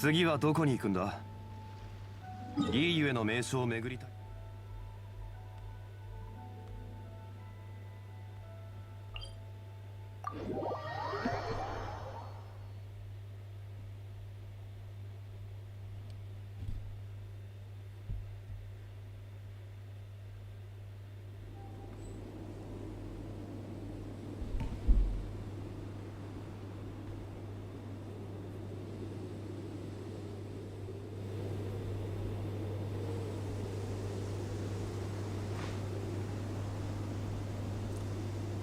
次はどこに行くんだ。いいゆえの名所を巡りたい。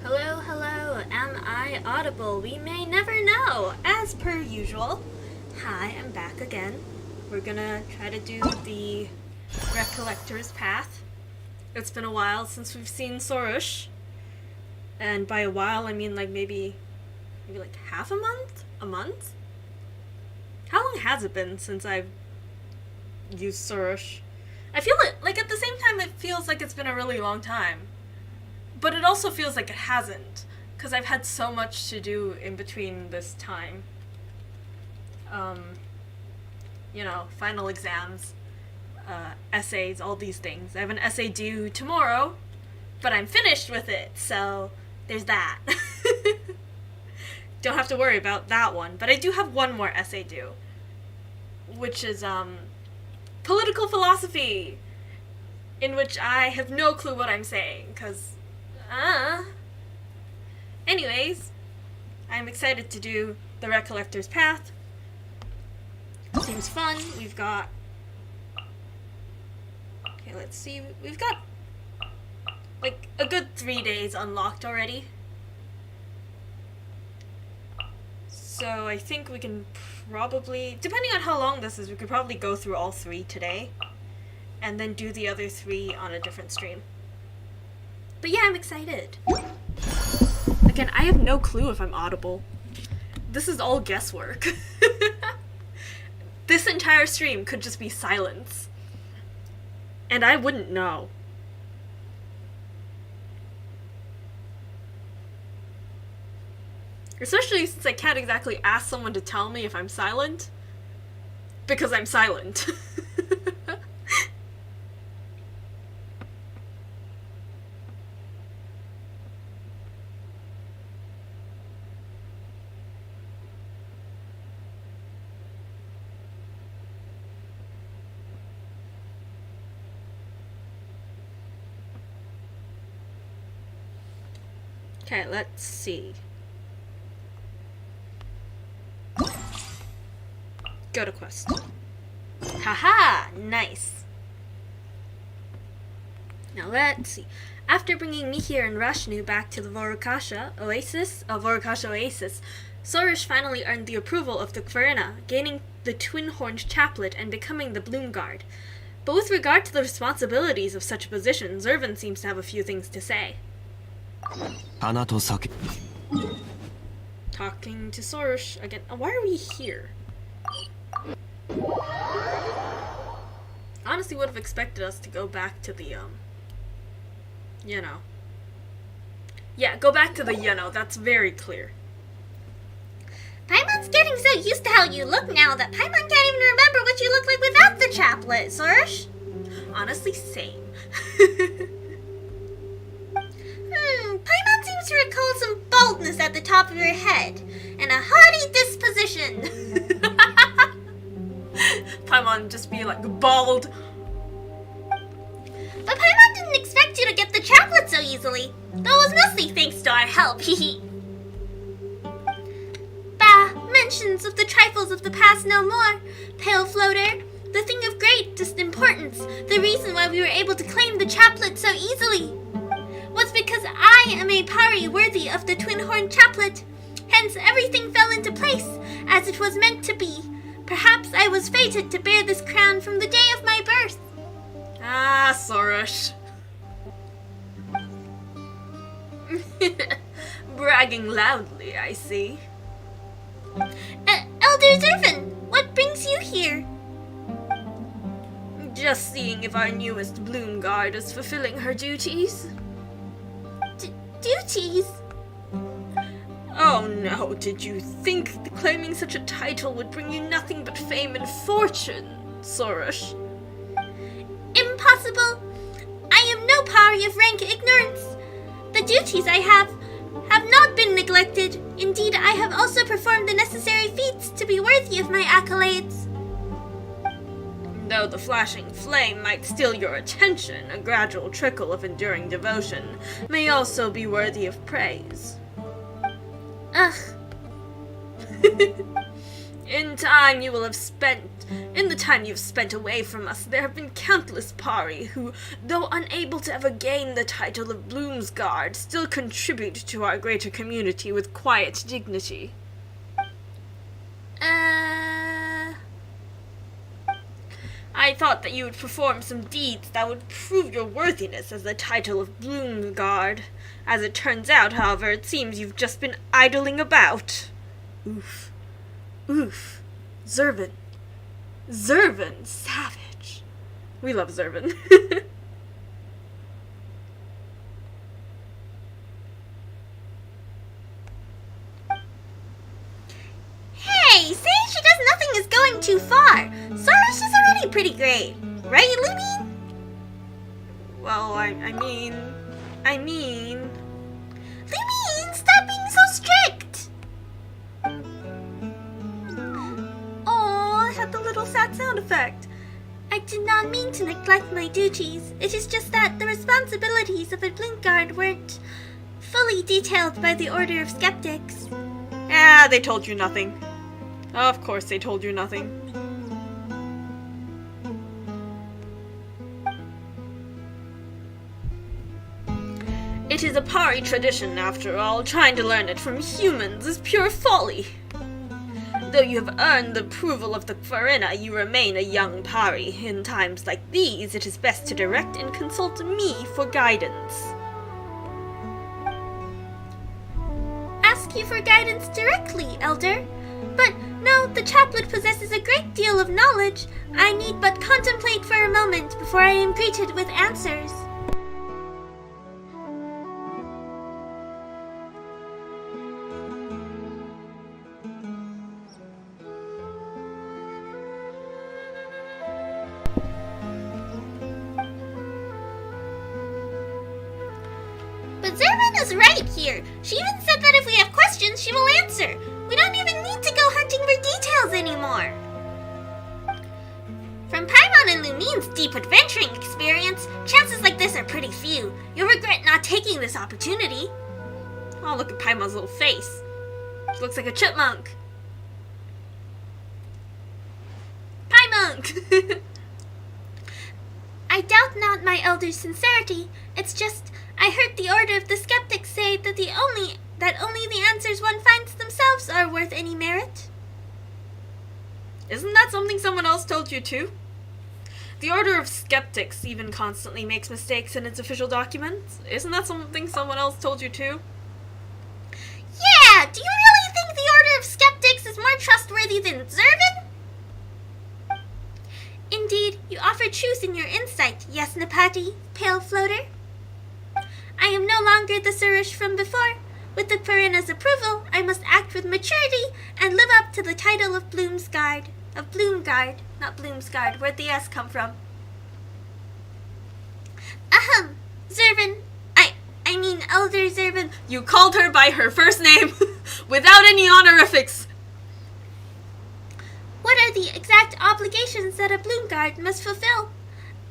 Hello, hello, am I audible? We may never know, as per usual. Hi, I'm back again. We're gonna try to do the Recollector's Path. It's been a while since we've seen Sorush. And by a while, I mean like maybe like half a month? A month? How long has it been since I've used Sorush? I feel it, like at the same time it feels like it's been a really long time. But it also feels like it hasn't, because I've had so much to do in between this time. You know, final exams, essays, all these things. I have an essay due tomorrow, but I'm finished with it, so there's that. Don't have to worry about that one, but I do have one more essay due, which is, political philosophy, in which I have no clue what I'm saying, because anyways, I'm excited to do the Recollector's Path. Seems fun. We've got... Okay, let's see. We've got, like, a good 3 days unlocked already. So I think we can probably... Depending on how long this is, we could probably go through all 3 today. And then do the other 3 on a different stream. But yeah, I'm excited. Again, I have no clue if I'm audible. This is all guesswork. This entire stream could just be silence. And I wouldn't know. Especially since I can't exactly ask someone to tell me if I'm silent. Because I'm silent. Okay, let's see. Go to quest. Haha! Nice. Now let's see. After bringing Mihir and Rashnu back to the Vorukasha Oasis, Sorush finally earned the approval of the Kverina, gaining the Twin-Horned Chaplet and becoming the Bloom Guard. But with regard to the responsibilities of such a position, Zervan seems to have a few things to say. Talking to Sorush again. Why are we here? Honestly, would have expected us to go back to the, you know. Yeah, go back to the, you know, that's very clear. Paimon's getting so used to how you look now that Paimon can't even remember what you look like without the chaplet, Sorush. Honestly, same. Paimon seems to recall some baldness at the top of your head, and a haughty disposition. Paimon just be like bald. But Paimon didn't expect you to get the chaplet so easily, though it was mostly thanks to our help, hehe. Bah, mentions of the trifles of the past no more, pale floater. The thing of greatest importance, the reason why we were able to claim the chaplet so easily, was because I am a pari worthy of the twin-horned chaplet. Hence everything fell into place, as it was meant to be. Perhaps I was fated to bear this crown from the day of my birth. Ah, Sorush. Bragging loudly, I see. Elder Zervan, what brings you here? Just seeing if our newest Bloom Guard is fulfilling her duties. Duties? Oh no, did you think claiming such a title would bring you nothing but fame and fortune, Sorush? Impossible! I am no pari of rank ignorance. The duties I have not been neglected. Indeed, I have also performed the necessary feats to be worthy of my accolades. Though the flashing flame might steal your attention, a gradual trickle of enduring devotion may also be worthy of praise. Ugh. In the time you've spent away from us, there have been countless pari who, though unable to ever gain the title of Bloomsguard, still contribute to our greater community with quiet dignity. I thought that you would perform some deeds that would prove your worthiness as the title of Bloomsguard. As it turns out, however, it seems you've just been idling about. Oof. Oof. Zervin, savage. We love Zervin. Hey, saying she does nothing is going too far. Sorush is already pretty great. Right, Lumine? Well, I mean... Lumine, stop being so strict! Oh, it had the little sad sound effect. I did not mean to neglect my duties. It is just that the responsibilities of a Bloomguard weren't fully detailed by the Order of Skeptics. Ah, they told you nothing. Of course they told you nothing. It is a pari tradition, after all. Trying to learn it from humans is pure folly. Though you have earned the approval of the Farina, you remain a young pari. In times like these, it is best to direct and consult me for guidance. Ask you for guidance directly, Elder. But no, the chaplet possesses a great deal of knowledge. I need but contemplate for a moment before I am greeted with answers. But Zervin is right here. She even said that if we have questions, she will answer. We don't even need to go hunting for details anymore. From Paimon and Lumine's deep adventuring experience, chances like this are pretty few. You'll regret not taking this opportunity. Oh, look at Paimon's little face. She looks like a chipmunk. Paimon! I doubt not my elder's sincerity. It's just, I heard the Order of the Skeptics say that only the answers one finds themselves are worth any merit. Isn't that something someone else told you too? The Order of Skeptics even constantly makes mistakes in its official documents. Isn't that something someone else told you too? Yeah! Do you really think the Order of Skeptics is more trustworthy than Zervin? Indeed, you offer truth in your insight, yes, Napati, Pale Floater? I am no longer the Sorush from before. With the Farina's approval, I must act with maturity and live up to the title of Bloomsguard. Of Bloomguard, not Bloomsguard. Where'd the S come from? Ahem, Zervin. I mean Elder Zervin. You called her by her first name without any honorifics. What are the exact obligations that a Bloomguard must fulfill?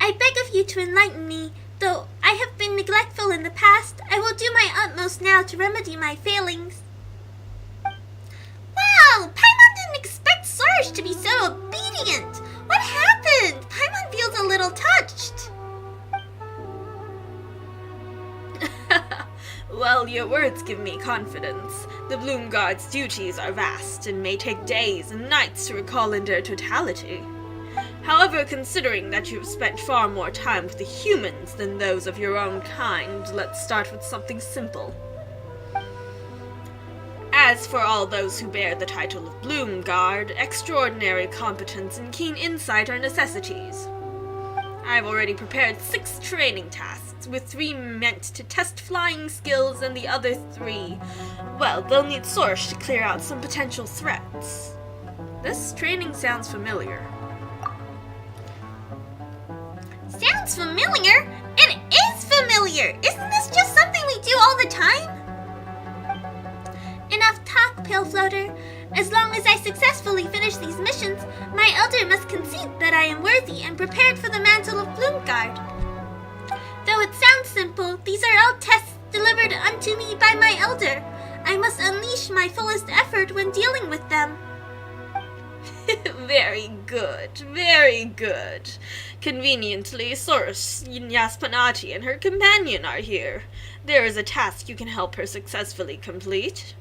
I beg of you to enlighten me. Though I have been neglectful in the past, I will do my utmost now to remedy my failings. Wow! Paimon didn't expect Sorush to be so obedient! What happened? Paimon feels a little touched. Well, your words give me confidence. The Bloomguard's duties are vast and may take days and nights to recall in their totality. However, considering that you've spent far more time with the humans than those of your own kind, let's start with something simple. As for all those who bear the title of Bloomguard, extraordinary competence and keen insight are necessities. I've already prepared 6 training tasks, with 3 meant to test flying skills and the other 3, well, they'll need Sorush to clear out some potential threats. This training sounds familiar. Sounds familiar? It is familiar! Isn't this just something we do all the time? Enough talk, Pale Floater. As long as I successfully finish these missions, my elder must concede that I am worthy and prepared for the mantle of Bloomguard. Though it sounds simple, these are all tests delivered unto me by my elder. I must unleash my fullest effort when dealing with them. Very good, very good. Conveniently, Sorush Yaspanati and her companion are here. There is a task you can help her successfully complete.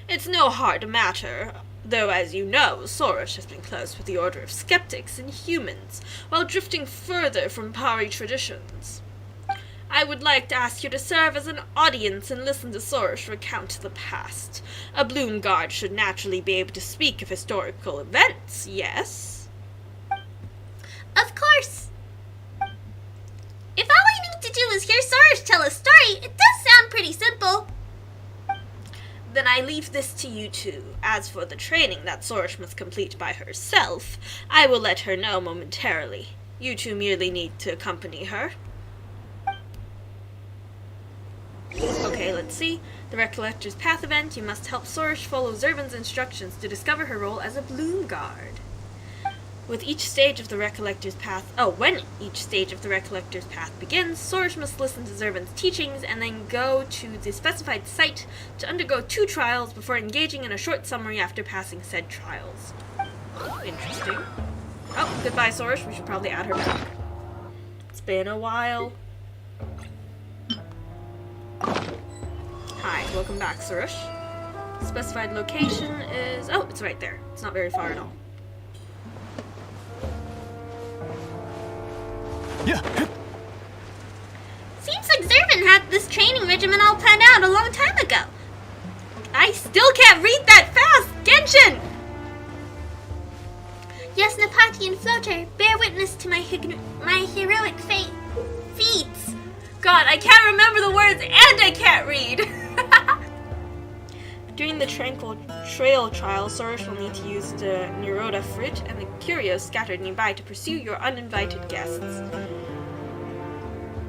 It's no hard matter, though as you know, Sorush has been close with the Order of Skeptics and Humans, while drifting further from Pari traditions. I would like to ask you to serve as an audience and listen to Sorush recount the past. A Bloomguard should naturally be able to speak of historical events, yes? Of course. If all I need to do is hear Sorush tell a story, it does sound pretty simple. Then I leave this to you two. As for the training that Sorush must complete by herself, I will let her know momentarily. You two merely need to accompany her. Okay, let's see. The Recollector's Path event, you must help Sorush follow Zervan's instructions to discover her role as a Bloomguard. With each stage of the Recollector's Path, when each stage of the Recollector's Path begins, Sorush must listen to Zervan's teachings and then go to the specified site to undergo 2 trials before engaging in a short summary after passing said trials. Interesting. Oh, goodbye Sorush, we should probably add her back. It's been a while. Hi, welcome back, Sorush. Specified location is... oh, it's right there. It's not very far at all. Yeah. Seems like Zervan had this training regimen all planned out a long time ago. I still can't read that fast! Genshin! Yes, Napati and Floater, bear witness to my heroic feats. God, I can't remember the words and I can't read! During the Tranquil Trail trial, Sorush will need to use the Neroda fruit and the curios scattered nearby to pursue your uninvited guests.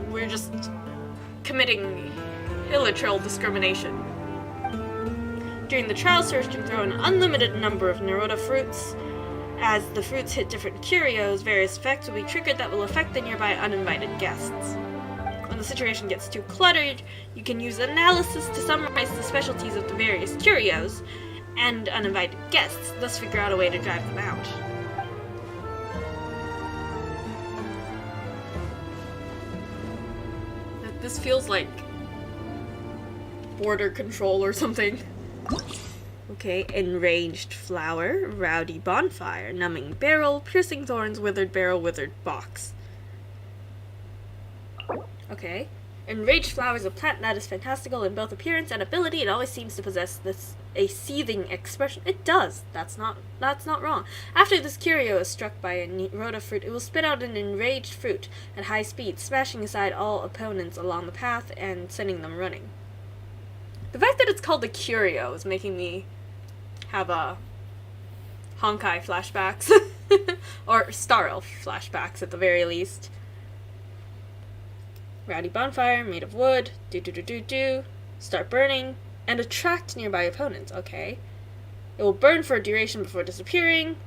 We're just committing illiteral discrimination. During the trial, Sorush can throw an unlimited number of Neroda fruits. As the fruits hit different curios, various effects will be triggered that will affect the nearby uninvited guests. When the situation gets too cluttered, you can use analysis to summarize the specialties of the various curios and uninvited guests, thus figure out a way to drive them out. This feels like border control or something. Okay, enraged flower, rowdy bonfire, numbing barrel, piercing thorns, withered barrel, withered box. Okay. Enraged flower is a plant that is fantastical in both appearance and ability. It always seems to possess a seething expression. It does. That's not wrong. After this curio is struck by a Neroda fruit, it will spit out an enraged fruit at high speed, smashing aside all opponents along the path and sending them running. The fact that it's called the curio is making me have a Honkai flashbacks. Or Star Elf flashbacks at the very least. Rowdy bonfire, made of wood, start burning, and attract nearby opponents, okay. It will burn for a duration before disappearing,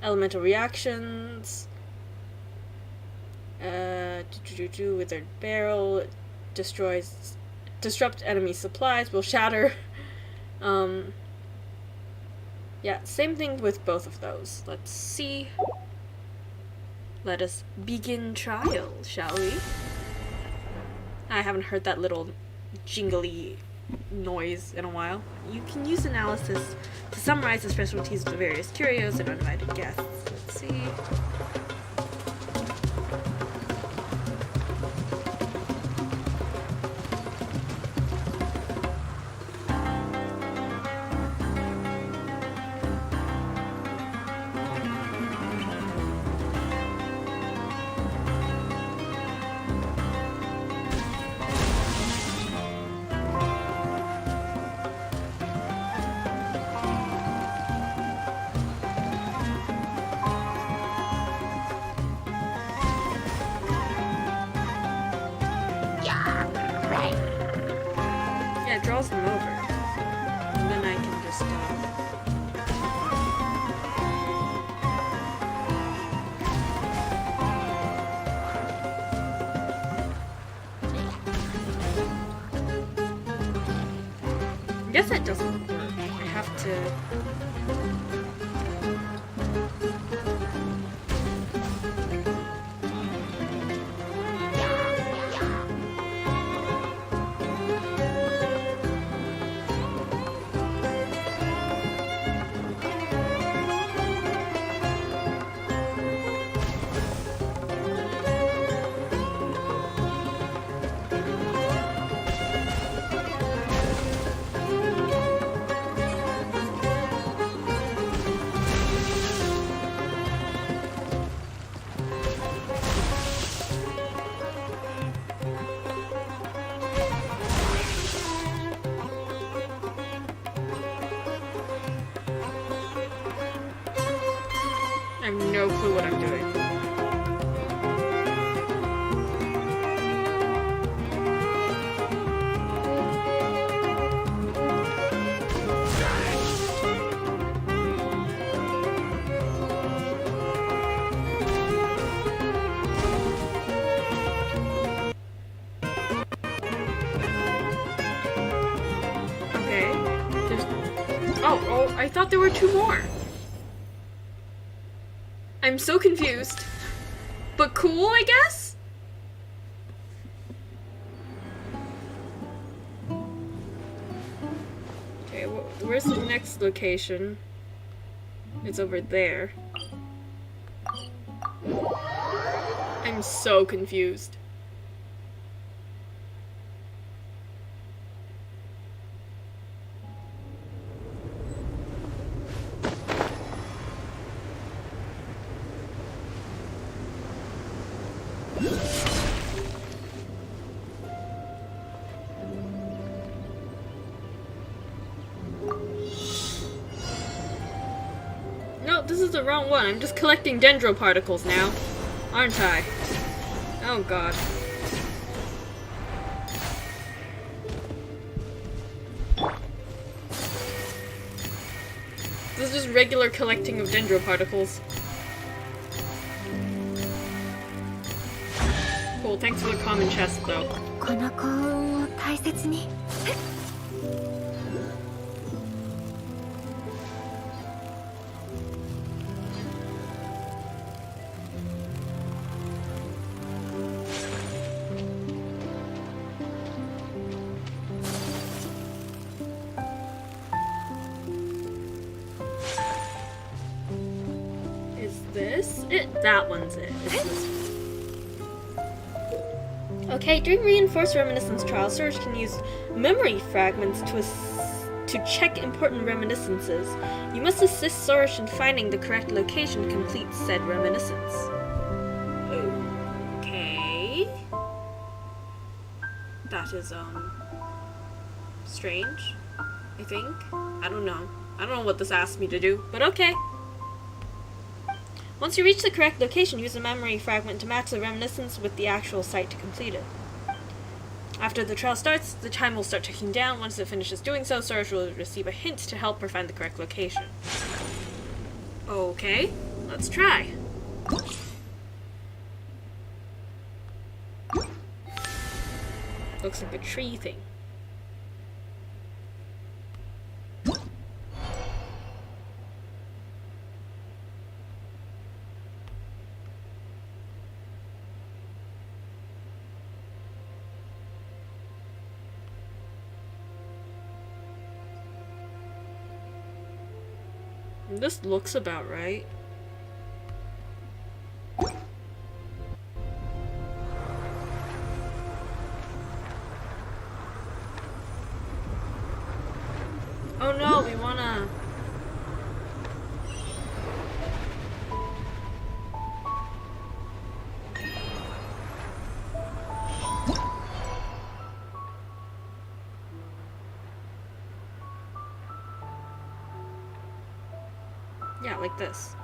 elemental reactions, withered barrel, disrupt enemy supplies, will shatter, yeah, same thing with both of those. Let's see. Let us begin trial, shall we? I haven't heard that little jingly noise in a while. You can use analysis to summarize the specialties of the various curios and uninvited guests. Let's see. draws them over. And then I can just, I guess that doesn't work. I have to... I have no clue what I'm doing. Okay. Oh, I thought there were two more. I'm so confused. But cool, I guess? Okay, where's the next location? It's over there. I'm so confused. No, this is the wrong one. I'm just collecting dendro particles now, aren't I? Oh god. This is just regular collecting of dendro particles. Cool, thanks for the common chest though. この幸運を大切に。Is this it? That one's it. It's this one. Okay, during reinforced reminiscence trials, Sorush can use memory fragments to check important reminiscences. You must assist Sorush in finding the correct location to complete said reminiscence. Okay. That is, strange, I think. I don't know. I don't know what this asked me to do, but okay. Once you reach the correct location, use a memory fragment to match the reminiscence with the actual site to complete it. After the trial starts, the time will start ticking down. Once it finishes doing so, Sorush will receive a hint to help her find the correct location. Okay, let's try. Looks like a tree thing. This looks about right. Oh no, we wanna... Yeah, like this.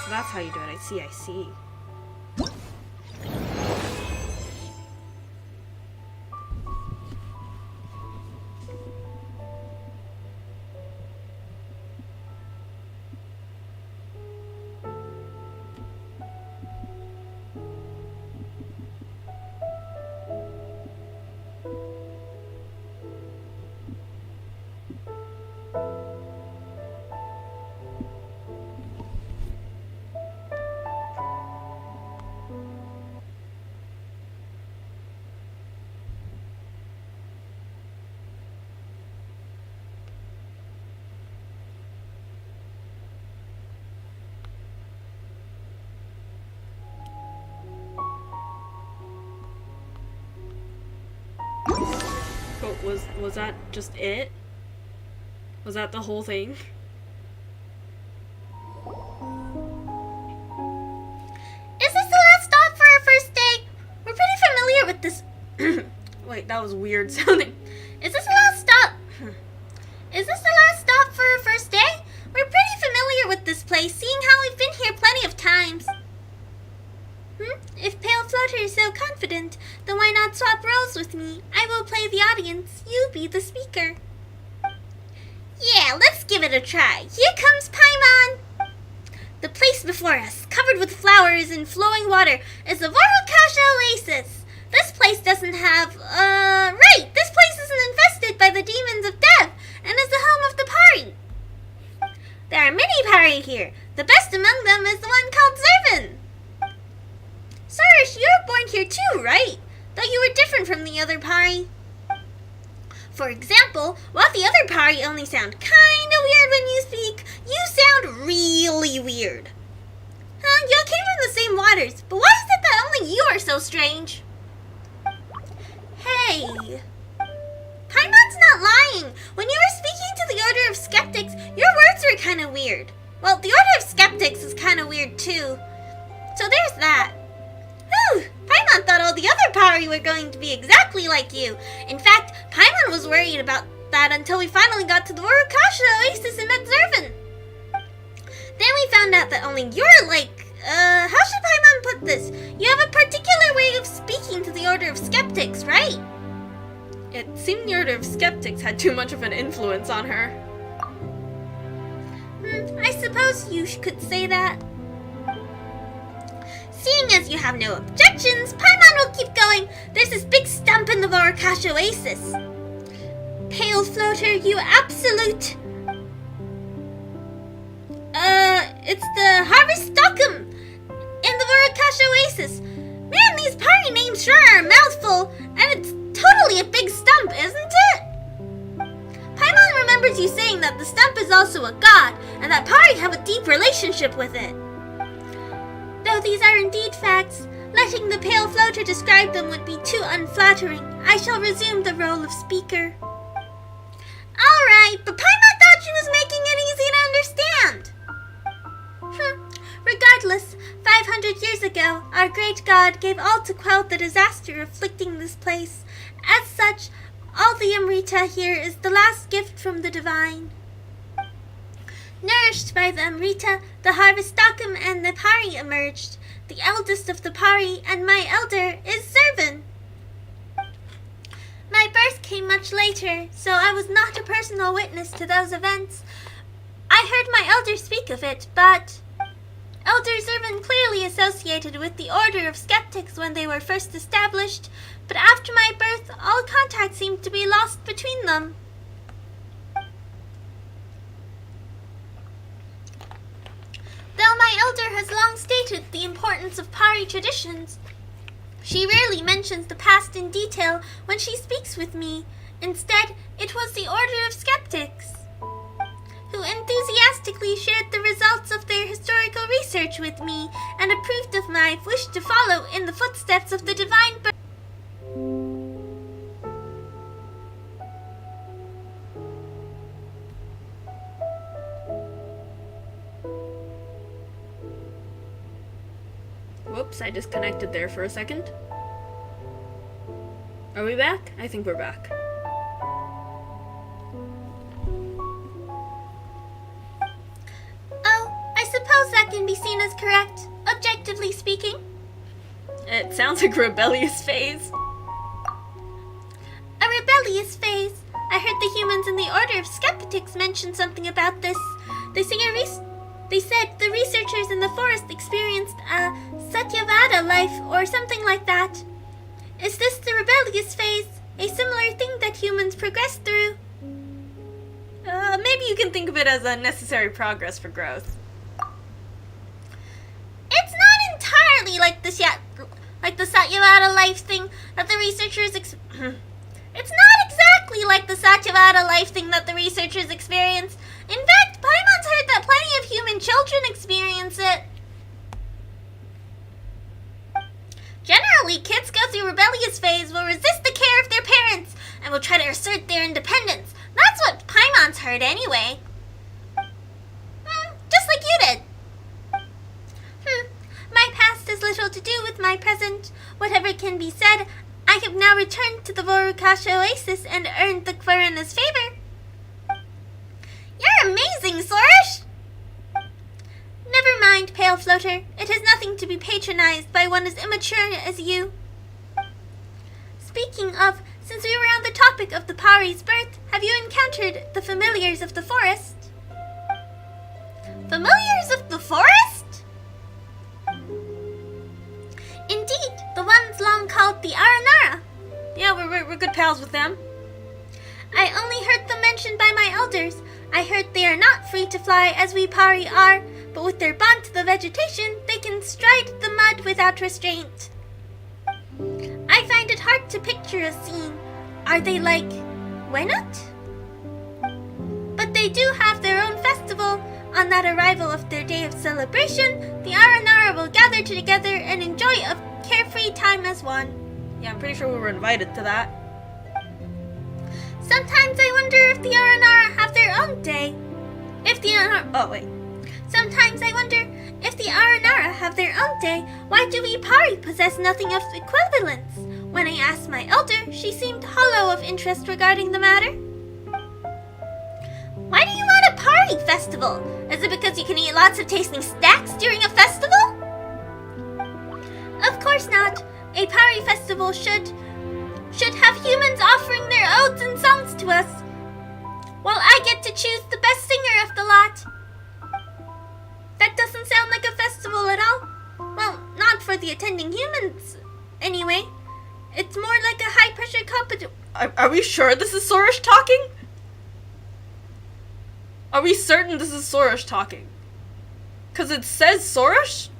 So that's how you do it. I see, I see. But was that just it? Was that the whole thing? Is this the last stop for our first day? We're pretty familiar with this. Wait, that was weird sounding. Is this the last stop? Is this the last stop for our first day? We're pretty familiar with this place, seeing how we've been here plenty of times. If Pale Floater is so confident, then why not swap roles with me? I will play the audience. You be the speaker. Yeah, let's give it a try. Here comes Paimon. The place before us, covered with flowers and flowing water, is the Vorukasha Oasis. This place doesn't have, right, this place isn't infested by the demons of death and is the home of the Pari. There are many Pari here. The best among them is the one called Zervin. Sorush, you were born here too, right? Though you were different from the other Pari. For example, while the other Pari only sound kinda weird when you speak, you sound really weird. You all came from the same waters, but why is it that only you are so strange? Hey, Paimon's not lying. When you were speaking to the Order of Skeptics, your words were kinda weird. Well, the Order of Skeptics is kinda weird too. So there's that. Whew, Paimon thought all the other Pari were going to be exactly like you. In fact, Paimon was worried about that until we finally got to the Vorukasha Oasis and met Zervin. Then we found out that only you're like, how should Paimon put this? You have a particular way of speaking to the Order of Skeptics, right? It seemed the Order of Skeptics had too much of an influence on her. I suppose you could say that. Seeing as you have no objections, Paimon will keep going. There's this big stump in the Vorukasha Oasis. Pale Floater, you absolute... it's the Harvest Stockum in the Vorukasha Oasis. Man, these Pari names sure are a mouthful, and it's totally a big stump, isn't it? Paimon remembers you saying that the stump is also a god, and that Pari have a deep relationship with it. Though these are indeed facts, letting the Pale Floater describe them would be too unflattering. I shall resume the role of speaker. Alright, but Paimon thought she was making it easy to understand. Regardless, 500 years ago, our great god gave all to quell the disaster afflicting this place. As such, all the Amrita here is the last gift from the divine. Nourished by the Amrita, the Harvest Stockum and the Pari emerged. The eldest of the Pari and my elder is Zervin. My birth came much later, so I was not a personal witness to those events. I heard my elder speak of it, but... Elder Zervin clearly associated with the Order of Skeptics when they were first established, but after my birth, all contact seemed to be lost between them. Though my elder has long stated the importance of Pari traditions, she rarely mentions the past in detail when she speaks with me. Instead, it was the Order of Skeptics who enthusiastically shared the results of their historical research with me and approved of my wish to follow in the footsteps of the divine birth. Whoops, I disconnected there for a second. Are we back? I think we're back. Oh, I suppose that can be seen as correct, objectively speaking. It sounds like a rebellious phase. A rebellious phase. I heard the humans in the Order of Skeptics mention something about this. They said the researchers in the forest experienced a Satyavada life or something like that. Is this the rebellious phase? A similar thing that humans progress through? Maybe you can think of it as a necessary progress for growth. It's not entirely like the Satyavada life thing that the researchers It's not exactly like the Satyavada life thing that the researchers experience. In fact, Paimon's heard that plenty of human children experience it. Generally, kids go through rebellious phase, will resist the care of their parents, and will try to assert their independence. That's what Paimon's heard anyway. Just like you did. My past has little to do with my present. Whatever can be said, I have now returned to the Vorukasha Oasis and earned the Kvarana's favor. You're amazing, Sorush! Never mind, Pale Floater. It has nothing to be patronized by one as immature as you. Speaking of, since we were on the topic of the Pari's birth, have you encountered the familiars of the forest? Familiars of the forest? Indeed, the ones long called the Aranara. Yeah, we're good pals with them. I only heard them mentioned by my elders. I heard they are not free to fly as we Pari are, but with their bond to the vegetation, they can stride the mud without restraint. I find it hard to picture a scene. Are they like Wenut? But they do have their own festival. On that arrival of their day of celebration, the Aranara will gather together and enjoy a carefree time as one. Yeah, I'm pretty sure we were invited to that. Sometimes I wonder if the Aranara have their own day. Sometimes I wonder if the Aranara have their own day, why do we Pari possess nothing of equivalence? When I asked my elder, she seemed hollow of interest regarding the matter. Why do you want a Pari festival? Is it because you can eat lots of tasting snacks during a festival? Of course not. A Pari festival should have humans offering their odes and songs to us, while I get to choose the best singer of the lot. That doesn't sound like a festival at all. Well, not for the attending humans, anyway. It's more like a high-pressure competition. Are we sure this is Sorush talking? Are we certain this is Sorush talking? Because it says Sorush,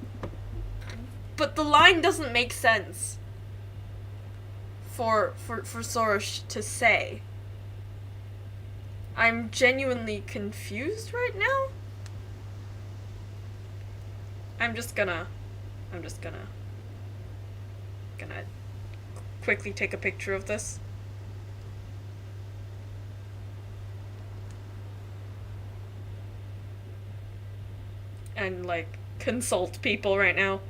but the line doesn't make sense for Sorush to say. I'm genuinely confused right now. I'm just gonna quickly take a picture of this. And like consult people right now.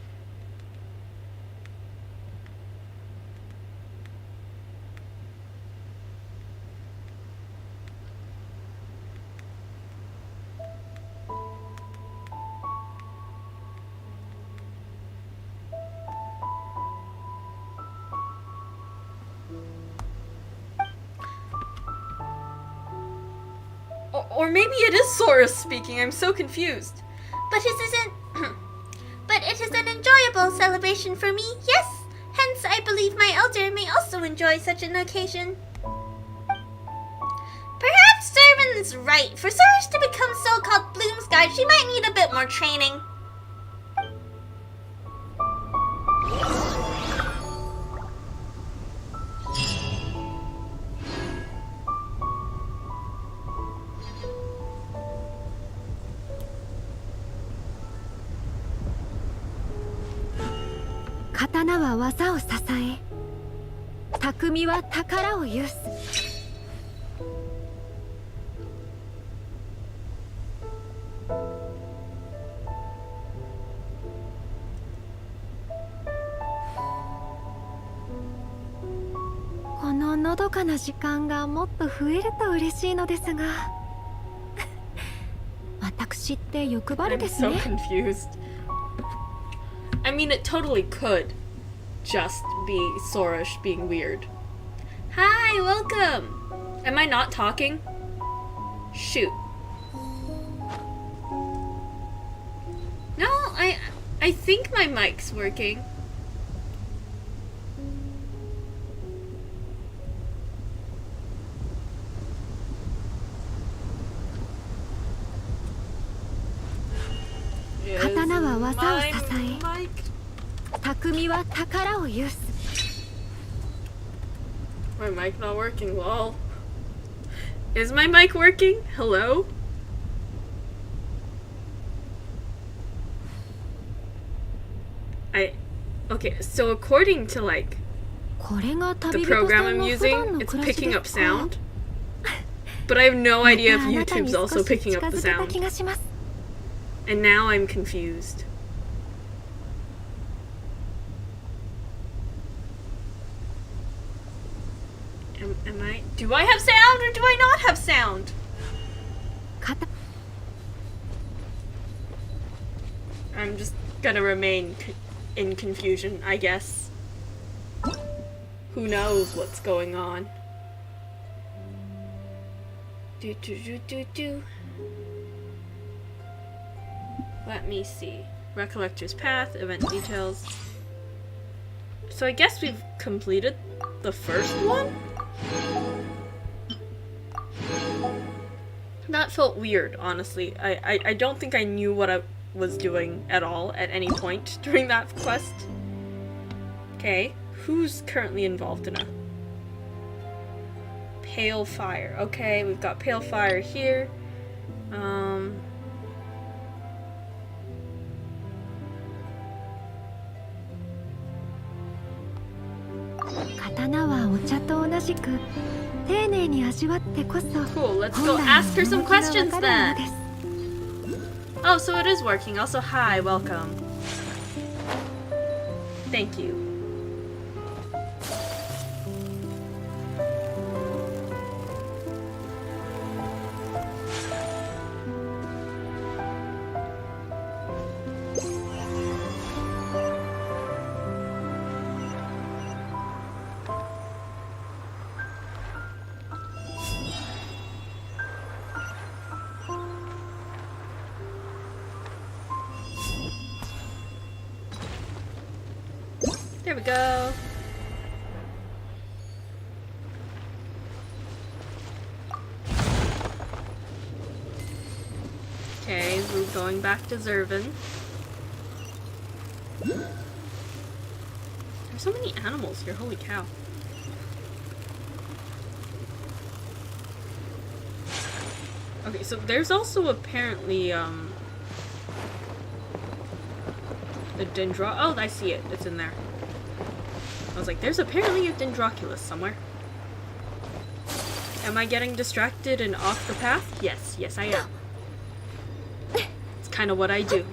Or maybe it is Sorush speaking. I'm so confused. But it is an enjoyable celebration for me, yes. Hence, I believe my elder may also enjoy such an occasion. Perhaps Sermon's right. For Sorush to become so-called Bloom's Guide, she might need a bit more training.刀は技を支え、匠は宝を有す。こののどかな時間がもっと増えると嬉しいのですが私って欲張り I'm ですね so confused. I mean, it totally could just be Sorush being weird. Hi, welcome! Am I not talking? Shoot. No, I think my mic's working. Is 刀は技を支 my え mic? 匠は宝を有す My mic not working, lol. Is my mic working? Hello? Okay, so according to like これが the 旅人 program さん I'm の普段 using, の it's 暮らし picking で up すか sound. But I have no また idea if あなたに YouTube's 少 also し picking 近 up づ the けた sound. 気がします And now I'm confused. Do I have sound or do I not have sound? 肩 I'm just gonna remain in confusion, I guess. Who knows what's going on? Do. Let me see. Recollector's path, event details. So I guess we've completed the first one? That felt weird, honestly. I don't think I knew what I was doing at all at any point during that quest. Okay, who's currently involved in a Pale Fire? Okay, we've got Pale Fire here. 刀はお茶と同じく丁寧に味わってこそ Cool, let's 本 go 来 ask の her her some some questions questions then. then. Oh, so it is working. Also, hi, welcome. Thank you. There we go. Okay, we're going back to Zervin. There's so many animals here, holy cow. Okay, so there's also apparently, the Dendro- oh, I see it. It's in there. I was like, there's apparently a Dendroculus somewhere. Am I getting distracted and off the path? Yes, yes I am. It's kind of what I do.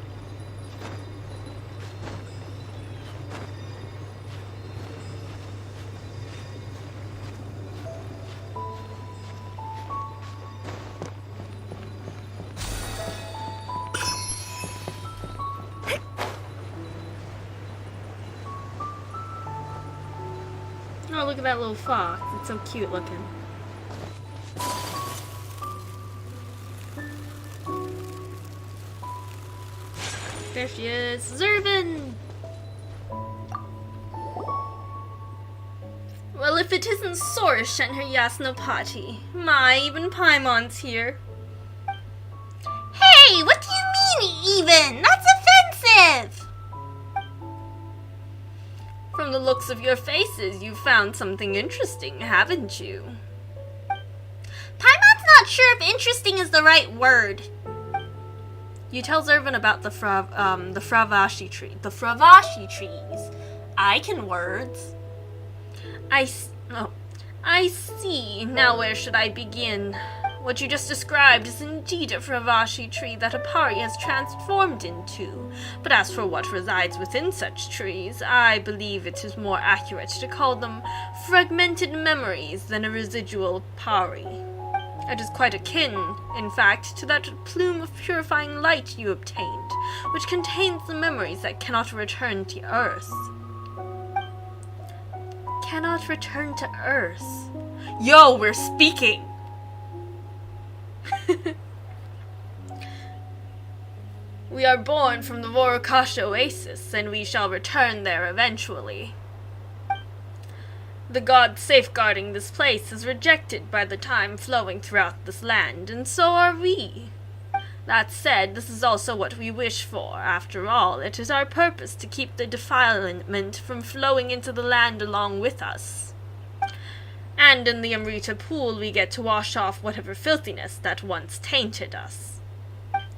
Oh, look at that little fox. It's so cute looking. There she is. Zervin! Well, if it isn't Sorush and her Yasno party. My, even Paimon's here. Hey, what do you mean, even? That's offensive! From the looks of your faces, you've found something interesting, haven't you? Paimon's not sure if interesting is the right word. You tell Zervin about the Fravashi tree. The Fravashi trees. I can words. I see. Now where should I begin? What you just described is indeed a Fravashi tree that Apari has transformed into. But as for what resides within such trees, I believe it is more accurate to call them fragmented memories than a residual Pari. It is quite akin, in fact, to that plume of purifying light you obtained, which contains the memories that cannot return to Earth. Cannot return to Earth. Yo, we're speaking! We are born from the Vorakash Oasis, and we shall return there eventually. The god safeguarding this place is rejected by the time flowing throughout this land, and so are we. That said, this is also what we wish for. After all, it is our purpose to keep the defilement from flowing into the land along with us. And in the Amrita pool, we get to wash off whatever filthiness that once tainted us.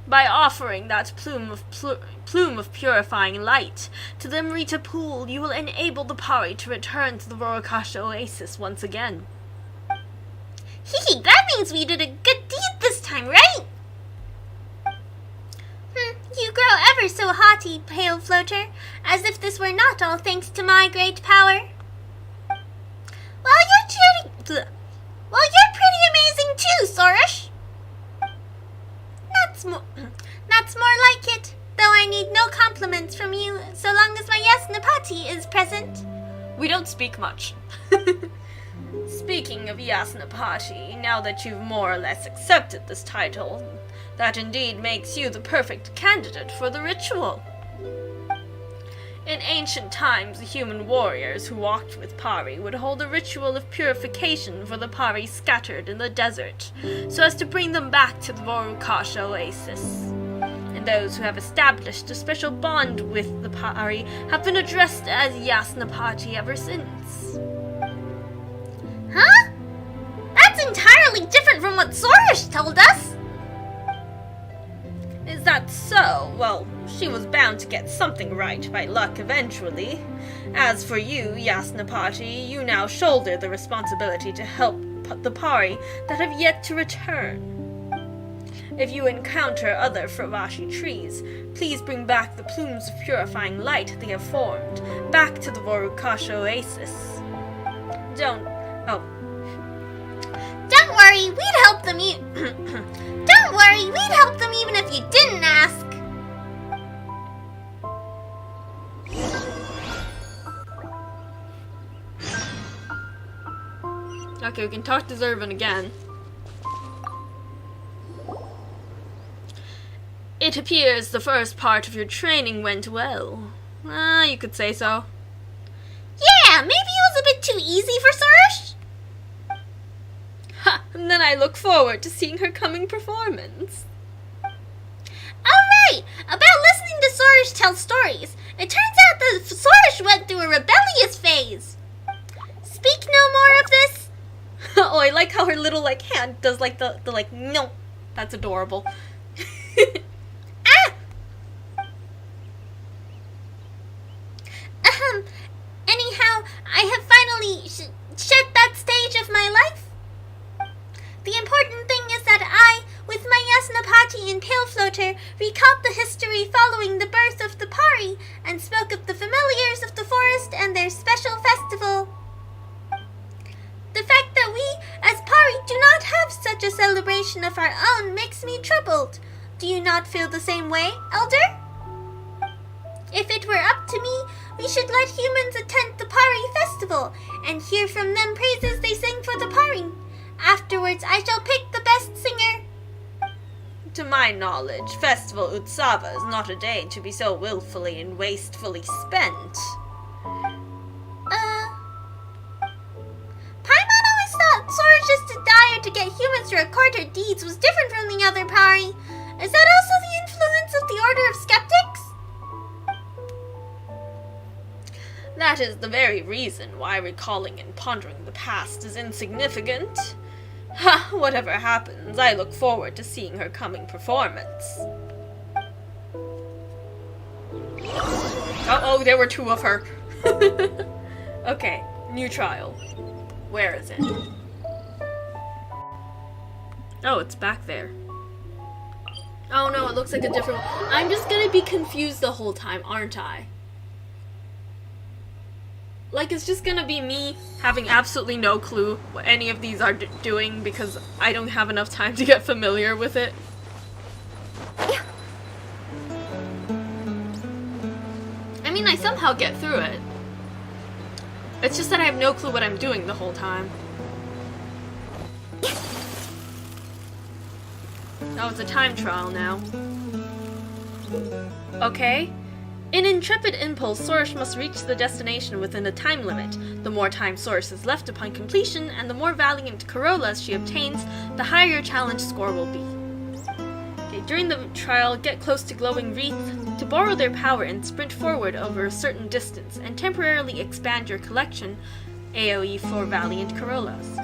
By offering that plume of purifying light to the Amrita pool, you will enable the Pari to return to the Vorakash Oasis once again. Hee, that means we did a good deed this time, right? You grow ever so haughty, Pale Floater, as if this were not all thanks to my great power. Well, you're pretty amazing too, Sorush. That's more like it, though I need no compliments from you so long as my Yasnapati is present. We don't speak much. Speaking of Yasnapati, now that you've more or less accepted this title, that indeed makes you the perfect candidate for the ritual. In ancient times, the human warriors who walked with Pari would hold a ritual of purification for the Pari scattered in the desert, so as to bring them back to the Vorakash Oasis. And those who have established a special bond with the Pari have been addressed as Yasnapati ever since. Huh? That's entirely different from what Sorush told us! Is that so? Well, she was bound to get something right by luck eventually. As for you, Yasnapati, you now shoulder the responsibility to help the Pari that have yet to return. If you encounter other Fravashi trees, please bring back the plumes of purifying light they have formed, back to the Vorakash Oasis. Don't worry, we'd help them Don't worry, we'd help them even if you didn't ask. Okay, we can talk to Zervin again. It appears the first part of your training went well. You could say so. Yeah, maybe it was a bit too easy for Sorush. Ha! And then I look forward to seeing her coming performance. Alright, about listening to Sorush tell stories. It turns out that Sorush went through a rebellious phase. Speak no more of this. Oh, I like how her little hand does the no. That's adorable. Anyhow, I have finally shed that stage of my life. The important thing is that I, with my Yasnapati and Pale Floater, recalled the history following the birth of the Pari and spoke of the familiars of the forest and their special festival. The fact that we, as Pari, do not have such a celebration of our own makes me troubled. Do you not feel the same way, Elder? If it were up to me, we should let humans attend the Pari festival and hear from them praises they sing for the Pari. Afterwards, I shall pick the best singer. To my knowledge, Festival Utsava is not a day to be so willfully and wastefully spent. Paimon always thought Sorush's desire to get humans to record her deeds was different from the other Pari. Is that also the influence of the Order of Skeptics? That is the very reason why recalling and pondering the past is insignificant. Ha! Whatever happens, I look forward to seeing her coming performance. Oh, there were two of her. Okay, new trial. Where is it? Oh, it's back there. Oh no, it looks like a different one. I'm just gonna be confused the whole time, aren't I? like, it's just gonna be me having absolutely no clue what any of these are doing because I don't have enough time to get familiar with it. I mean, I somehow get through it. It's just that I have no clue what I'm doing the whole time. Oh, it's a time trial now. Okay. In intrepid impulse, Sorush must reach the destination within a time limit. The more time Sorush is left upon completion, and the more valiant Corollas she obtains, the higher your challenge score will be. Okay, during the trial, get close to glowing wreath to borrow their power and sprint forward over a certain distance, and temporarily expand your collection AoE for valiant Corollas.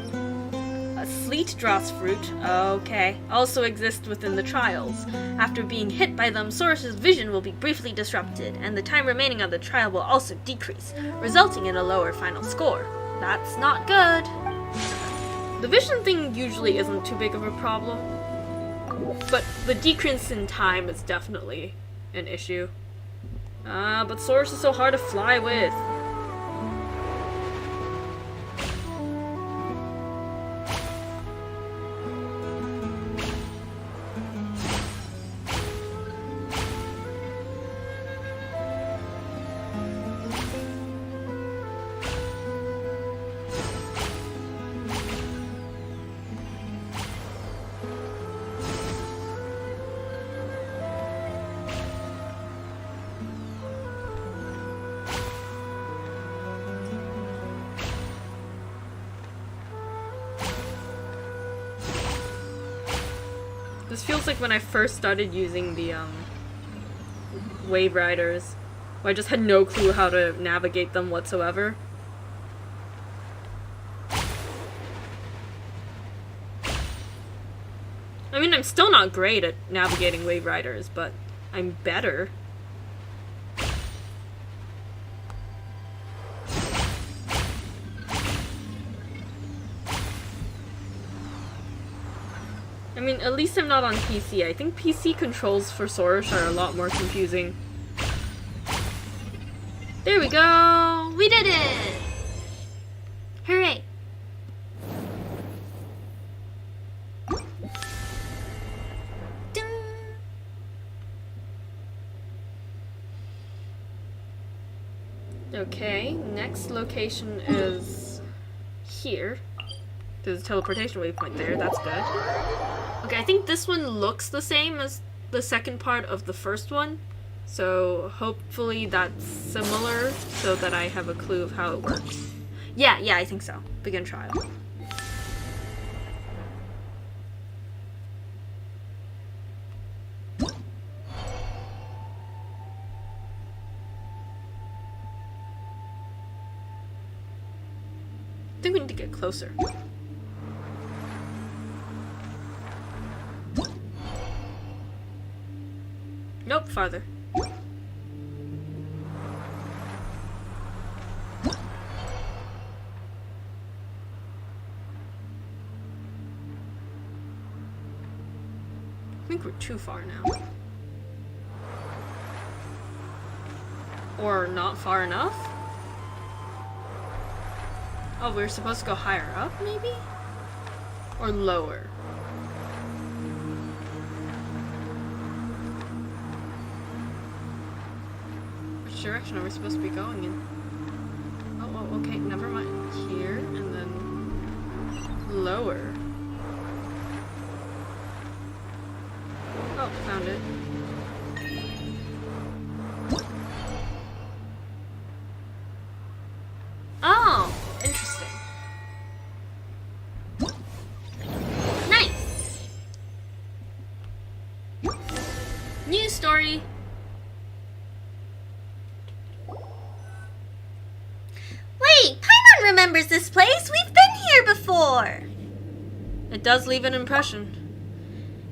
A sleet dross fruit, okay, also exists within the trials. After being hit by them, Sorush's vision will be briefly disrupted, and the time remaining on the trial will also decrease, resulting in a lower final score. That's not good. The vision thing usually isn't too big of a problem, but the decrease in time is definitely an issue. But Sorush is so hard to fly with. This feels like when I first started using the Wave Riders, where I just had no clue how to navigate them whatsoever. I mean, I'm still not great at navigating Wave Riders, but I'm better. I mean, at least I'm not on PC. I think PC controls for Sorush are a lot more confusing. There we go! We did it! Hooray! Ding. Okay, next location is here. There's a teleportation waypoint there, that's good. Okay, I think this one looks the same as the second part of the first one, so hopefully that's similar so that I have a clue of how it works. Yeah, I think so. Begin trial. I think we need to get closer. Nope, farther. I think we're too far now. Or not far enough? Oh, we're supposed to go higher up, maybe? Or lower? Which direction are we supposed to be going in? Oh, okay, never mind. Here, and then lower. Oh, found it. Oh, interesting. Nice! New story. Wait, Paimon remembers this place. We've been here before. It does leave an impression.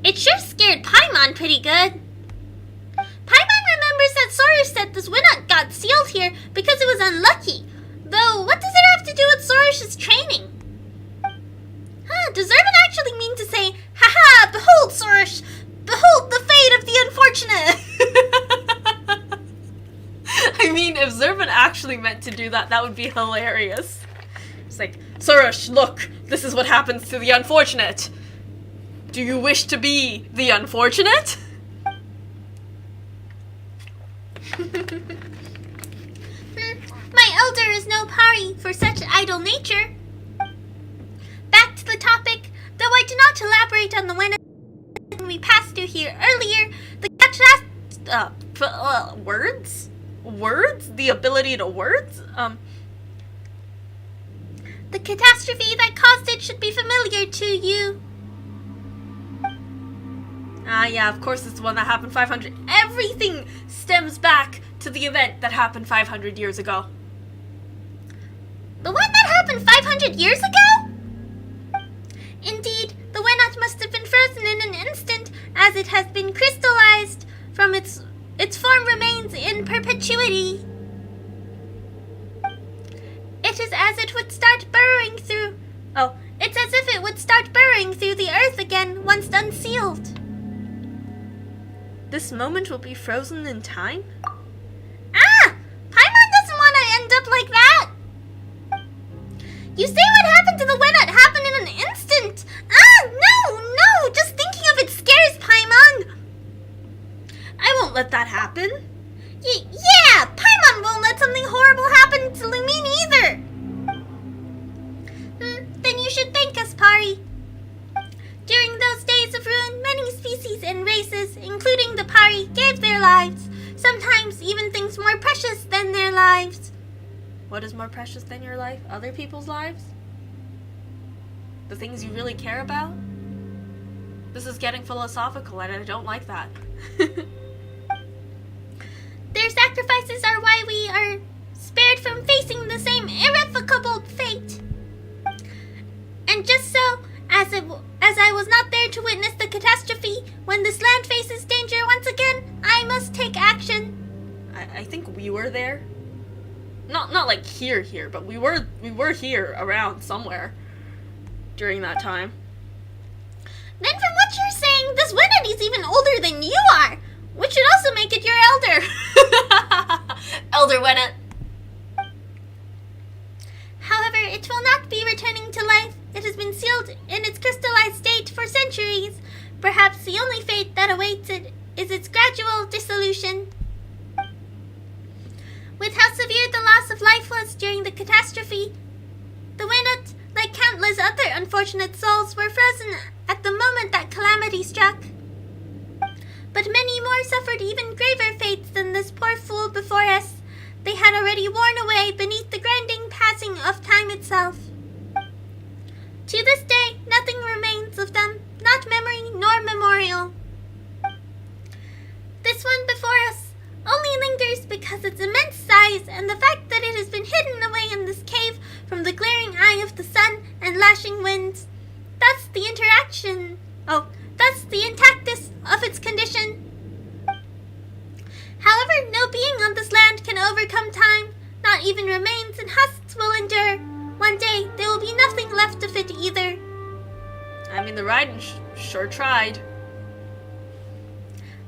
It sure scared Paimon pretty good. Paimon remembers that Sorush said this Winnock got sealed here because it was unlucky. Though, what does it have to do with Sorush's training? Does Zervin actually mean to say, haha, behold, Sorush, behold the fate of the unfortunate? I mean, if Zervin actually meant to to do that. That would be hilarious. It's like, Sorush, look, this is what happens to the unfortunate. Do you wish to be the unfortunate? My elder is no pari for such idle nature. Back to the topic, though I do not elaborate on the when we passed through here earlier, the words? Words? The ability to words? The catastrophe that caused it should be familiar to you. Ah, yeah, of course it's the one that happened 500. Everything stems back to the event that happened 500 years ago. The one that happened 500 years ago? Indeed, the Wenat must have been frozen in an instant, as it has been crystallized from its form remains in perpetuity. It is as it would start burrowing through... Oh, it's as if it would start burrowing through the earth again once unsealed. This moment will be frozen in time? Ah! Paimon doesn't want to end up like that! You say what happened to the Wenat happened in an instant! Ah, no! Just thinking of it scares Paimon! I won't let that happen. Yeah! Paimon won't let something horrible happen to Lumine either! Then you should thank us, Pari. During those days of ruin, many species and races, including the Pari, gave their lives. Sometimes even things more precious than their lives. What is more precious than your life? Other people's lives? The things you really care about? This is getting philosophical and I don't like that. Their sacrifices are why we are spared from facing the same irrevocable fate. And just so, as I was not there to witness the catastrophe, when this land faces danger once again, I must take action. I think we were there. Not like here, but we were here around somewhere during that time. Then from what you're saying, this Wenat is even older than you are, which should also make it your elder. Elder Wenat. However, it will not be returning to life. It has been sealed in its crystallized state for centuries. Perhaps the only fate that awaits it is its gradual dissolution. With how severe the loss of life was during the catastrophe, the Wenat, like countless other unfortunate souls, were frozen at the moment that calamity struck. But many more suffered even graver fates than this poor fool before us. They had already worn away beneath the grinding passing of time itself. To this day, nothing remains of them, not memory nor memorial. This one before us only lingers because its immense size and the fact that it has been hidden away in this cave from the glaring eye of the sun and lashing winds. That's the interaction. Oh, that's the intactness of its condition. However, no being on this land can overcome time. Not even remains and husks will endure. One day, there will be nothing left of it either. I mean, the ride sure tried.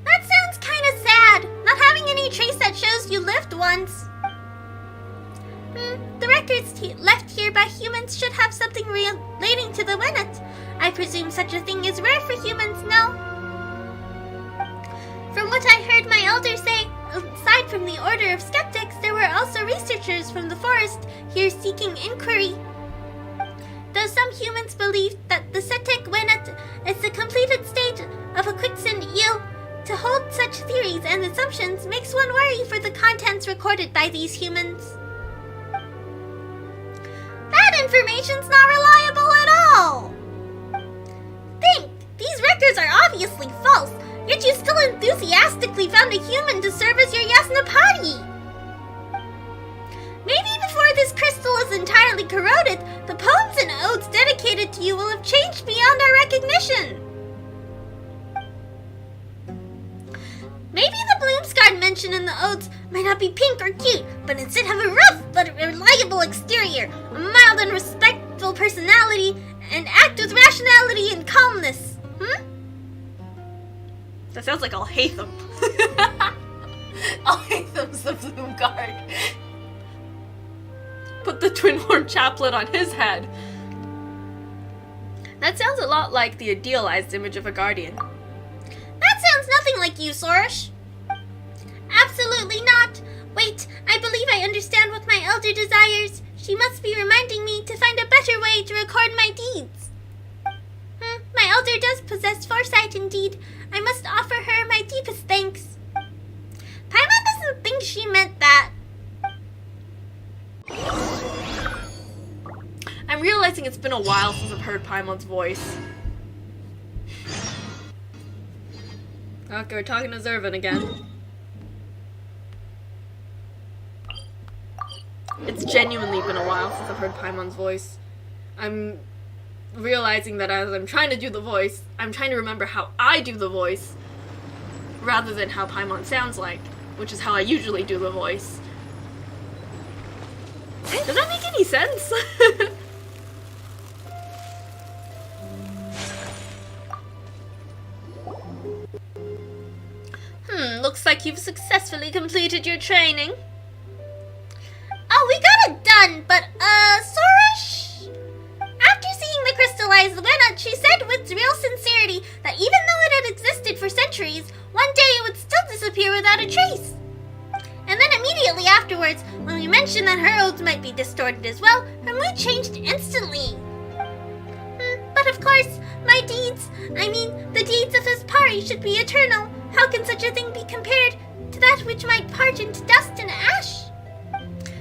That sounds kind of sad, not having any trace that shows you lived once. The records left here by humans should have something relating to the Wenat. I presume such a thing is rare for humans now. From what I heard my elder say, aside from the Order of Skeptics, there were also researchers from the forest here seeking inquiry. Though some humans believe that the Setek Wenat is the completed state of a quicksand eel, to hold such theories and assumptions makes one worry for the contents recorded by these humans. That information's not reliable at all! Think! These records are obviously false, yet you still enthusiastically found a human to serve as your Yasnapati! Maybe before this crystal is entirely corroded, the poems and odes dedicated to you will have changed beyond our recognition. Maybe the Bloomscard mentioned in the odes might not be pink or cute, but instead have a rough but reliable exterior, a mild and respectful personality, and act with rationality and calmness. That sounds like put the twin horn chaplet on his head. That sounds a lot like the idealized image of a guardian. That sounds nothing like you, Sorush. Absolutely not. Wait, I believe I understand what my elder desires. She must be reminding me to find a better way to record my deeds. My elder does possess foresight indeed. I must offer her my deepest thanks. Paimon doesn't think she meant that. I'm realizing it's been a while since I've heard Paimon's voice. Okay, we're talking to Zervin again. It's genuinely been a while since I've heard Paimon's voice. I'm realizing that as I'm trying to do the voice, I'm trying to remember how I do the voice rather than how Paimon sounds like, which is how I usually do the voice. Does that make any sense? Looks like you've successfully completed your training. Oh, we got it done, but, Sorush? After seeing the crystallized Wenat, she said with real sincerity that even though it had existed for centuries, one day it would still disappear without a trace. And then immediately afterwards, when we mentioned that her odes might be distorted as well, her mood changed instantly. But of course, my deeds, the deeds of Aspari should be eternal. How can such a thing be compared to that which might part into dust and ash?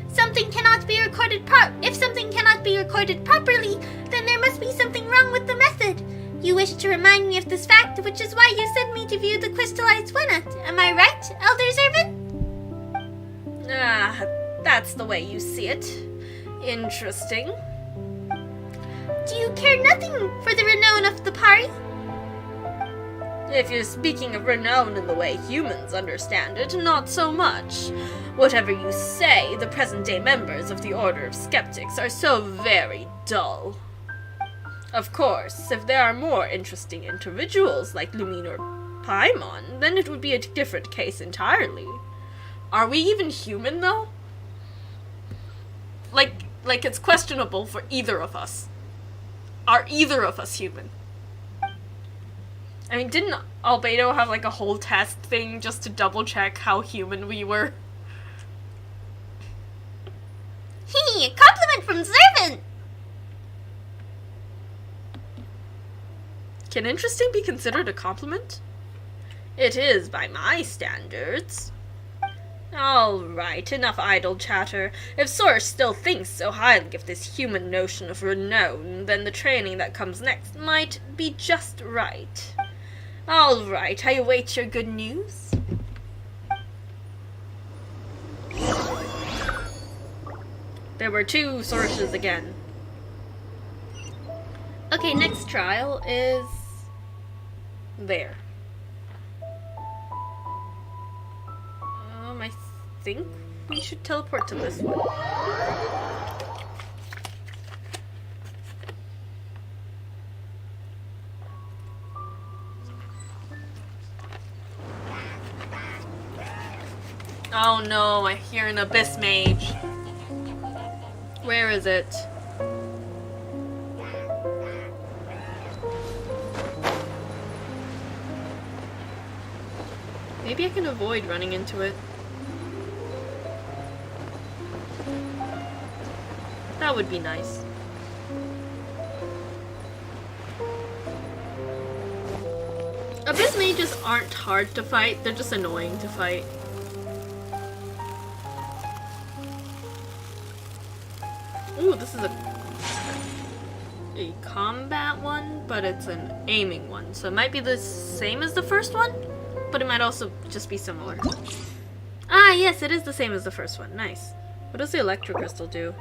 If something cannot be recorded properly, then there must be something wrong with the method. You wish to remind me of this fact, which is why you sent me to view the crystallized Wenat. Am I right, Elder Zervin? Ah, that's the way you see it. Interesting. Do you care nothing for the renown of the Pari? If you're speaking of renown in the way humans understand it, not so much. Whatever you say, the present-day members of the Order of Skeptics are so very dull. Of course, if there are more interesting individuals like Lumine or Paimon, then it would be a different case entirely. Are we even human, though? Like it's questionable for either of us. Are either of us human? I mean, didn't Albedo have like a whole test thing just to double check how human we were? Hee, a compliment from Zervin! Can interesting be considered a compliment? It is by my standards. Alright, enough idle chatter. If Sorush still thinks so highly of this human notion of renown, then the training that comes next might be just right. Alright, I await your good news. There were 2 Sorushes again. Okay, next trial is there. I think we should teleport to this one. Oh no, I hear an abyss mage. Where is it? Maybe I can avoid running into it. That would be nice. Abyss mages aren't hard to fight, they're just annoying to fight. Ooh, this is a combat one, but it's an aiming one. So it might be the same as the first one, but it might also just be similar. Ah, yes, it is the same as the first one. Nice. What does the Electro Crystal do?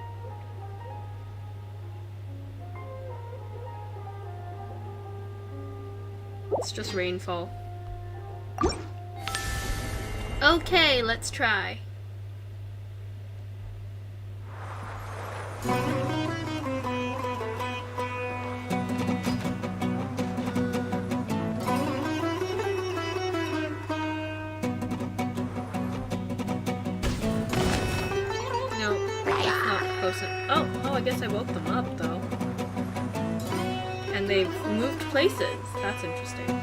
It's just rainfall. Okay, let's try. close. Oh, I guess I woke them up though. And they've moved places. That's interesting.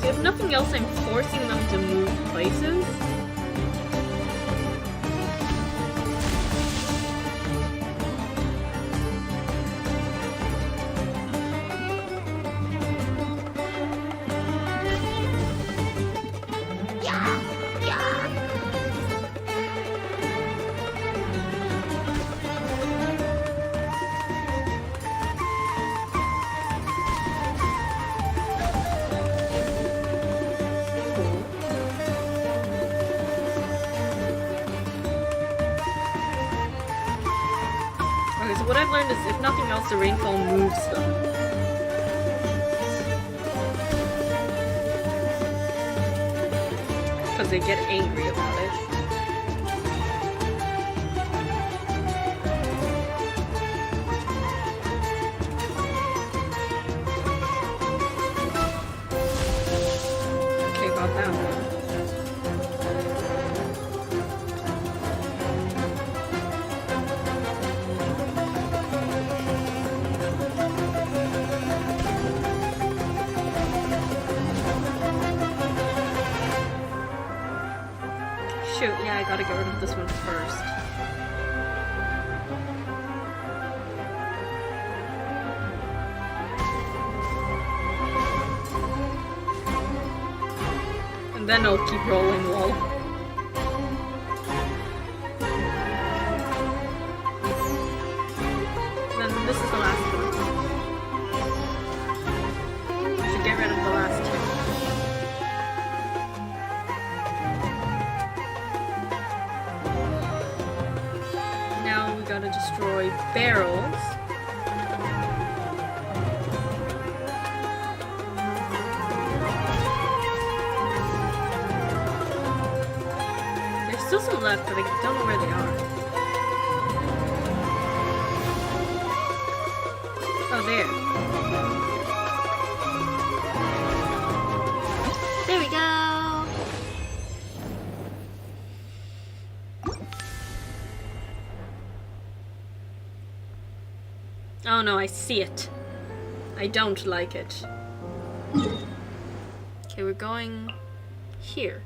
If nothing else, I'm forcing them to move places. So what I've learned is, if nothing else, the rainfall moves them. Because they get angry about it. Okay, got that one. Shoot, yeah, I gotta get rid of this one first. And then I'll keep rolling, lol. Then this is the last one. I should get rid of the last two. Gotta destroy barrels. There's still some left, but I don't know where they are. Oh, there. There we go. Oh no, I see it. I don't like it. Okay, we're going here.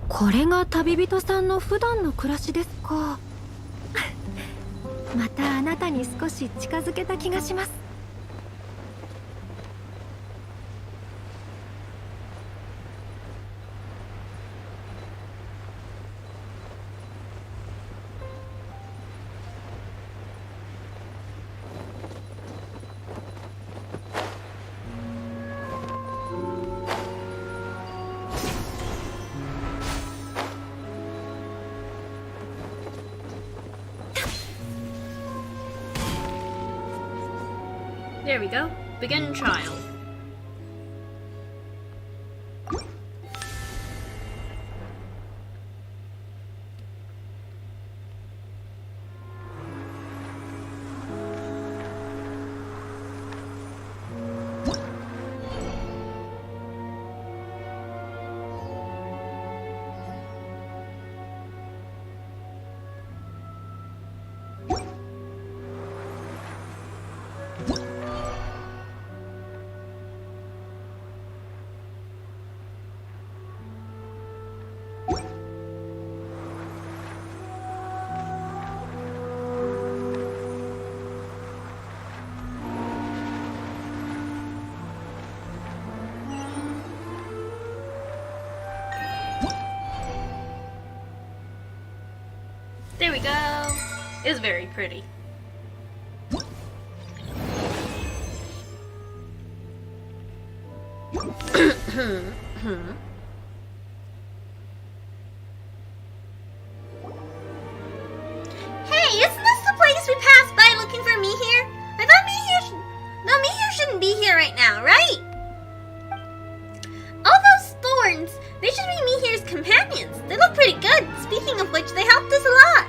これが旅人さんの普段の暮らしですか。またあなたに少し近づけた気がします。There we go. Begin trial. There we go. It's very pretty. Hey, isn't this the place we passed by looking for Mihir? I thought Mihir shouldn't be here right now, right? All those thorns, they should be Mihir's companions. They look pretty good. Speaking of which, they helped us a lot.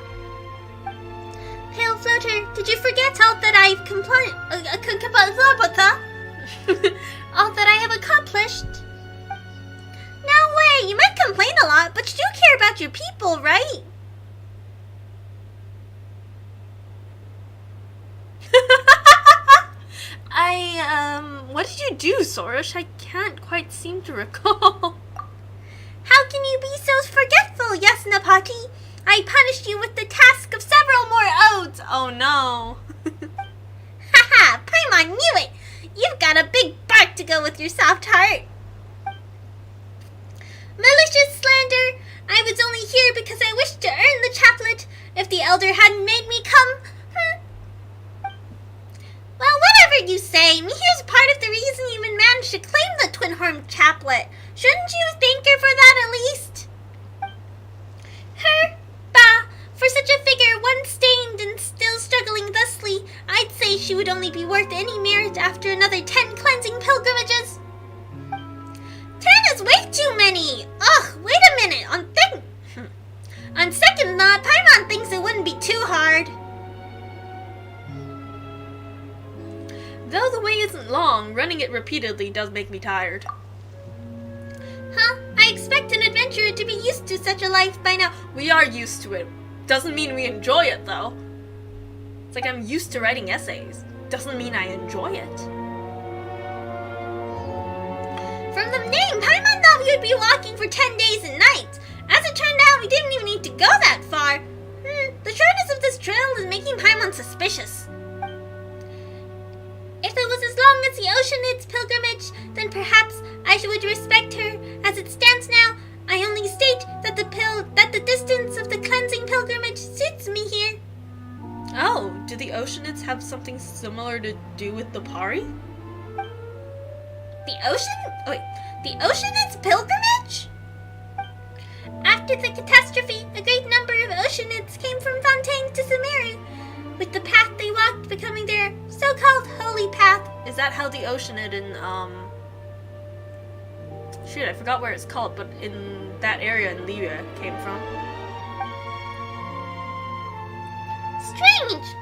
Pale Floater, did you forget all that I've all that I have accomplished? No way, you might complain a lot, but you do care about your people, right? What did you do, Sorush? I can't quite seem to recall. How can you be so forgetful, Yasnapati? I punished you with the task of several more odes. Oh no. Haha, Paimon knew it! You've got a big bark to go with your soft heart. Malicious slander! I was only here because I wished to earn the chaplet. If the elder hadn't made me come... Well, whatever you say, Mihir's part of the reason you even managed to claim the Twin-Horn chaplet. Shouldn't you thank her for that at least? Her? Bah! For such a figure, once stained and still struggling thusly, I'd say she would only be worth any merit after another 10 cleansing pilgrimages. 10 is way too many! Ugh, wait a minute, on second thought, Paimon thinks it wouldn't be too hard. Though the way isn't long, running it repeatedly does make me tired. Huh? I expect an adventurer to be used to such a life by now. We are used to it. Doesn't mean we enjoy it, though. It's like I'm used to writing essays. Doesn't mean I enjoy it. From the name, Paimon thought we would be walking for 10 days and nights. As it turned out, we didn't even need to go that far. The shortness of this trail is making Paimon suspicious. If it was as long as the Oceanids' pilgrimage, then perhaps I would respect her. As it stands now, I only state that the distance of the cleansing pilgrimage suits me here. Oh, do the Oceanids have something similar to do with the Pari? The Oceanids' pilgrimage? After the catastrophe, a great number of Oceanids came from Fontaine to Sumeru, with the path they walked becoming their so-called holy path. Is that how the Oceanid in, shoot, I forgot where it's called, but in that area in Libya came from? Strange!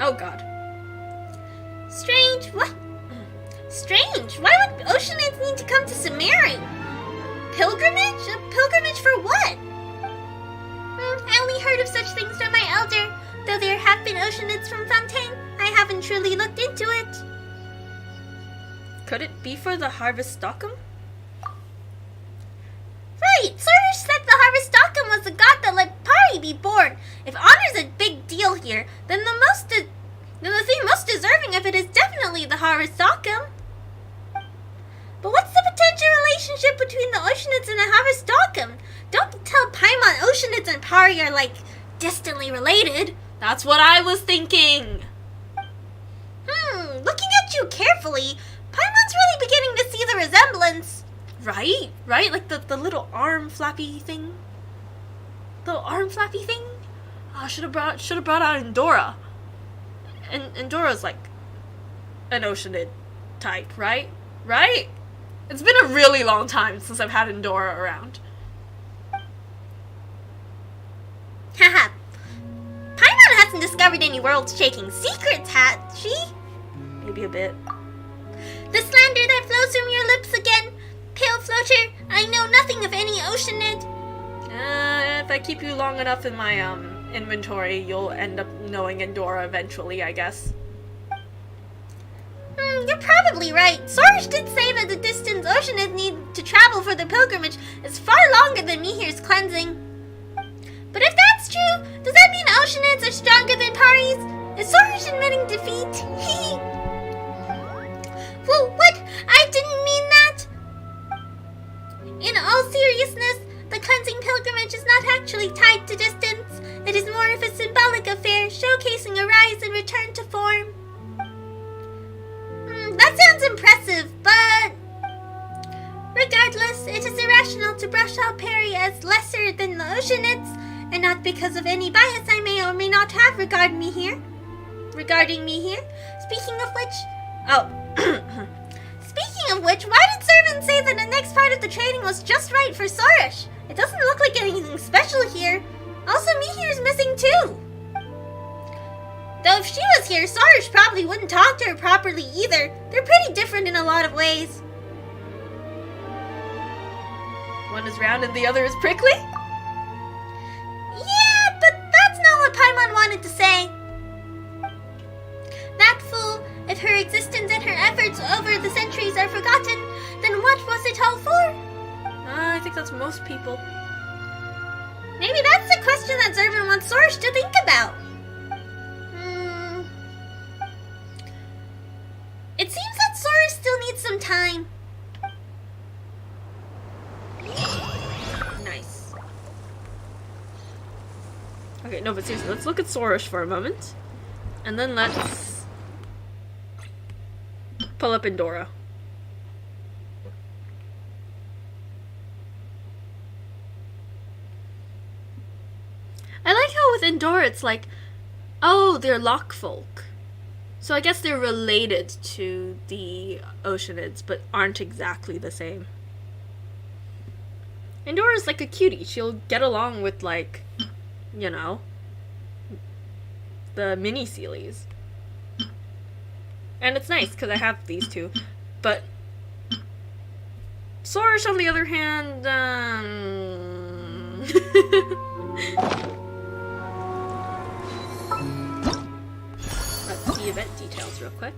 Oh god. Strange? What? Strange? Why would Oceanids need to come to Sumeru? Pilgrimage? A pilgrimage for what? I only heard of such things from my elder. Though there have been Oceanids from Fontaine, I haven't truly looked into it. Could it be for the Harvest Stockum? Right! Sorush said the Harvest Stockum was the god that let Pari be born. If honor's a big deal here, then the thing most deserving of it is definitely the Harvest Stockum. But what's the potential relationship between the Oceanids and the Harvest Stockum? Don't tell Paimon Oceanids and Pari are, like, distantly related. That's what I was thinking. Looking at you carefully, Paimon's really beginning to see the resemblance. Right? Right? Like the little arm flappy thing? Little arm flappy thing? Oh, should have brought out Endora. And Endora's like an Oceanid type, right? Right? It's been a really long time since I've had Endora around. Haha. Paimon hasn't discovered any world-shaking secrets, has she? Maybe a bit. The slander that flows from your lips again. Pale Floater, I know nothing of any Oceanid. If I keep you long enough in my inventory, you'll end up knowing Endora eventually, I guess. You're probably right. Sorush did say that the distance Oceanids need to travel for the pilgrimage is far longer than Mihir's cleansing. But if that's true, does that mean Oceanids are stronger than Paris? Is Sorush admitting defeat? Well, what? I didn't mean that. In all seriousness, the cleansing pilgrimage is not actually tied to distance. It is more of a symbolic affair, showcasing a rise and return to form. That sounds impressive, but... professional to brush out Perry as lesser than the Oceanids, and not because of any bias I may or may not have regarding me here. Speaking of which, why did Servant say that the next part of the training was just right for Sorush? It doesn't look like anything special here. Also, Mihir's missing too. Though if she was here, Sorush probably wouldn't talk to her properly either. They're pretty different in a lot of ways. One is round and the other is prickly? Yeah, but that's not what Paimon wanted to say. That fool, if her existence and her efforts over the centuries are forgotten, then what was it all for? I think that's most people. Maybe that's the question that Zervin wants Sorush to think about. It seems that Sorush still needs some time. Nice. Okay, no, but seriously, let's look at Sorush for a moment. And then let's pull up Endora. I like how with Endora it's like, oh, they're lock folk. So I guess they're related to the Oceanids, but aren't exactly the same. Endora's like a cutie. She'll get along with, like, you know, the mini Sealies. And it's nice because I have these two. But Sorush, on the other hand, let's see event details real quick.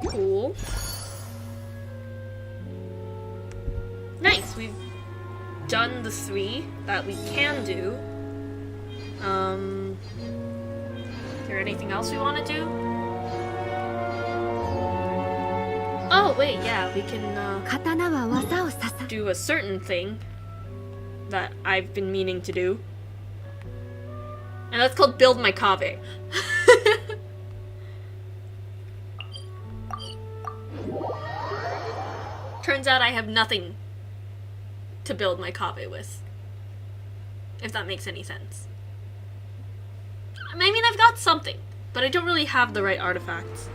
Cool. Nice, we've done the 3 that we can do. Is there anything else we want to do? Oh, wait, yeah, we can, 刀は技を刺さ do a certain thing that I've been meaning to do. And that's called Build My Kave. Turns out I have nothing to build my Kave with. If that makes any sense. I mean, I've got something, but I don't really have the right artifacts.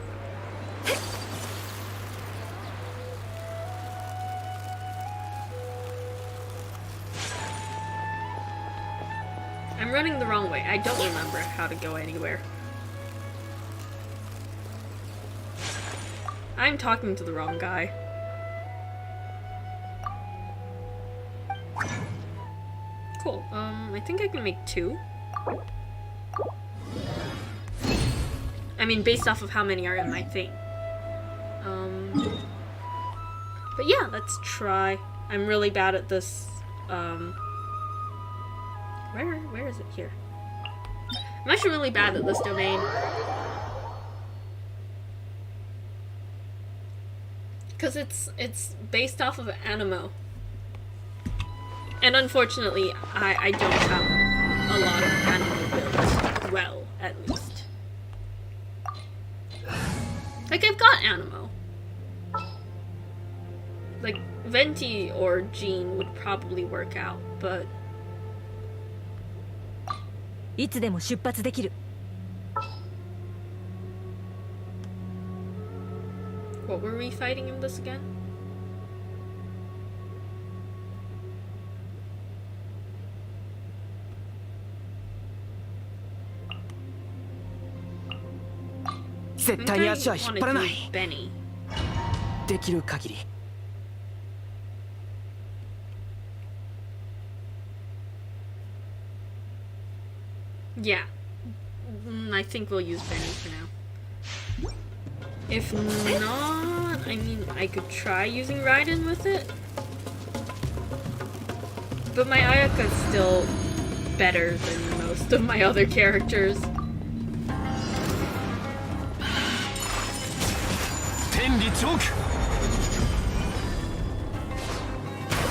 I'm running the wrong way. I don't remember how to go anywhere. I'm talking to the wrong guy. Cool. I think I can make 2. I mean, based off of how many are in my thing. But yeah, let's try. I'm really bad at this, where is it here? I'm actually really bad at this domain. Because it's based off of Animo. And unfortunately, I don't have a lot of Animo builds. Well, at least. Like, I've got Animo. Like, Venti or Jean would probably work out, but... いつでも出発できる What were we fighting in this again? I think I want to do Benny. できる限り Yeah. I think we'll use Benny for now. If not, I mean, I could try using Raiden with it. But my Ayaka is still better than most of my other characters.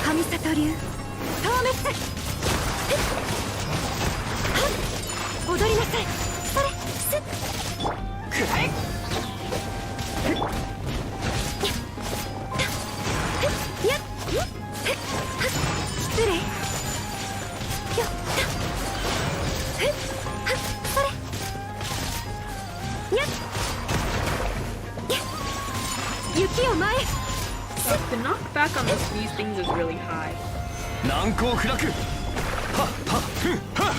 Kami Sato流 Tormes 踊りなさい。それすっくらえやっ失礼よっそれやっ雪を前 The knockback on these things is really high. 難攻不落。はっはっふんはっ。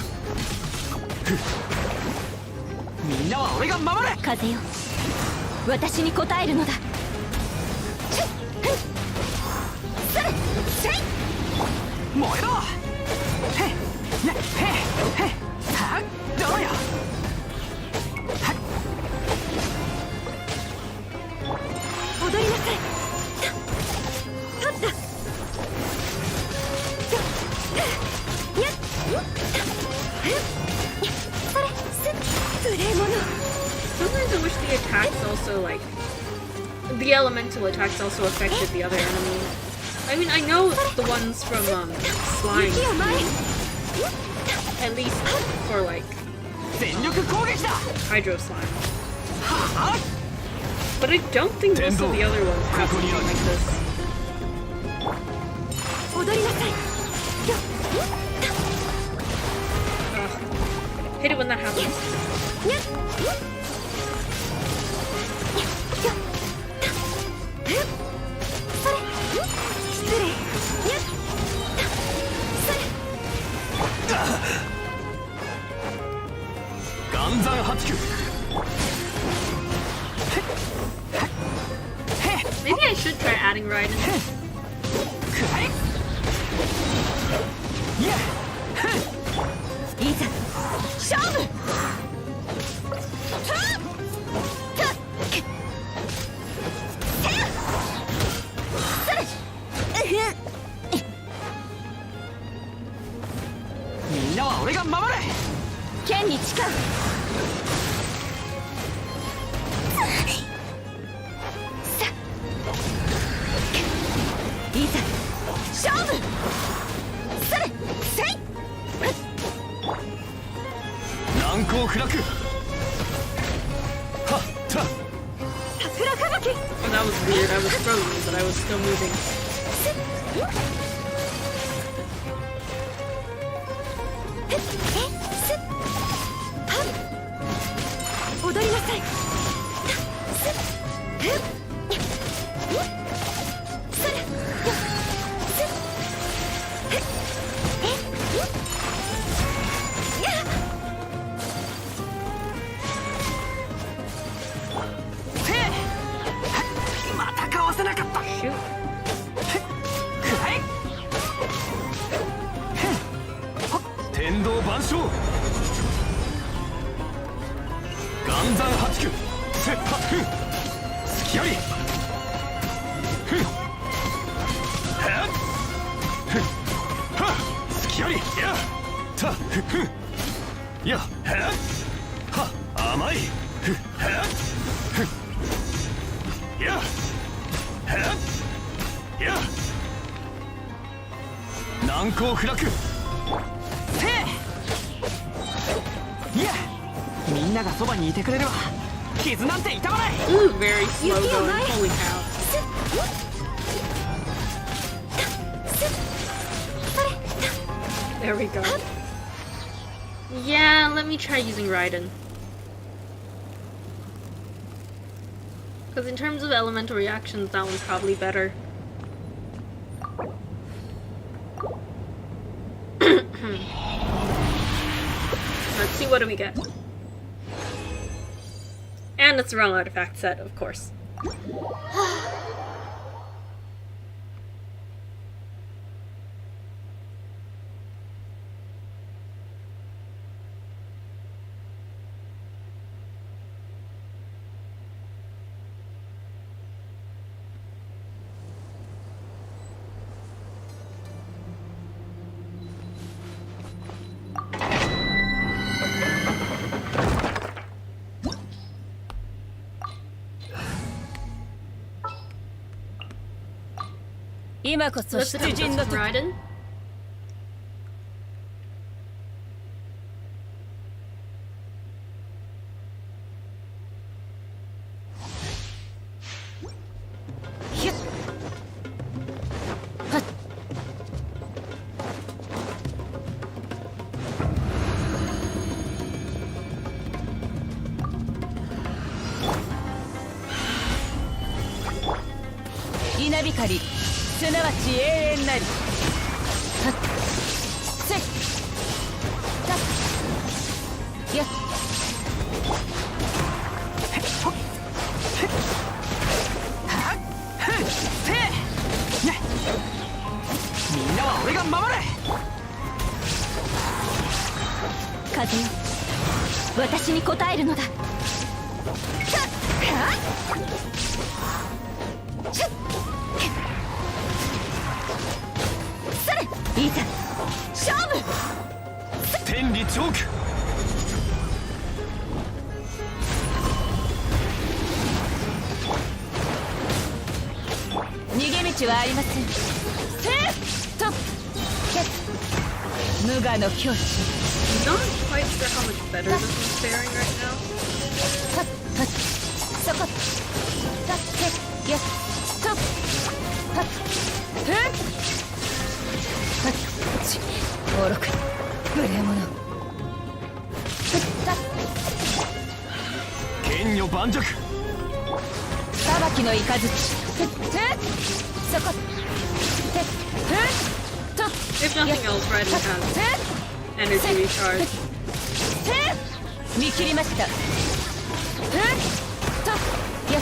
みんなは俺が守る。風よ私に応えるのだ。それせい燃えろ。へっやっへっへっはっどうよ。はっ踊りなさい。取ったやっそれす無礼者 Sometimes I wish the attacks also like the elemental attacks also affected the other enemies. I mean, I know the ones from slime, 雪を前 at least for like 全力攻撃だ。 hydro slime. はっ But I don't think most of the other ones have something like this. 踊りなさいよ Ugh. Hate it when that happens. やっそれ失礼やっそれ岩山八九。 Maybe I should try adding Raiden. くらえいやいざ勝負みんなは俺が守る。剣に誓うさいざ勝負それせい難攻不落。はった。桜吹雪 Oh, that was weird. I was frozen, but I was still moving. 踊りなさいまたかわせなかった。 Shoot. くらえ天道万象。岩山八九。せっはっふん。隙あり。ふん。はっ。ふん。はっ。隙あり。や。た。ふふん。や。はっ。は。甘い。ふ。はっ。ふん。や。はっ。や。難攻不落。いやみんながそばにいてくれるわ。傷なんて痛まない。 Ooh, very slow going. Holy cow. There we go. Yeah, let me try using Raiden. Because in terms of elemental reactions, that one's probably better. Let's see, what do we get? And it's the wrong artifact set, of course. Let's attempt this with Raiden. 稲光すなわち永遠なり。はっせいたっやっへっほっへっはっふっせいねみんなは俺が守れ。風よ私に応えるのだ。それいざ勝負。天理チョーク。逃げ道はありません。せーと無我の境地。 I'm not quite sure how much better this is faring right now. はっはっそこだってやっとはっふっはっち暴録無礼者ふった剣女盤石。裁きの雷ふってそこてふっと If nothing else, Raiden has energy recharge. 見切りました。とやっ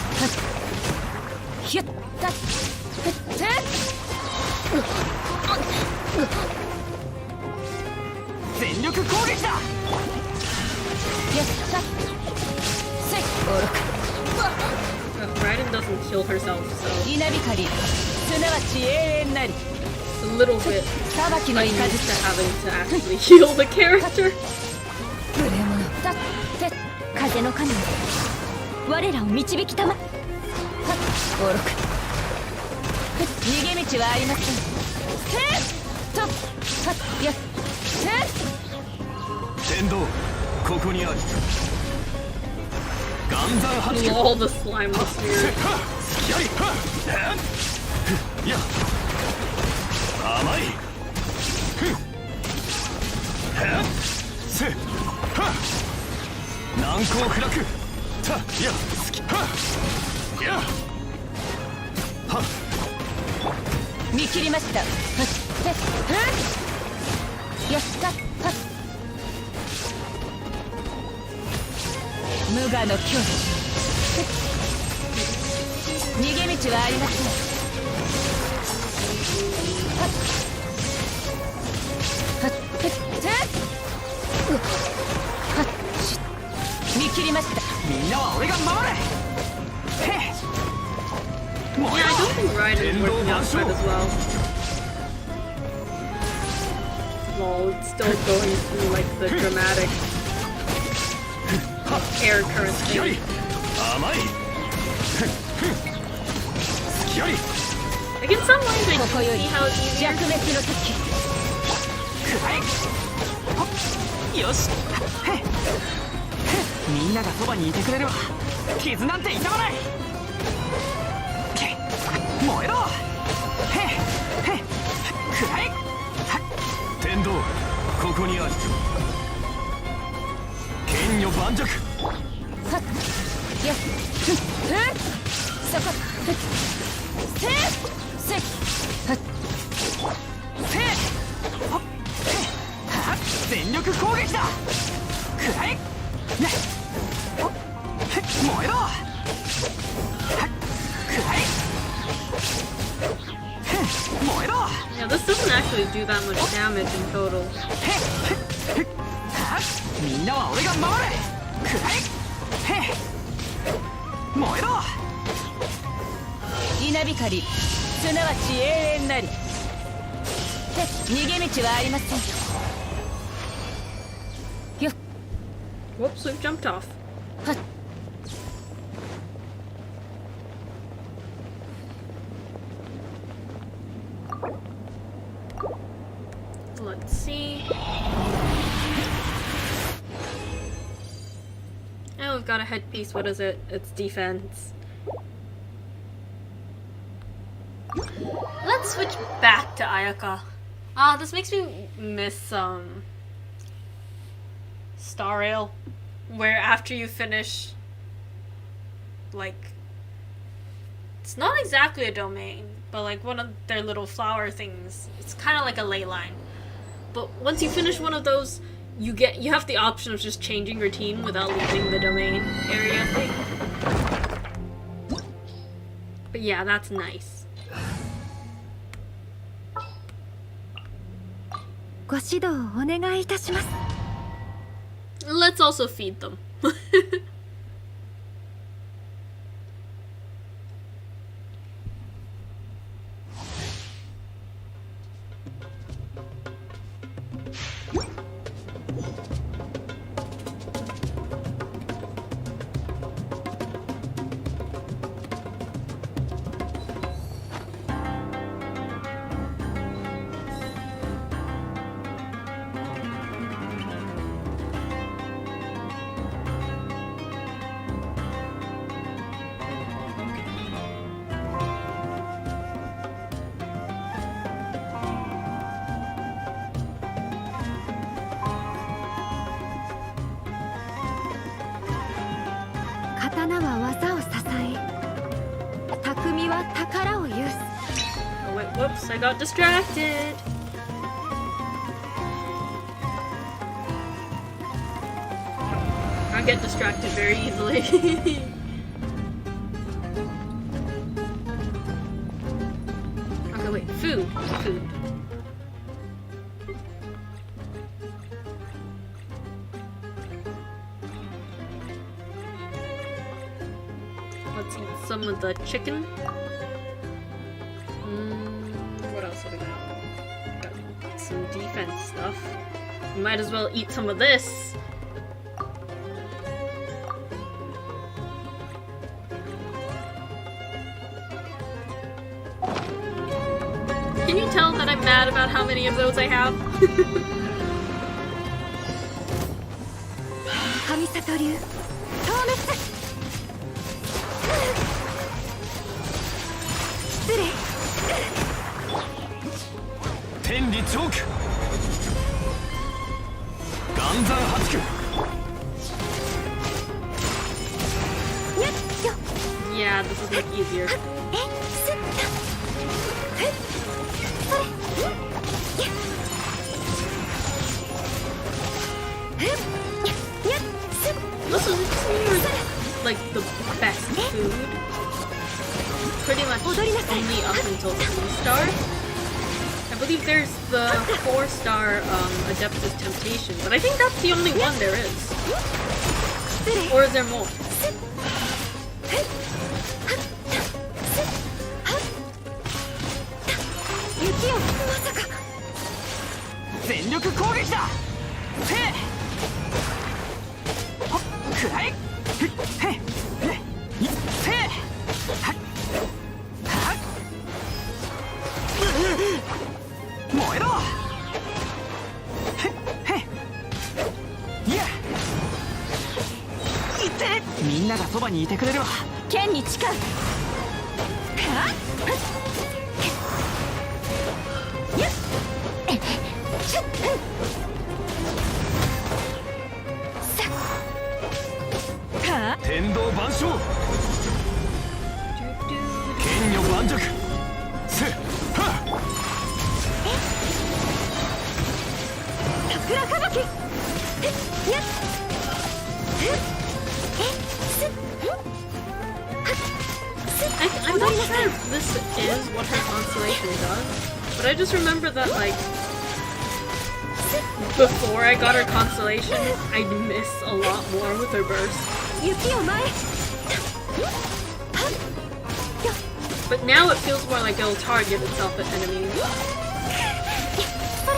ひゅった全力攻撃だ。やったせい暴録 Raiden doesn't kill herself, so 稲光すなわち永遠なり。 it's a little bit 裁きの unused 雷 to having to actually heal the character. 無礼者だって風の神よ我らを導きたま。はっ暴録逃げ道はありません。せーとはっやっせ天道ここにある。岩山発球。 All the slime was せ weird. はすきありはへんふや甘いふへんせは難攻不落たやすきはやは見切りました。はっせやったはっ無我の境地。逃げ道はありません。はっはっせはっし見切りました。みんなは俺が守れ。へっ Yeah, I don't think Raiden is working out quite as well. Well, it's still going through like the dramatic air current すきあり thing. 甘いすきあり Like in some ways, I ここよ can り see how it's easier. 弱滅の時くらえよしへっみんながそばにいてくれるわ。傷なんて痛まない。燃えろへっへっくらえ天道ここにある。剣女盤石。はっやっふっそこふっせせはっせほっへはっ全力攻撃だ。くらえねほっへ燃えろはっくらえ燃えろ Yeah, this doesn't actually do that much damage in total. みんなは俺が守れ。くらえへ燃えろ稲光すなわち永遠なり。逃げ道はありません。よっ Whoops, we've jumped off. はっ Let's see. Oh, we've got a headpiece. What is it? It's defense. Let's switch back to Ayaka. Ah, this makes me miss Star Rail, where after you finish, like, it's not exactly a domain, but like one of their little flower things. It's kind of like a ley line. But once you finish one of those, you have the option of just changing your team without leaving the domain area thing. But yeah, that's nice. ご指導お願いいたします。 Let's also feed them. 刀は技を支え、匠は宝を有す。 Oh wait, whoops, I got distracted. I get distracted very easily. Okay, wait, food. Let's eat some of the chicken. What else have we got? Got some defense stuff. We might as well eat some of this. Can you tell that I'm mad about how many of those I have? 神里流消滅。失礼。天理チョーク岩山八九 やっよ。 Yeah, this is much easier. え、すった。え、それ。やっ。え、やっ。すっ。 This is like the best food. Pretty much only up until 3-star. I believe there's the 4-star Adeptus Temptation, but I think that's the only one there is. Or is there more? 雪をまさか。全力攻撃だせいほっくらいふっへっへっいせいはっはっ燃えろへっへっいやいってみんながそばにいてくれるわ剣に誓う。はっやっシュッさっはっ天道万象剣女盤石せっはっ桜吹雪。え、やっ。え、すっ。I'm not sure if this is what her constellation does, but I just remember that, like, before I got her constellation, I'd miss a lot more with her burst. 雪を前。 But now it feels more like it'll target itself at enemies. それ。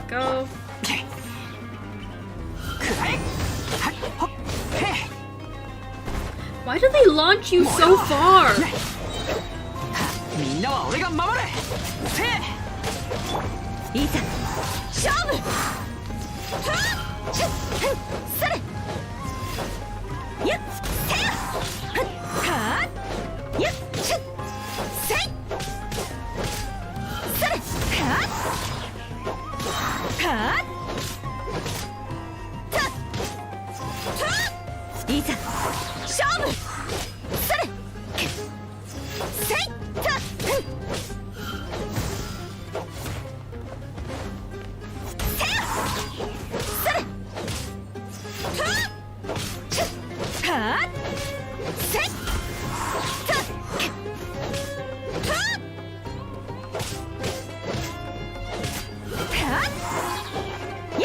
Go. くらえはっほっへっ Why do they launch you so far? みんなは俺が守れせいいざ勝負。はっシュッそれ。やっせやはっやっシュッせいそれはっはっいざ勝負それせいたせやそれはっせいたよ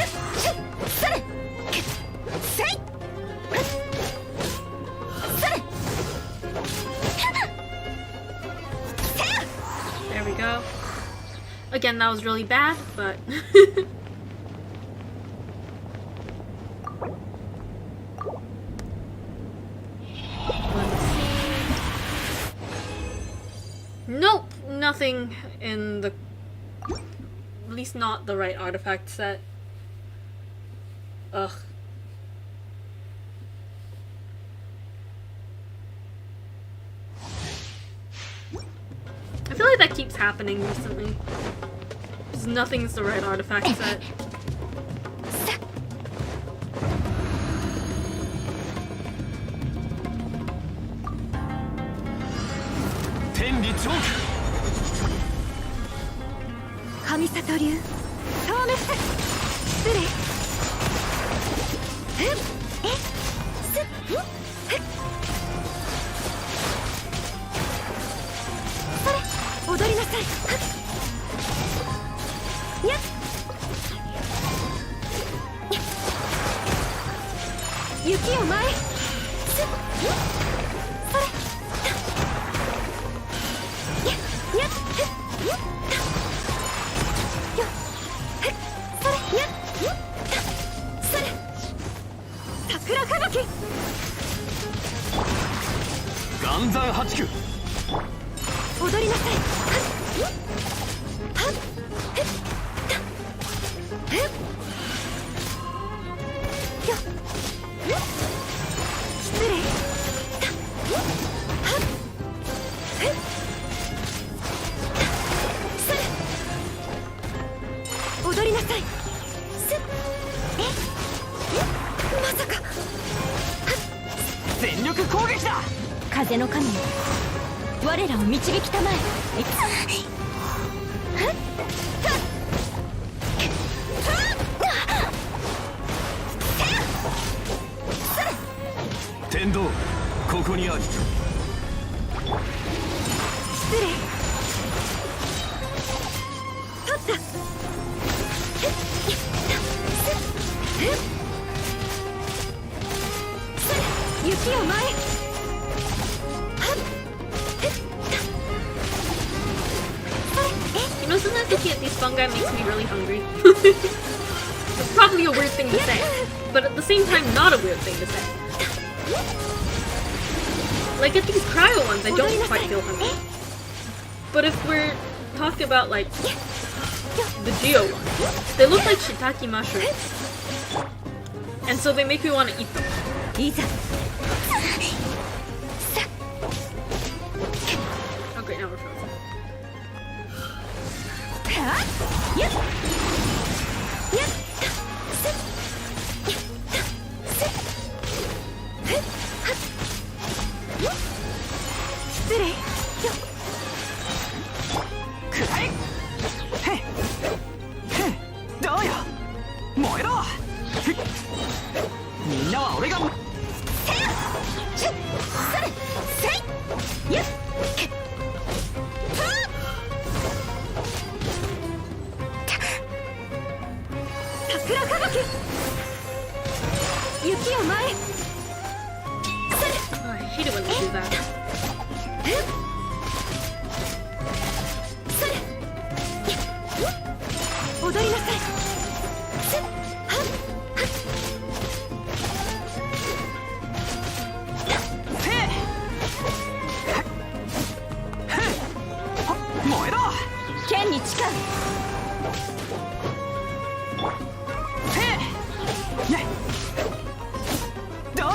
っそれせいThere we go. Again, that was really bad, but let's see. Nope, nothing in the, at least not the right artifact set. Ugh. I feel like that keeps happening recently. Just nothing's the right artifact set. Tenri choke. 神里流透明失礼踊りなさいやっ雪を前へそれやっやっよっそれやっそれ桜吹雪岩山八九。踊りなさい失礼踊りなさいまさか全力攻撃だ。風の神よ我らを導きたまえ天道ここにあり。失礼取った雪を前へYou know, sometimes looking at these fungi makes me really hungry. It's probably a weird thing to say, but at the same time, not a weird thing to say. Like, at these cryo ones, I don't quite feel hungry. But if we're talking about, like, the Geo ones, they look like shiitake mushrooms. And so they make me want to eat them. いざ Okay, now we're frozen. やっ失礼くらえ。へっへっどうよ燃えろ。ふっみんなは俺が。桜吹雪雪を前へ Oh, I hate it when they do that. 踊りなさい燃えろ。剣に誓うどうよ。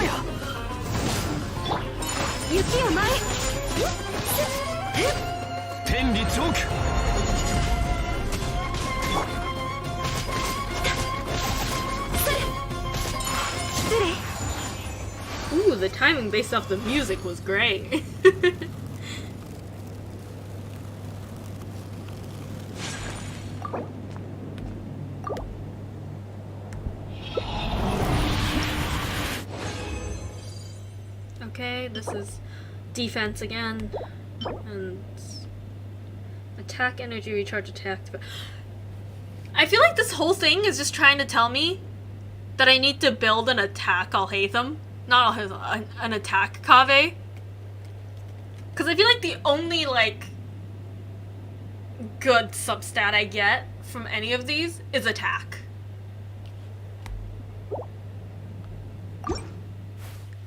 雪を前へ天理チョーク。the timing based off the music was great. Okay, this is defense again. And attack, energy, recharge, attack. I feel like this whole thing is just trying to tell me that I need to build an attack Alhaitham. Not Alhaitham, an attack Kaveh. Because I feel like the only, like, good substat I get from any of these is attack.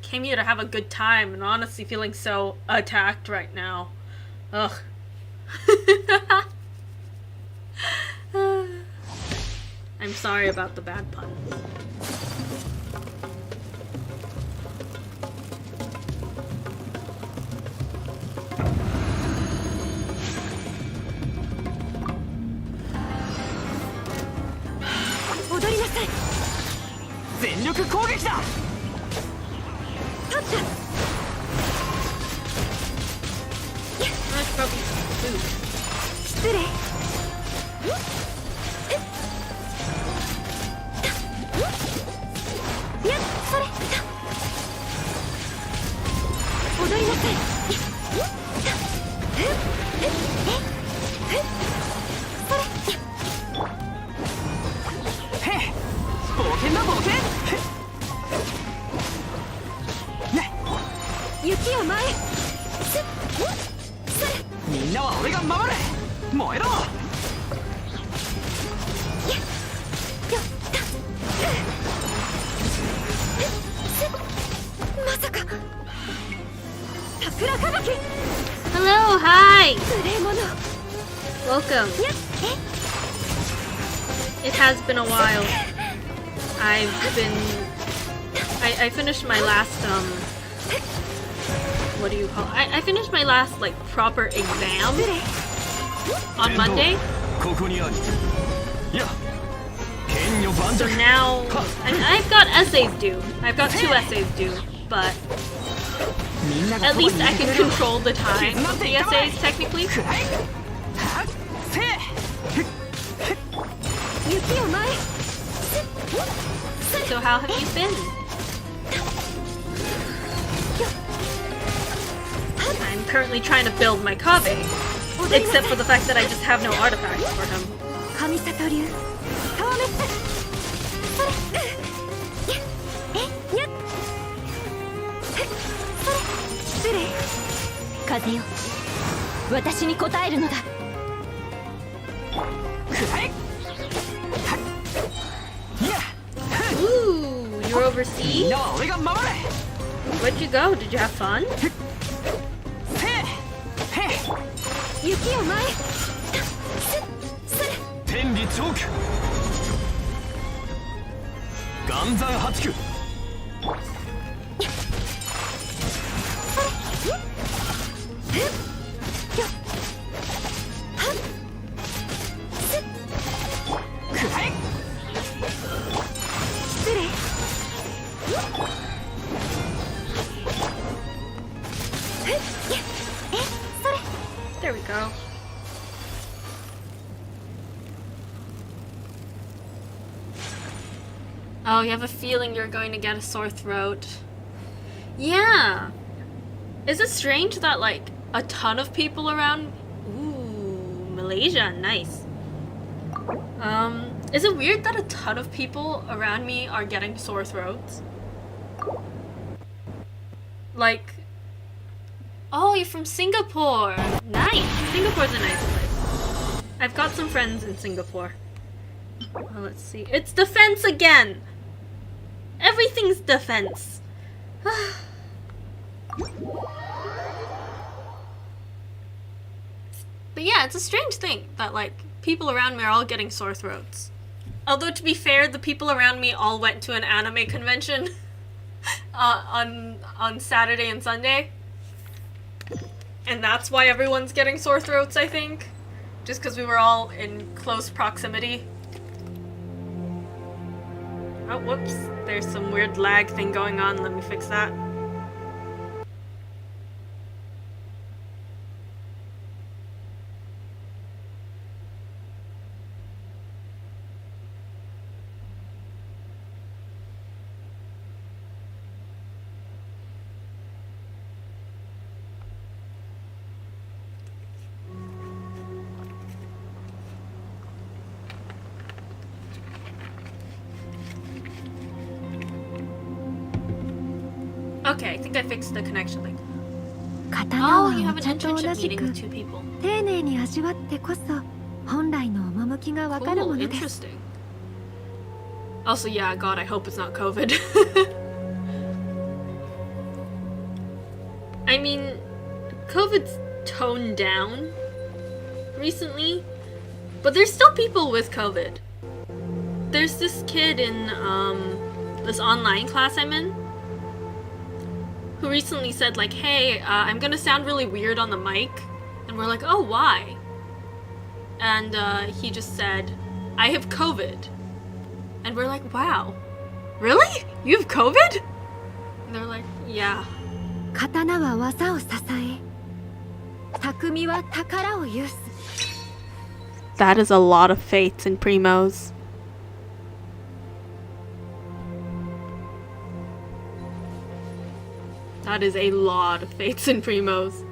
Came here to have a good time and honestly feeling so attacked right now. Ugh. I'm sorry about the bad puns. That's probably food. 失礼。やっそれ踊りなさい。それ冒険だ冒険。雪を前へ。みんなは俺が守る。燃えろ。まさか桜吹雪。 Hello, hi! 無礼者。 Welcome. やっ It has been a while. I finished my last, what do you call it? I finished my last, like, proper exam on Monday. ここにあり。いや、剣女万 So 丈。 now, I've got essays due. I've got 2 essays due, but みんなが at そばに least い I て can くれる。 control the time of the essays, technically. くらい。はっせい。雪を前へ。 So how have you been? I'm currently trying to build my Kaveh, except for the fact that I just have no artifacts for him. 神里流顔滅それやっそれ失礼風よ私に応えるのだくらい。はっ。いや。 Ooh, you're みん overseas? なは俺が守れ。 Where'd you go? Did you have fun? せい。へい。雪を前へそれ天理チョーク。岩山八九。くらい。失礼 There we go. Oh, you have a feeling you're going to get a sore throat. Yeah. Is it strange that, like, a ton of people around... Ooh, Malaysia, nice. Is it weird that a ton of people around me are getting sore throats? Like... Oh, you're from Singapore! Nice! Singapore's a nice place. I've got some friends in Singapore. Well, let's see. It's defense again! Everything's defense. But yeah, it's a strange thing that, like, people around me are all getting sore throats. Although, to be fair, the people around me all went to an anime convention on Saturday and Sunday. And that's why everyone's getting sore throats, I think. Just because we were all in close proximity. Oh, whoops. There's some weird lag thing going on. Let me fix that. Okay, I think I fixed the connection link. 刀 Oh, you は have お an 茶と同 internship じ meeting く with two people. 丁寧に味わってこそ本来の趣がわかる Cool, ものです interesting. Also, yeah, God, I hope it's not COVID. I mean, COVID's toned down recently, but there's still people with COVID. There's this kid in this online class I'm in who recently said like, hey, I'm gonna sound really weird on the mic. And we're like, oh, why? And he just said, I have COVID. And we're like, wow, really? You have COVID? And they're like, yeah. 刀は技を支え匠は宝を有す That is a lot of fates in Primos. That is a lot of fates in Primos.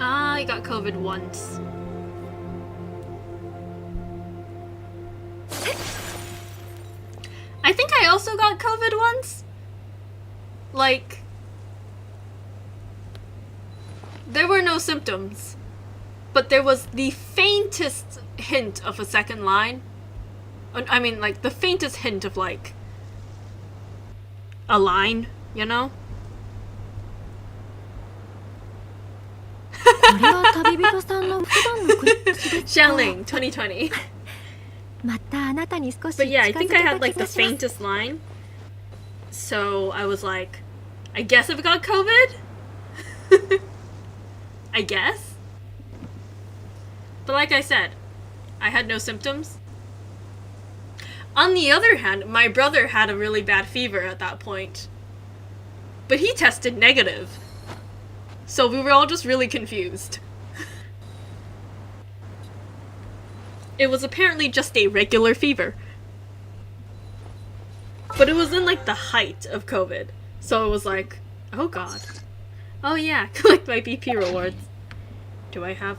Ah, I got COVID once. I think I also got COVID once. Like, there were no symptoms, but there was the faintest hint of a second line. I mean, like, the faintest hint of, like, a line, you know? これは旅人さんの普段の口ですか Xiangling, 2020. またあなたに少し But yeah, I 近づ think け I た had, 気 like, が the します faintest line. So I was like, I guess I've got COVID? I guess? But like I said, I had no symptoms. On the other hand, my brother had a really bad fever at that point. But he tested negative. So we were all just really confused. It was apparently just a regular fever. But it was in like the height of COVID. So it was like, oh god. Oh yeah, collect my BP rewards. Do I have...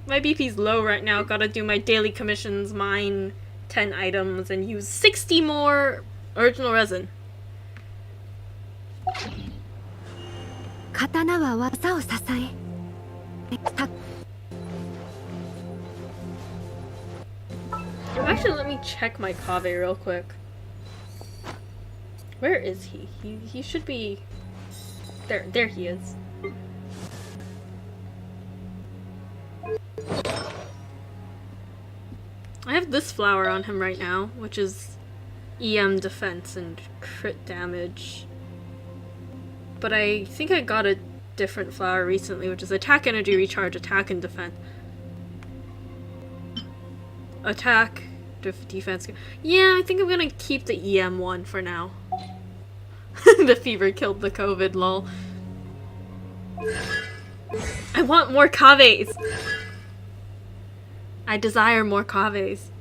My BP's low right now, gotta do my daily commissions, mine 10 items, and use 60 more original resin. 刀は技を支えた Actually, let me check my Kave real quick. Where is he? He should be... There he is. I have this flower on him right now, which is EM defense and crit damage. But I think I got a different flower recently, which is attack, energy, recharge, attack, and defense. Attack, defense. Yeah, I think I'm gonna keep the EM one for now. The fever killed the COVID, lol. I want more Kaves! I desire more Kaves.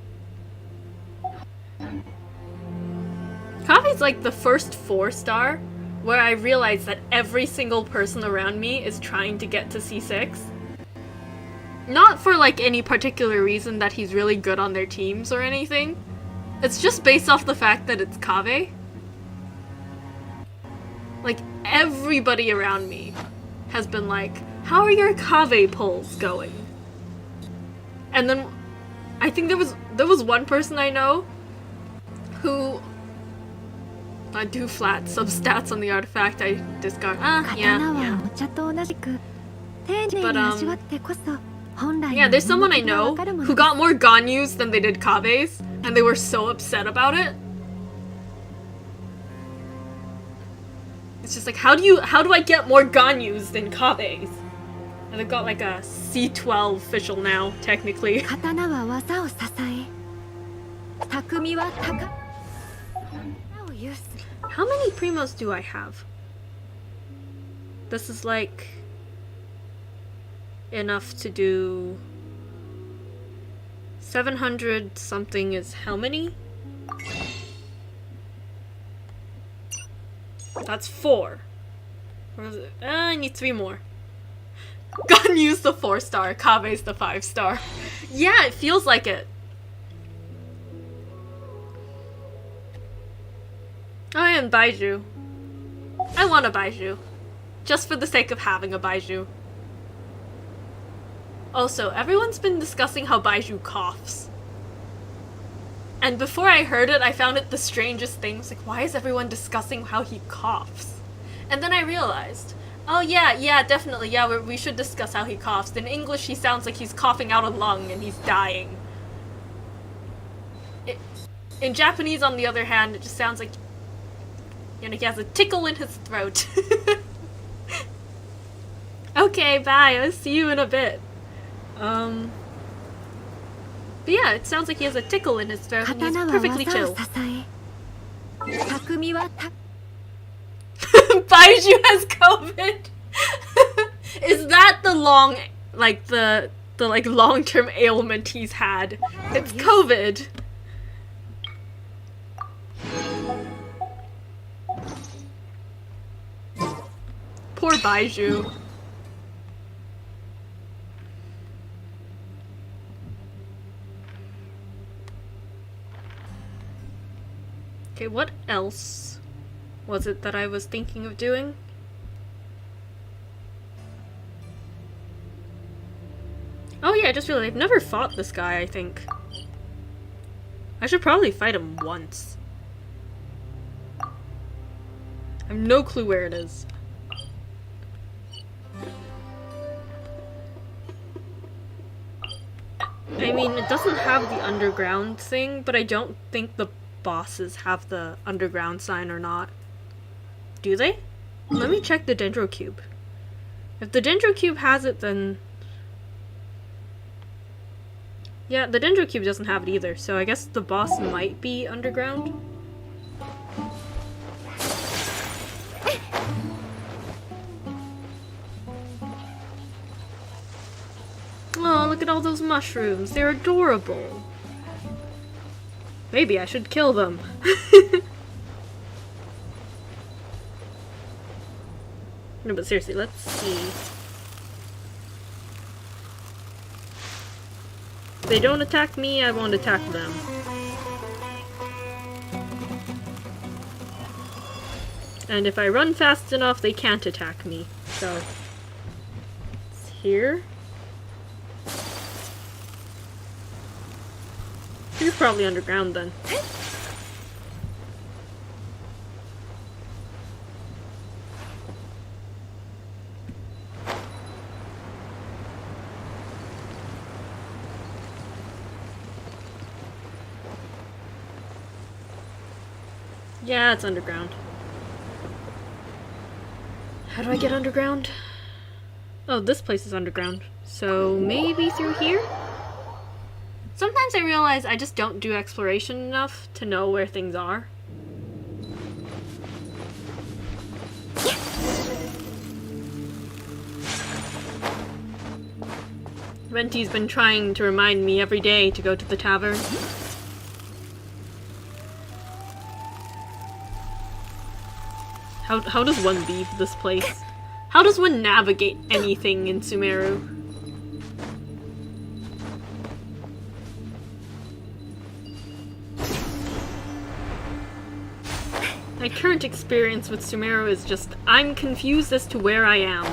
Kave's like the first 4-star where I realized that every single person around me is trying to get to C6. Not for like any particular reason that he's really good on their teams or anything. It's just based off the fact that it's Kave. Like, everybody around me has been like, how are your Kave pulls going? And then I think there was one person I know who I do flat substats on the artifact I discard. Yeah. 刀はお茶と同じく丁寧に味わってこそ本来 Yeah, の there's someone I 趣が know わかるもの who got more Ganyus than they did Kaves, and they were so upset about it. It's just like, how do I get more Ganyus than Kaves? And they've got like a C12 official now, technically. 刀は技を支え匠は宝を有す How many primos do I have? This is like enough to do 700 something is how many? That's 4. What was it? I need 3 more. Ganyu's the 4-star, Kabe's the 5-star. Yeah, it feels like it. Oh, and Baiju. I want a Baiju. Just for the sake of having a Baiju. Also, everyone's been discussing how Baiju coughs. And before I heard it, I found it the strangest thing. It's like, why is everyone discussing how he coughs? And then I realized, oh yeah, definitely, yeah, we should discuss how he coughs. In English, he sounds like he's coughing out a lung and he's dying. In Japanese, on the other hand, it just sounds like, you know, he has a tickle in his throat. Okay, bye, I'll see you in a bit. But yeah, it sounds like he has a tickle in his throat and he's perfectly chill. Baiju has COVID. Is that the long-term ailment he's had? It's COVID. Poor Baiju. Okay, what else was it that I was thinking of doing? Oh yeah, I just realized I've never fought this guy, I think. I should probably fight him once. I have no clue where it is. I mean, it doesn't have the underground thing, but I don't think the bosses have the underground sign or not. Do they? Let me check the Dendro Cube. If the Dendro Cube has it, then... yeah, the Dendro Cube doesn't have it either, so I guess the boss might be underground. Oh, look at all those mushrooms. They're adorable. Maybe I should kill them. No, but seriously, let's see. If they don't attack me, I won't attack them. And if I run fast enough, they can't attack me. So, it's here. You're probably underground then. Yeah, it's underground. How do I get underground? Oh, this place is underground. So maybe through here? Sometimes I realize I just don't do exploration enough to know where things are. Venti's been trying to remind me every day to go to the tavern. How does one leave this place? How does one navigate anything in Sumeru? My current experience with Sumeru is just, I'm confused as to where I am.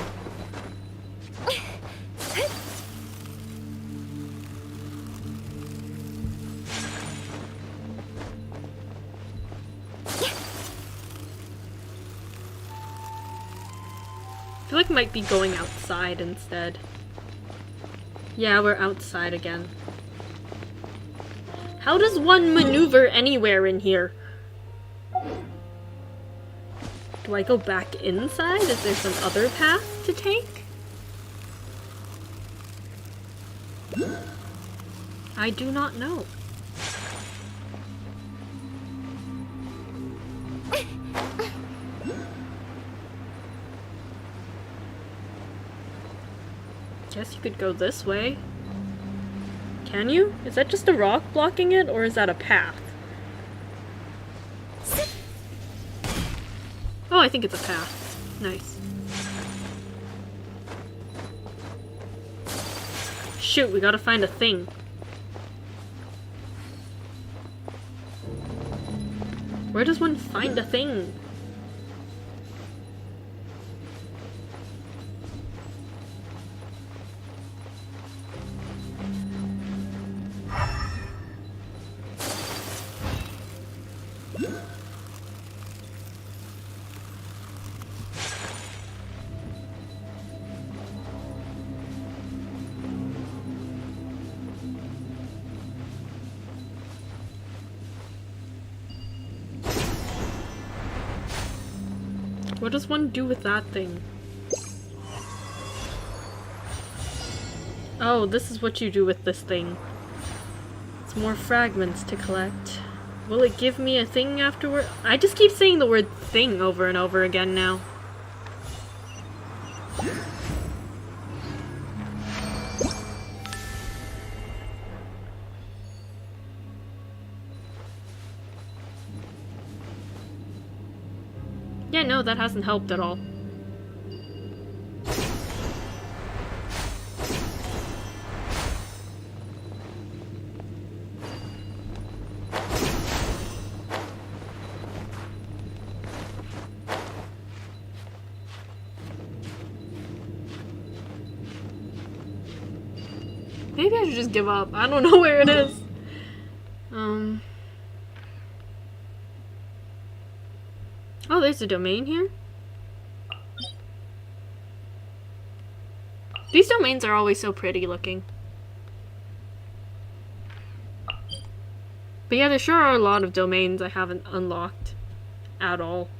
I feel like I might be going outside instead. Yeah, we're outside again. How does one maneuver anywhere in here? Do I go back inside? Is there some other path to take? I do not know. Guess you could go this way. Can you? Is that just a rock blocking it, or is that a path? Oh, I think it's a path. Nice. shoot, we gotta find a thing. Where does one find a thing? What does one do with that thing? Oh, this is what you do with this thing. It's more fragments to collect. Will it give me a thing afterward? I just keep saying the word thing over and over again now. Yeah, no, that hasn't helped at all. Maybe I should just give up. I don't know where it is. Oh, there's a domain here. These domains are always so pretty looking. But yeah, there sure are a lot of domains I haven't unlocked at all.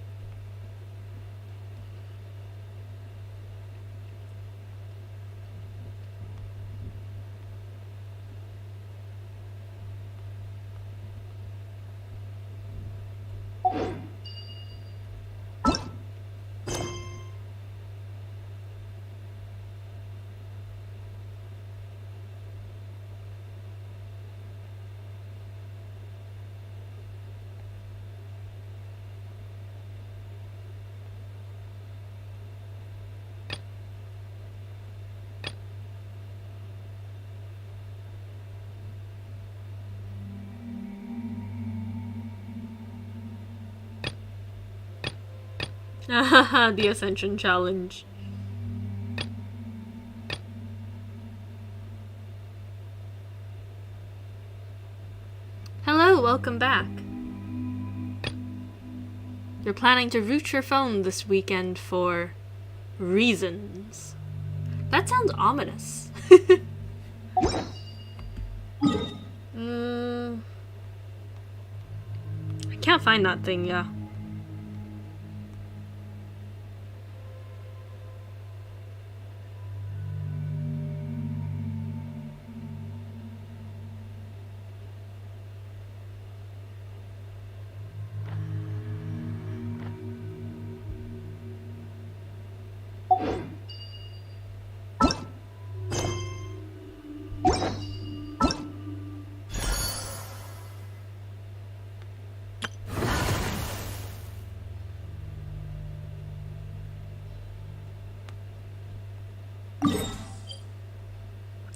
The Ascension Challenge. Hello, welcome back. You're planning to root your phone this weekend for reasons. That sounds ominous. I can't find that thing, yeah.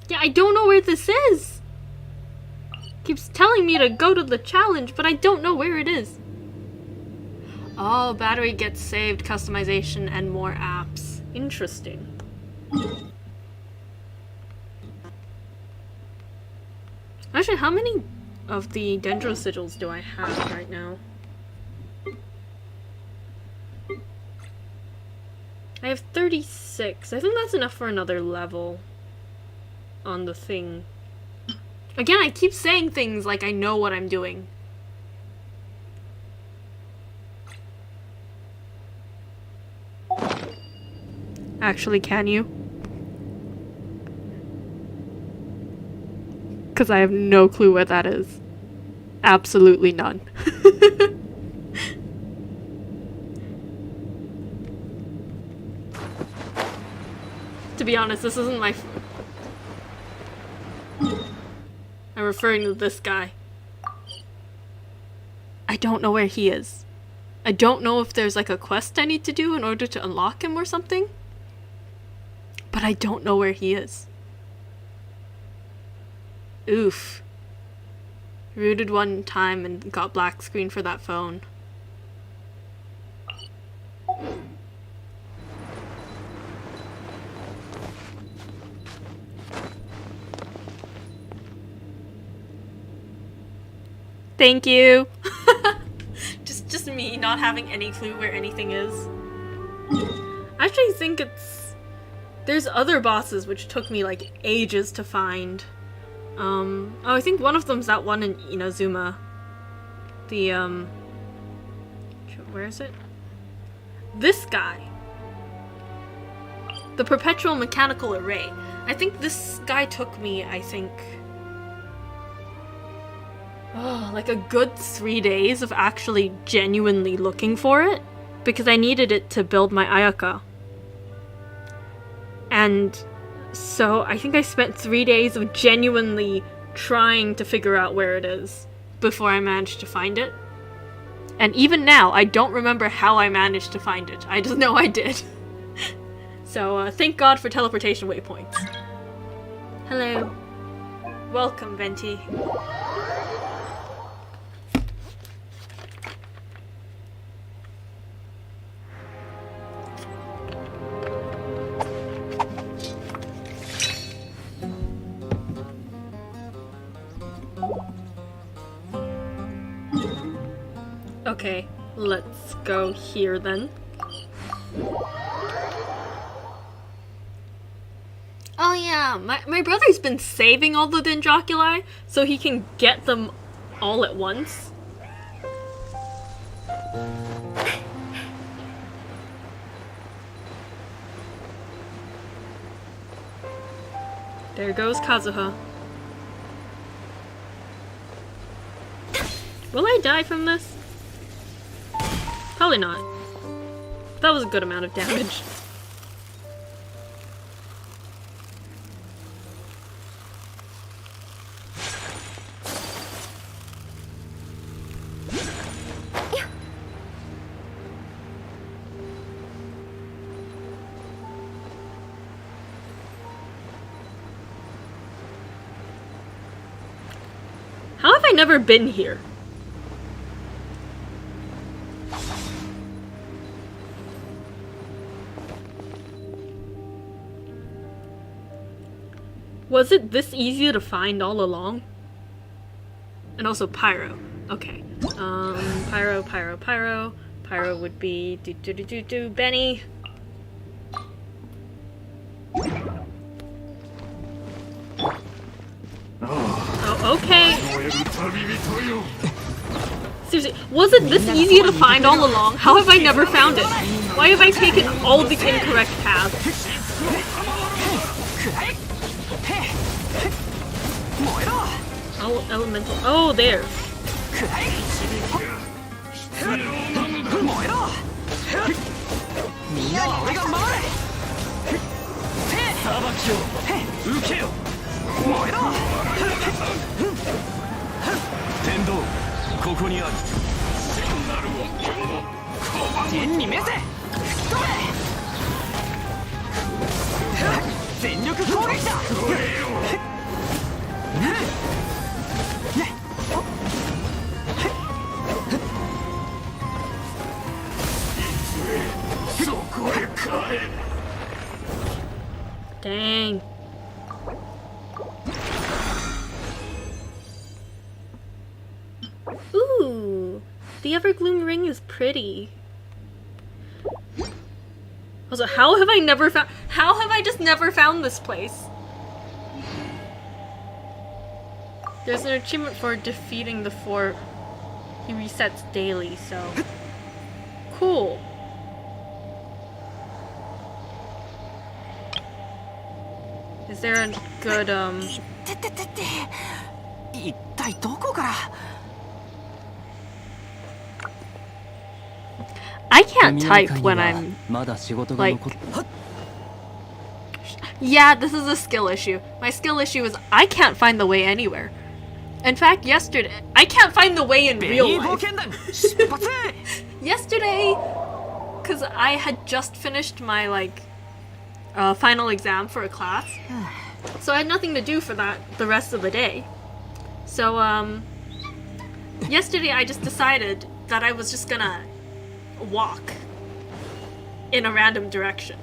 Yeah, I don't know where this is. Keeps telling me to go to the challenge, but I don't know where it is. Oh, battery gets saved, customization, and more apps. Interesting. Actually, how many of the Dendro sigils do I have right now? I have 36. I think that's enough for another level on the thing. Again, I keep saying things like I know what I'm doing. Actually, can you? Because I have no clue what that is. Absolutely none. To be honest, this isn't my... I'm referring to this guy. I don't know where he is. I don't know if there's like a quest I need to do in order to unlock him or something. But I don't know where he is. Oof. Rooted one time and got black screen for that phone. Thank you. just me not having any clue where anything is. I actually think there's other bosses which took me like ages to find. Oh, I think one of them's that one in Inazuma. The where is it? This guy. The perpetual mechanical array. I think this guy took me, like a good 3 days of actually genuinely looking for it, because I needed it to build my Ayaka. And so I think I spent 3 days of genuinely trying to figure out where it is before I managed to find it. And even now, I don't remember how I managed to find it. I just know I did. So thank God for teleportation waypoints. Hello. Welcome, Venti. Okay, let's go here then. Oh yeah, my brother's been saving all the Dendroculi so he can get them all at once. There goes Kazuha. Will I die from this? Probably not. That was a good amount of damage. How have I never been here? Was it this easy to find all along? And also Pyro. Okay. Pyro. Pyro would be Benny. Oh, okay. Seriously, was it this easy to find all along? How have I never found it? Why have I taken all the incorrect paths? Elemental. Oh, there. Dang. Ooh, the Evergloom ring is pretty. Also, how have I just never found this place? There's an achievement for defeating the fort. He resets daily, so cool. Is there a good I can't type when I'm like... Yeah, this is a skill issue. My skill issue is I can't find the way anywhere. In fact, yesterday, I can't find the way in real life. Yesterday, because I had just finished my, like, final exam for a class. So I had nothing to do for the rest of the day. So, yesterday I just decided that I was just gonna walk in a random direction.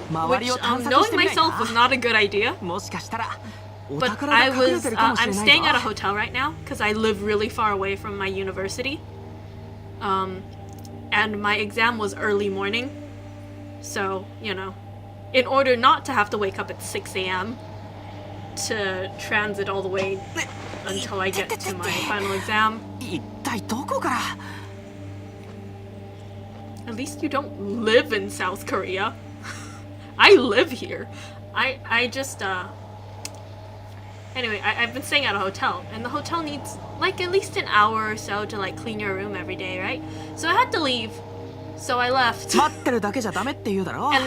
Which, knowing myself was not a good idea. But I'm staying at a hotel right now because I live really far away from my university. And my exam was early morning. So, you know, in order not to have to wake up at 6 a.m. to transit all the way until I get to my final exam. At least you don't live in South Korea. I live here. I just, Anyway, I've been staying at a hotel, and the hotel needs, like, at least an hour or so to, like, clean your room every day, right? So I had to leave. So I left. And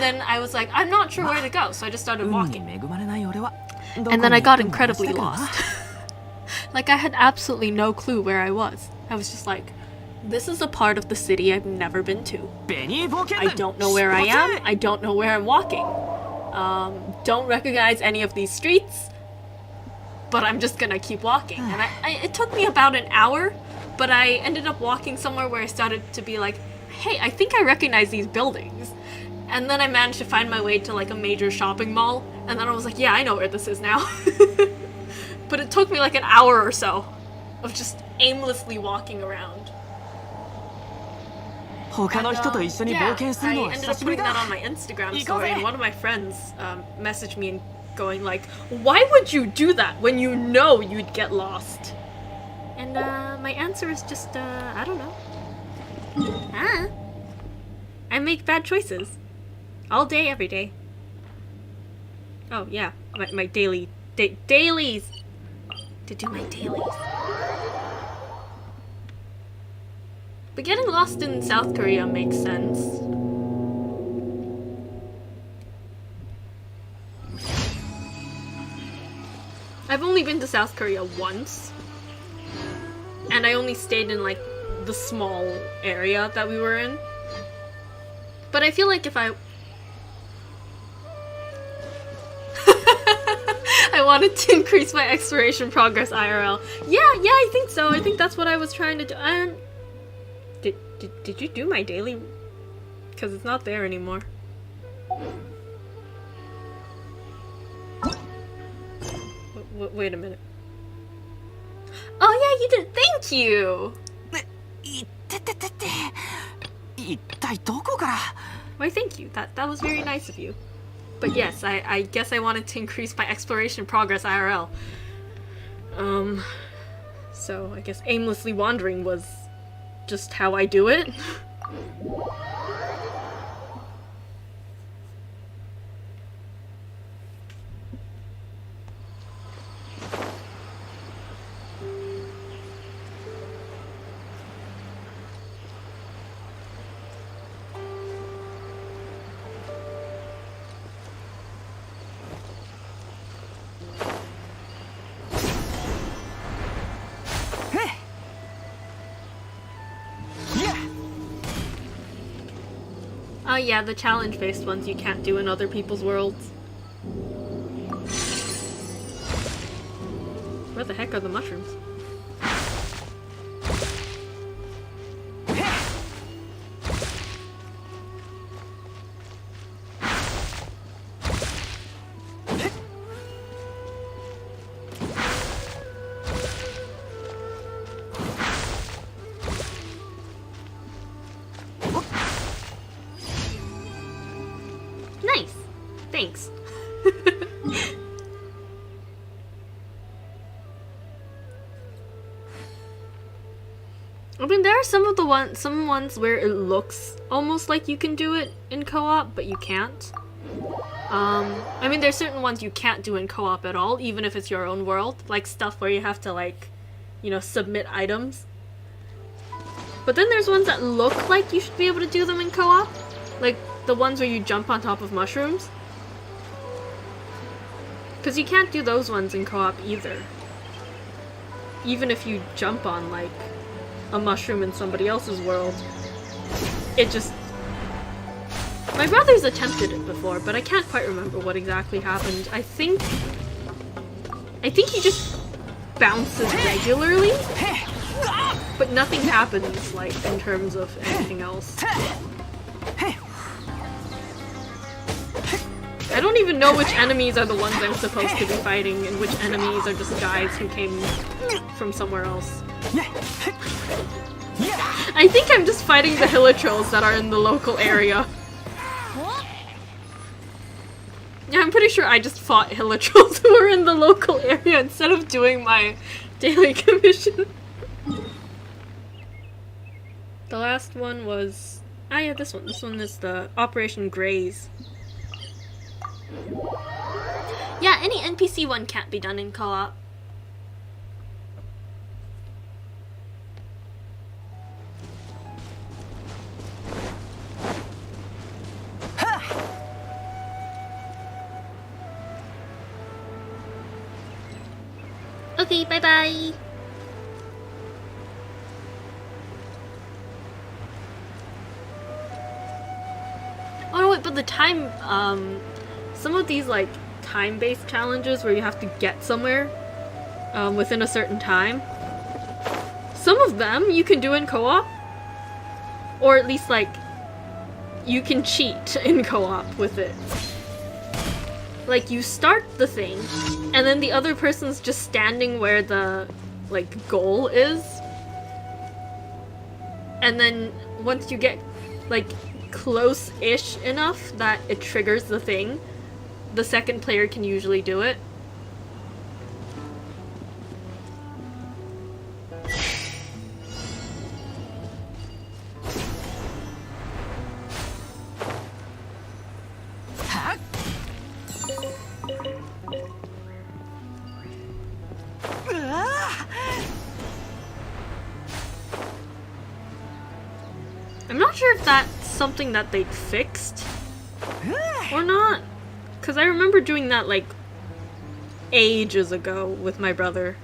then I was like, I'm not sure where to go, so I just started walking. And then I got incredibly lost. Like, I had absolutely no clue where I was. I was just like, this is a part of the city I've never been to. I don't know where I am. I don't know where I'm walking. Don't recognize any of these streets. But I'm just gonna keep walking. And it took me about an hour, but I ended up walking somewhere where I started to be like, hey, I think I recognize these buildings. And then I managed to find my way to like a major shopping mall. And then I was like, yeah, I know where this is now. But it took me like an hour or so of just aimlessly walking around. And, I ended up putting that on my Instagram story, and one of my friends messaged me and going like, why would you do that when you know you'd get lost? And my answer is just, I don't know. I make bad choices. All day, every day. Oh yeah, my dailies. To do my dailies. But getting lost in South Korea makes sense. I've only been to South Korea once. And I only stayed in like the small area that we were in. But I feel like if I wanted to increase my exploration progress IRL. Yeah, I think so. I think that's what I was trying to do. And did you do my daily? Because it's not there anymore. Wait a minute. Oh yeah, you did. Thank you. Why, thank you. That was very nice of you. But yes, I guess I wanted to increase my exploration progress IRL. So I guess aimlessly wandering was just how I do it. Oh yeah, the challenge-based ones you can't do in other people's worlds. Where the heck are the mushrooms? Nice! Thanks. I mean, there are some ones where it looks almost like you can do it in co-op, but you can't. I mean, there's certain ones you can't do in co-op at all, even if it's your own world. Like stuff where you have to, like, you know, submit items. But then there's ones that look like you should be able to do them in co-op. Like the ones where you jump on top of mushrooms. Because you can't do those ones in co-op either. Even if you jump on, like, a mushroom in somebody else's world. It just... My brother's attempted it before, but I can't quite remember what exactly happened. I think I think he just bounces regularly, but nothing happens, like, in terms of anything else. I don't even know which enemies are the ones I'm supposed to be fighting and which enemies are just guys who came from somewhere else. I think I'm just fighting the Hilichurls that are in the local area. Yeah, I'm pretty sure I just fought Hilichurls who were in the local area instead of doing my daily commission. The last one was... ah yeah, this one. This one is the Operation Graze. Yeah, any NPC one can't be done in co-op. Okay, bye-bye! Oh no, wait, but the time, some of these, like, time-based challenges where you have to get somewhere, within a certain time, some of them you can do in co-op, or at least, like, you can cheat in co-op with it. Like, you start the thing, and then the other person's just standing where the, like, goal is. And then once you get, like, close-ish enough that it triggers the thing, the second player can usually do it. I'm not sure if that's something that they fixed or not, because I remember doing that like ages ago with my brother,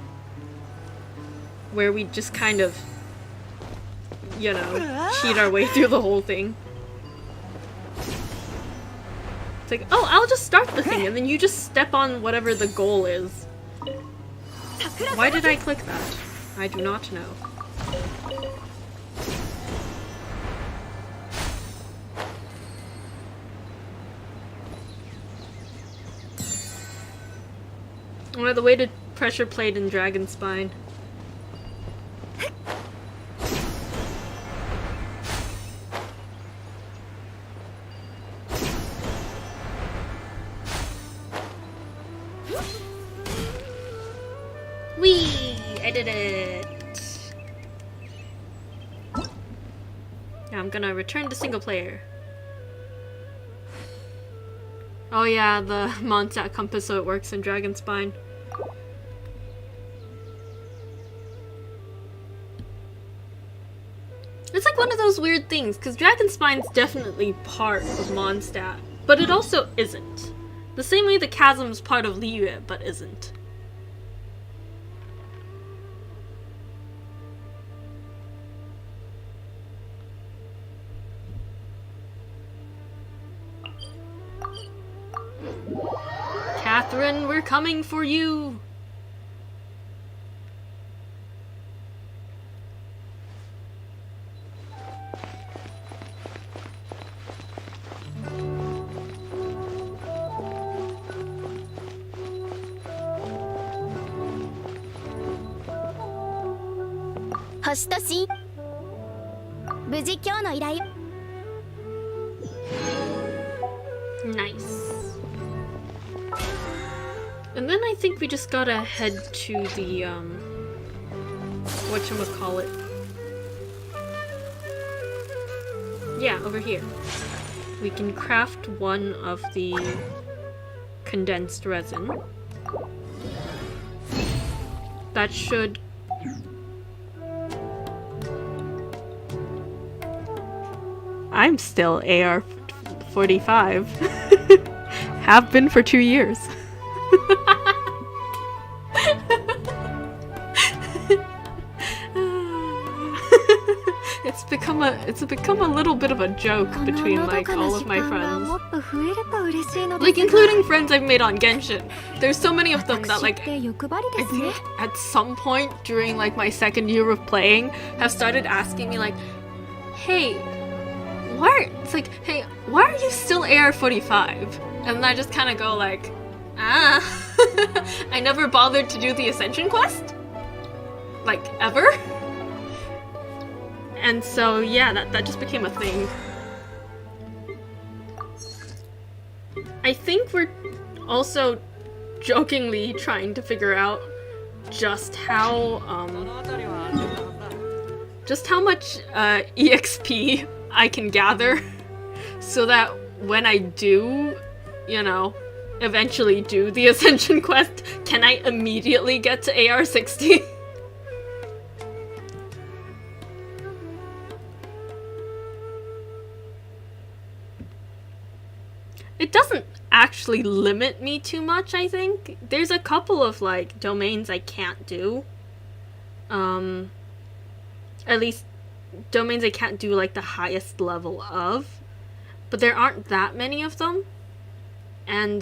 where we just kind of, you know, cheat our way through the whole thing. It's like, oh, I'll just start the thing, and then you just step on whatever the goal is. Why did I click that? I do not know. Or the weighted pressure plate in Dragon Spine. Whee! I did it! Now I'm gonna return to single player. Oh yeah, the Mondstadt compass so it works in Dragon Spine. It's like one of those weird things, because Dragon Spine's definitely part of Mondstadt, but it also isn't. The same way the Chasm's part of Liyue, but isn't. Catherine, we're coming for you! Nice. And then I think we just gotta head to the, whatchamacallit. Yeah, over here. We can craft one of the condensed resin. That should... I'm still AR-45. Have been for 2 years. it's become a little bit of a joke between like all of my friends. Like including friends I've made on Genshin. There's so many of them that like I think at some point during like my second year of playing have started asking me like, hey, why are you still AR45? And I just kind of go like, I never bothered to do the Ascension quest? Like, ever? And so, yeah, that just became a thing. I think we're also jokingly trying to figure out just how much EXP I can gather so that when I do, you know, eventually do the Ascension quest, can I immediately get to AR60? It doesn't actually limit me too much, I think. There's a couple of, like, domains I can't do. At least, domains I can't do, like, the highest level of. But there aren't that many of them. And,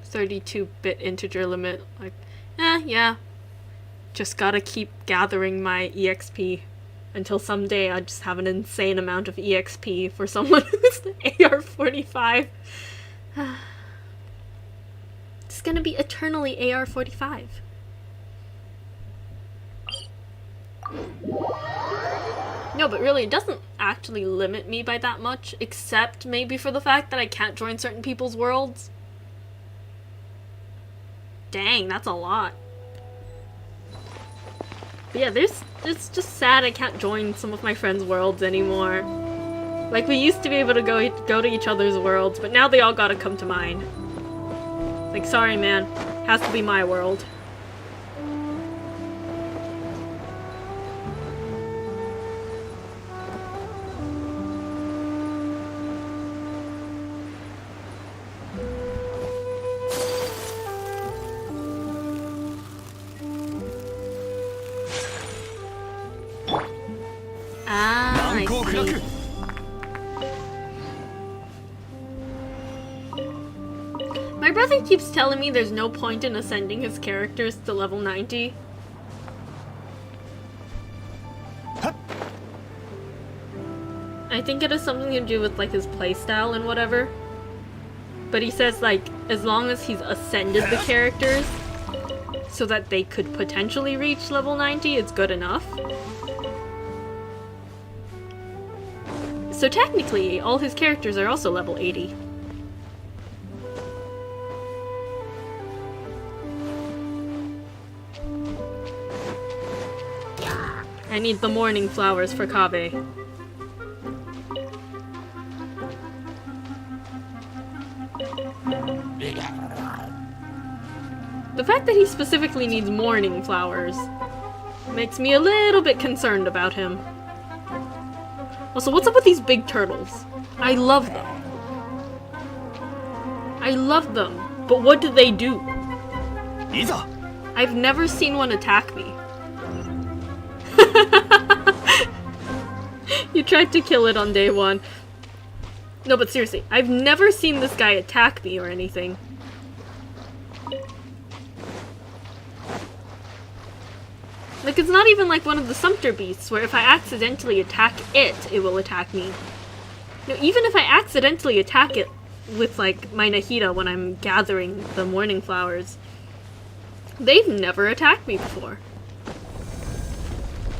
32-bit integer limit, like, yeah. Just gotta keep gathering my EXP. Until someday I just have an insane amount of EXP for someone who's the AR45. It's gonna be eternally AR45. No, but really, it doesn't actually limit me by that much, except maybe for the fact that I can't join certain people's worlds. Dang, that's a lot. But yeah, it's just sad I can't join some of my friends' worlds anymore. Like, we used to be able to go to each other's worlds, but now they all gotta come to mine. Like, sorry man, has to be my world. I see. My brother keeps telling me there's no point in ascending his characters to level 90. I think it has something to do with like his playstyle and whatever. But he says like as long as he's ascended the characters so that they could potentially reach level 90, it's good enough. So technically, all his characters are also level 80. I need the morning flowers for Kabe. The fact that he specifically needs morning flowers makes me a little bit concerned about him. Also, what's up with these big turtles? I love them. I love them, but what do they do? Iza! I've never seen one attack me. You tried to kill it on day one. No, but seriously, I've never seen this guy attack me or anything. Like, it's not even like one of the Sumpter beasts, where if I accidentally attack it, it will attack me. No, even if I accidentally attack it with, like, my Nahida when I'm gathering the morning flowers, they've never attacked me before.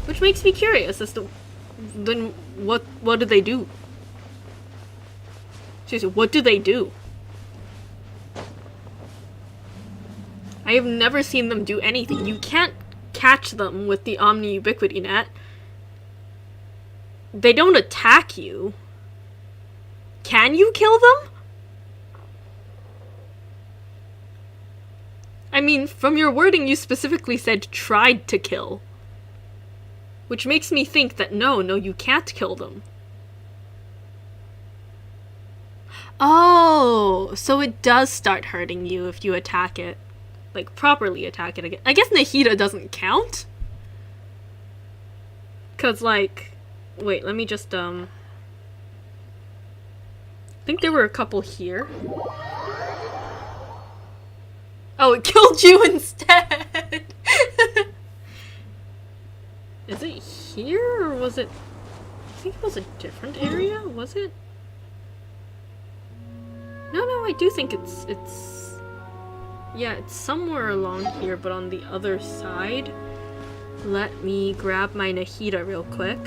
Which makes me curious as to, then, what do they do? Seriously, what do they do? I have never seen them do anything. You can't catch them with the Omni Ubiquity Net. They don't attack you. Can you kill them? I mean, from your wording you specifically said tried to kill. Which makes me think that no, you can't kill them. Oh, so it does start hurting you if you attack it. Like, properly attack it again. I guess Nahida doesn't count? Cause like, wait, let me just I think there were a couple here. Oh, it killed you instead! Is it here, or was it... I think it was a different area, was it? No, I do think it's... Yeah, it's somewhere along here, but on the other side. Let me grab my Nahida real quick.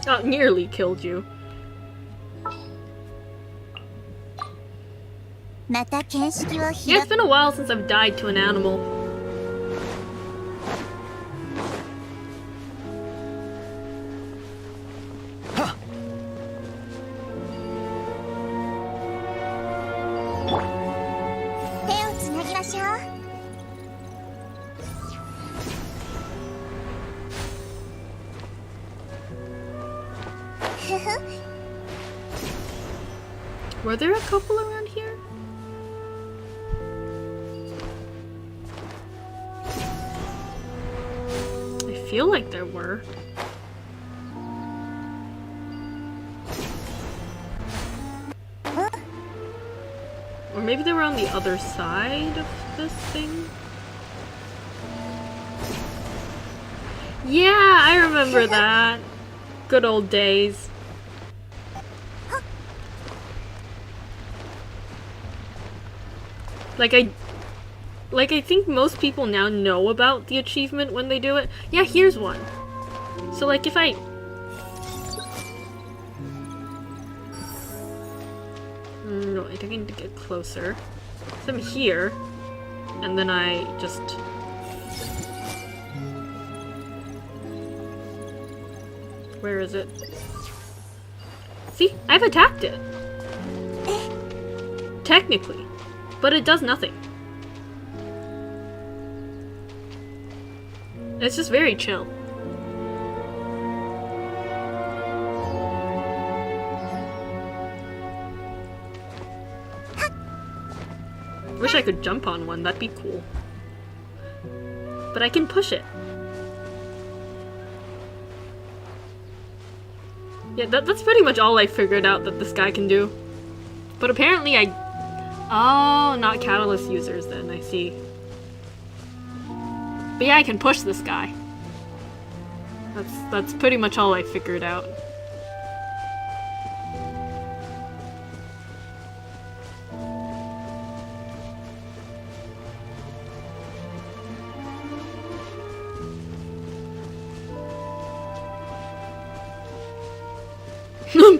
Oh, nearly killed you. Yeah, it's been a while since I've died to an animal. Huh. Were there a couple around here? I feel like there were. Or maybe they were on the other side of this thing? Yeah, I remember that. Good old days. Like I think most people now know about the achievement when they do it. Yeah, here's one. So like if I... No, I think I need to get closer. So I'm here. And then I just... Where is it? See? I've attacked it. Technically. But it does nothing. It's just very chill. Wish I could jump on one, that'd be cool. But I can push it. Yeah, that's pretty much all I figured out that this guy can do. But apparently Oh, not catalyst users then, I see. But yeah, I can push this guy. That's pretty much all I figured out.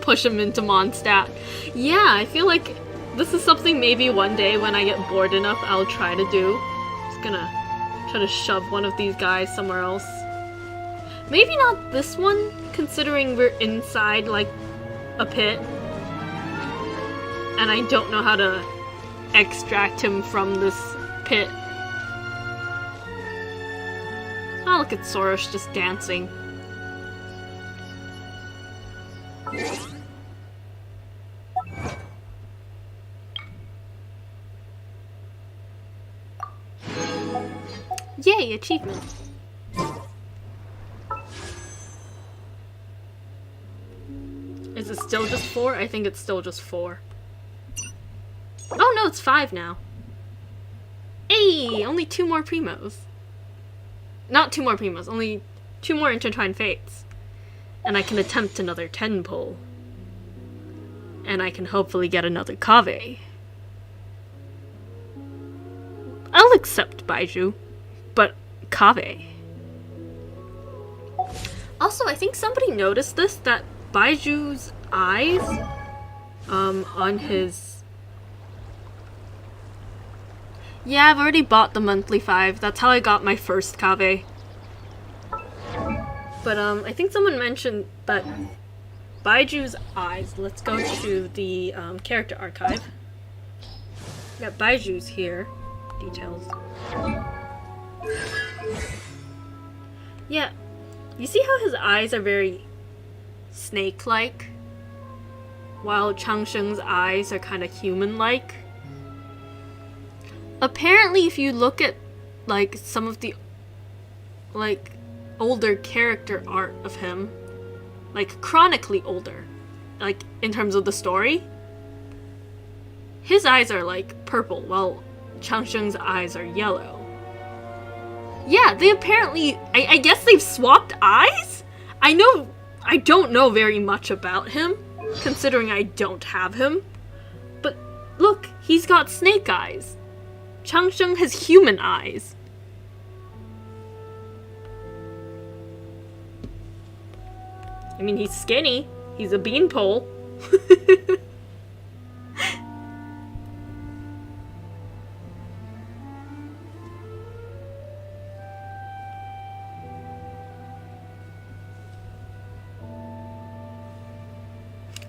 Push him into Mondstadt. Yeah, I feel like this is something maybe one day when I get bored enough I'll try to do. Just gonna try to shove one of these guys somewhere else. Maybe not this one, considering we're inside, like, a pit. And I don't know how to extract him from this pit. Oh, look at Sorush just dancing. Yay, achievement. Is it still just 4? I think it's still just 4. Oh no, it's 5 now. Hey, only 2 more primos. Not 2 more primos, only 2 more intertwined fates. And I can attempt another 10 pull. And I can hopefully get another Kave. I'll accept Baiju. But Kave. Also, I think somebody noticed this, that Baiju's eyes, on his... Yeah, I've already bought the monthly 5. That's how I got my first Kave. But, I think someone mentioned that Baiju's eyes... Let's go to the, character archive. Yeah, Baiju's here. Details. Yeah, you see how his eyes are very snake-like? While Changsheng's eyes are kind of human-like? Apparently, if you look at, like, some of the like, older character art of him. Like, chronically older. Like, in terms of the story. His eyes are, like, purple, while Changsheng's eyes are yellow. Yeah, they apparently... I guess they've swapped eyes? I don't know very much about him, considering I don't have him. But, look, he's got snake eyes. Changsheng has human eyes. I mean, he's skinny. He's a beanpole.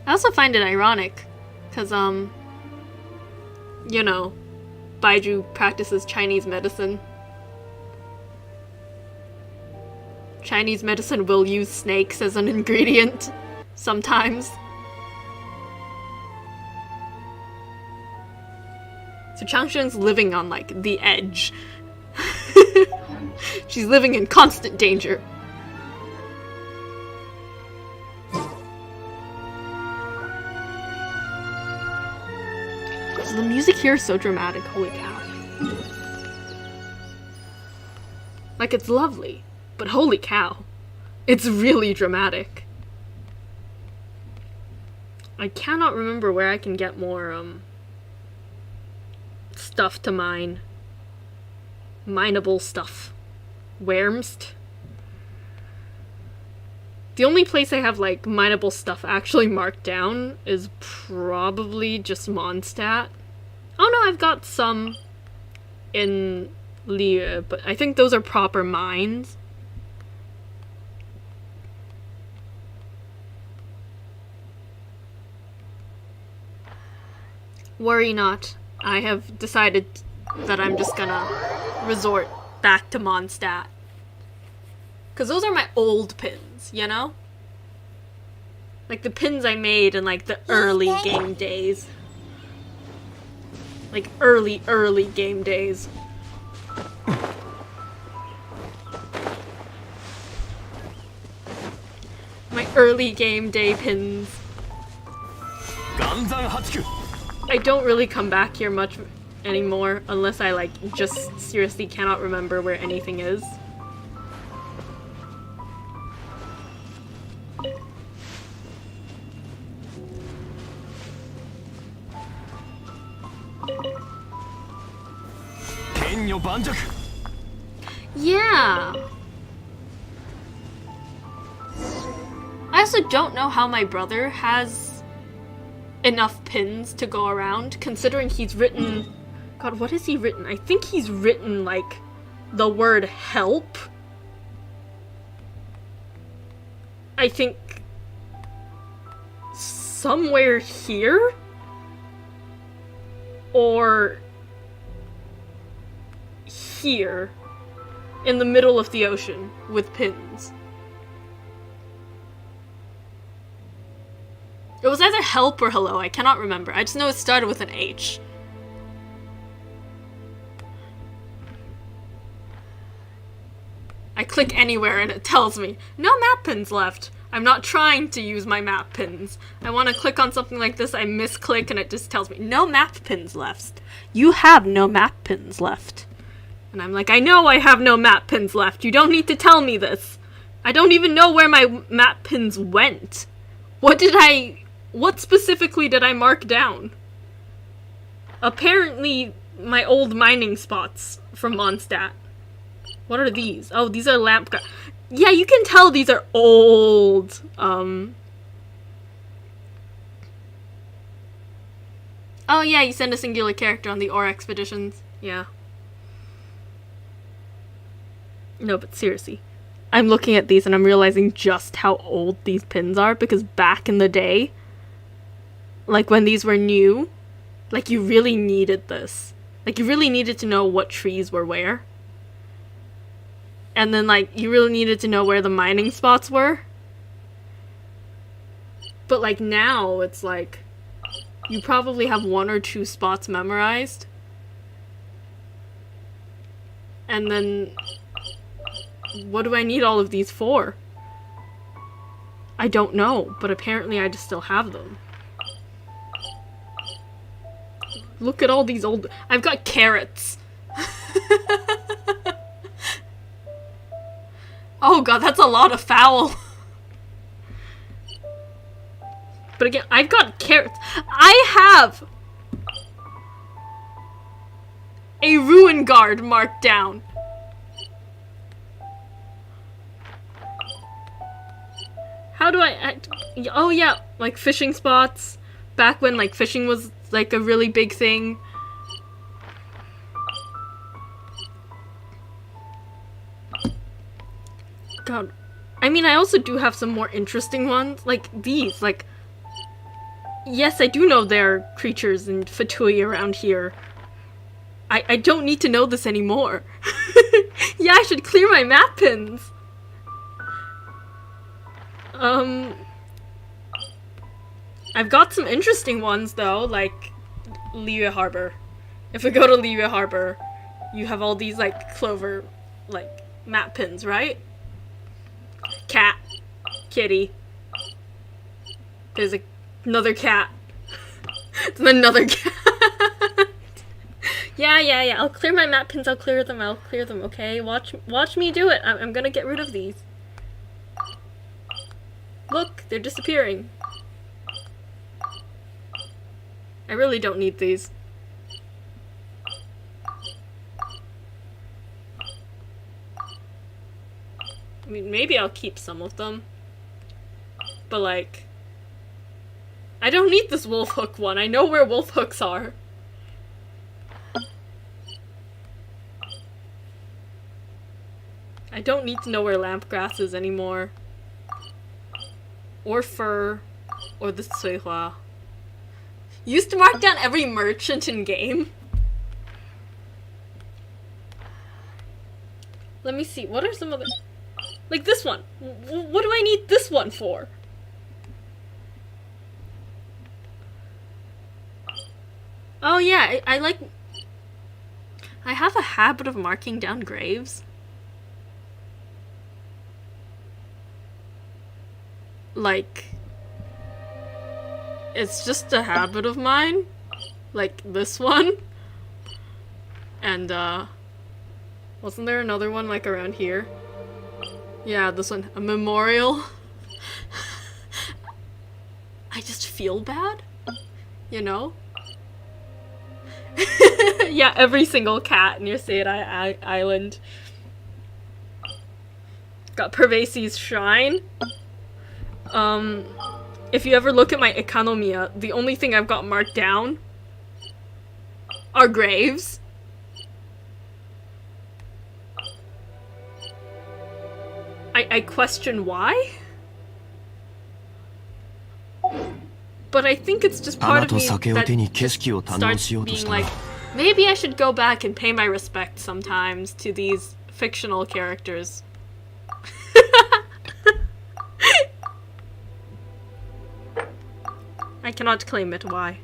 I also find it ironic, because, you know, Baiju practices Chinese medicine. Chinese medicine will use snakes as an ingredient, sometimes. So Changsheng's living on, like, the edge. She's living in constant danger. So the music here is so dramatic, holy cow. Like, it's lovely. But holy cow, it's really dramatic. I cannot remember where I can get more, stuff to mine. Mineable stuff. Wurmst. The only place I have, like, mineable stuff actually marked down is probably just Mondstadt. Oh no, I've got some in Liyue, but I think those are proper mines. Worry not. I have decided that I'm just gonna resort back to Mondstadt. Because those are my old pins, you know? Like the pins I made in like the early game days. Like early game days. My early game day pins. I don't really come back here much anymore unless I like just seriously cannot remember where anything is. Yeah. I also don't know how my brother has enough pins to go around, considering he's written... God, what has he written? I think he's written, like, the word help. I think... somewhere here? Or... here. In the middle of the ocean, with pins. It was either help or hello, I cannot remember. I just know it started with an H. I click anywhere and it tells me, no map pins left. I'm not trying to use my map pins. I want to click on something like this, I misclick and it just tells me, no map pins left. You have no map pins left. And I'm like, I know I have no map pins left. You don't need to tell me this. I don't even know where my map pins went. What specifically did I mark down? Apparently, my old mining spots from Mondstadt. What are these? Oh, these are lamp yeah, you can tell these are old. Oh yeah, you send a singular character on the ore expeditions. Yeah. No, but seriously. I'm looking at these and I'm realizing just how old these pins are, because back in the day, like when these were new, like you really needed this. Like you really needed to know what trees were where. And then like you really needed to know where the mining spots were. But like now it's like you probably have 1 or 2 spots memorized. And then what do I need all of these for? I don't know, but apparently I just still have them. Look at all these old... I've got carrots. Oh god, that's a lot of foul. But again, I've got carrots. I have a ruin guard marked down. How do I... Oh yeah, like fishing spots. Back when like fishing was like a really big thing. God. I mean, I also do have some more interesting ones. Like these, like... Yes, I do know there are creatures and fatui around here. I don't need to know this anymore. Yeah, I should clear my map pins. I've got some interesting ones though, like Liyue Harbor. If we go to Liyue Harbor, you have all these like clover, like map pins, right? Cat, kitty. There's another cat. There's another cat. Yeah. I'll clear my map pins. I'll clear them, okay? Watch me do it. I'm gonna get rid of these. Look, they're disappearing. I really don't need these. I mean, maybe I'll keep some of them. But like... I don't need this wolf hook one. I know where wolf hooks are. I don't need to know where lamp grass is anymore. Or fur. Or the suihua. Used to mark down every merchant in game. Let me see. What are some other... Like this one. What do I need this one for? Oh yeah, I like... I have a habit of marking down graves. Like... It's just a habit of mine. Like this one. And, wasn't there another one, like, around here? Yeah, this one. A memorial. I just feel bad. You know? Yeah, every single cat near Seirei Island. Got Pervasi's shrine. If you ever look at my economia, the only thing I've got marked down are graves. I question why? But I think it's just part of me that starts being like, maybe I should go back and pay my respect sometimes to these fictional characters. I cannot claim it, why?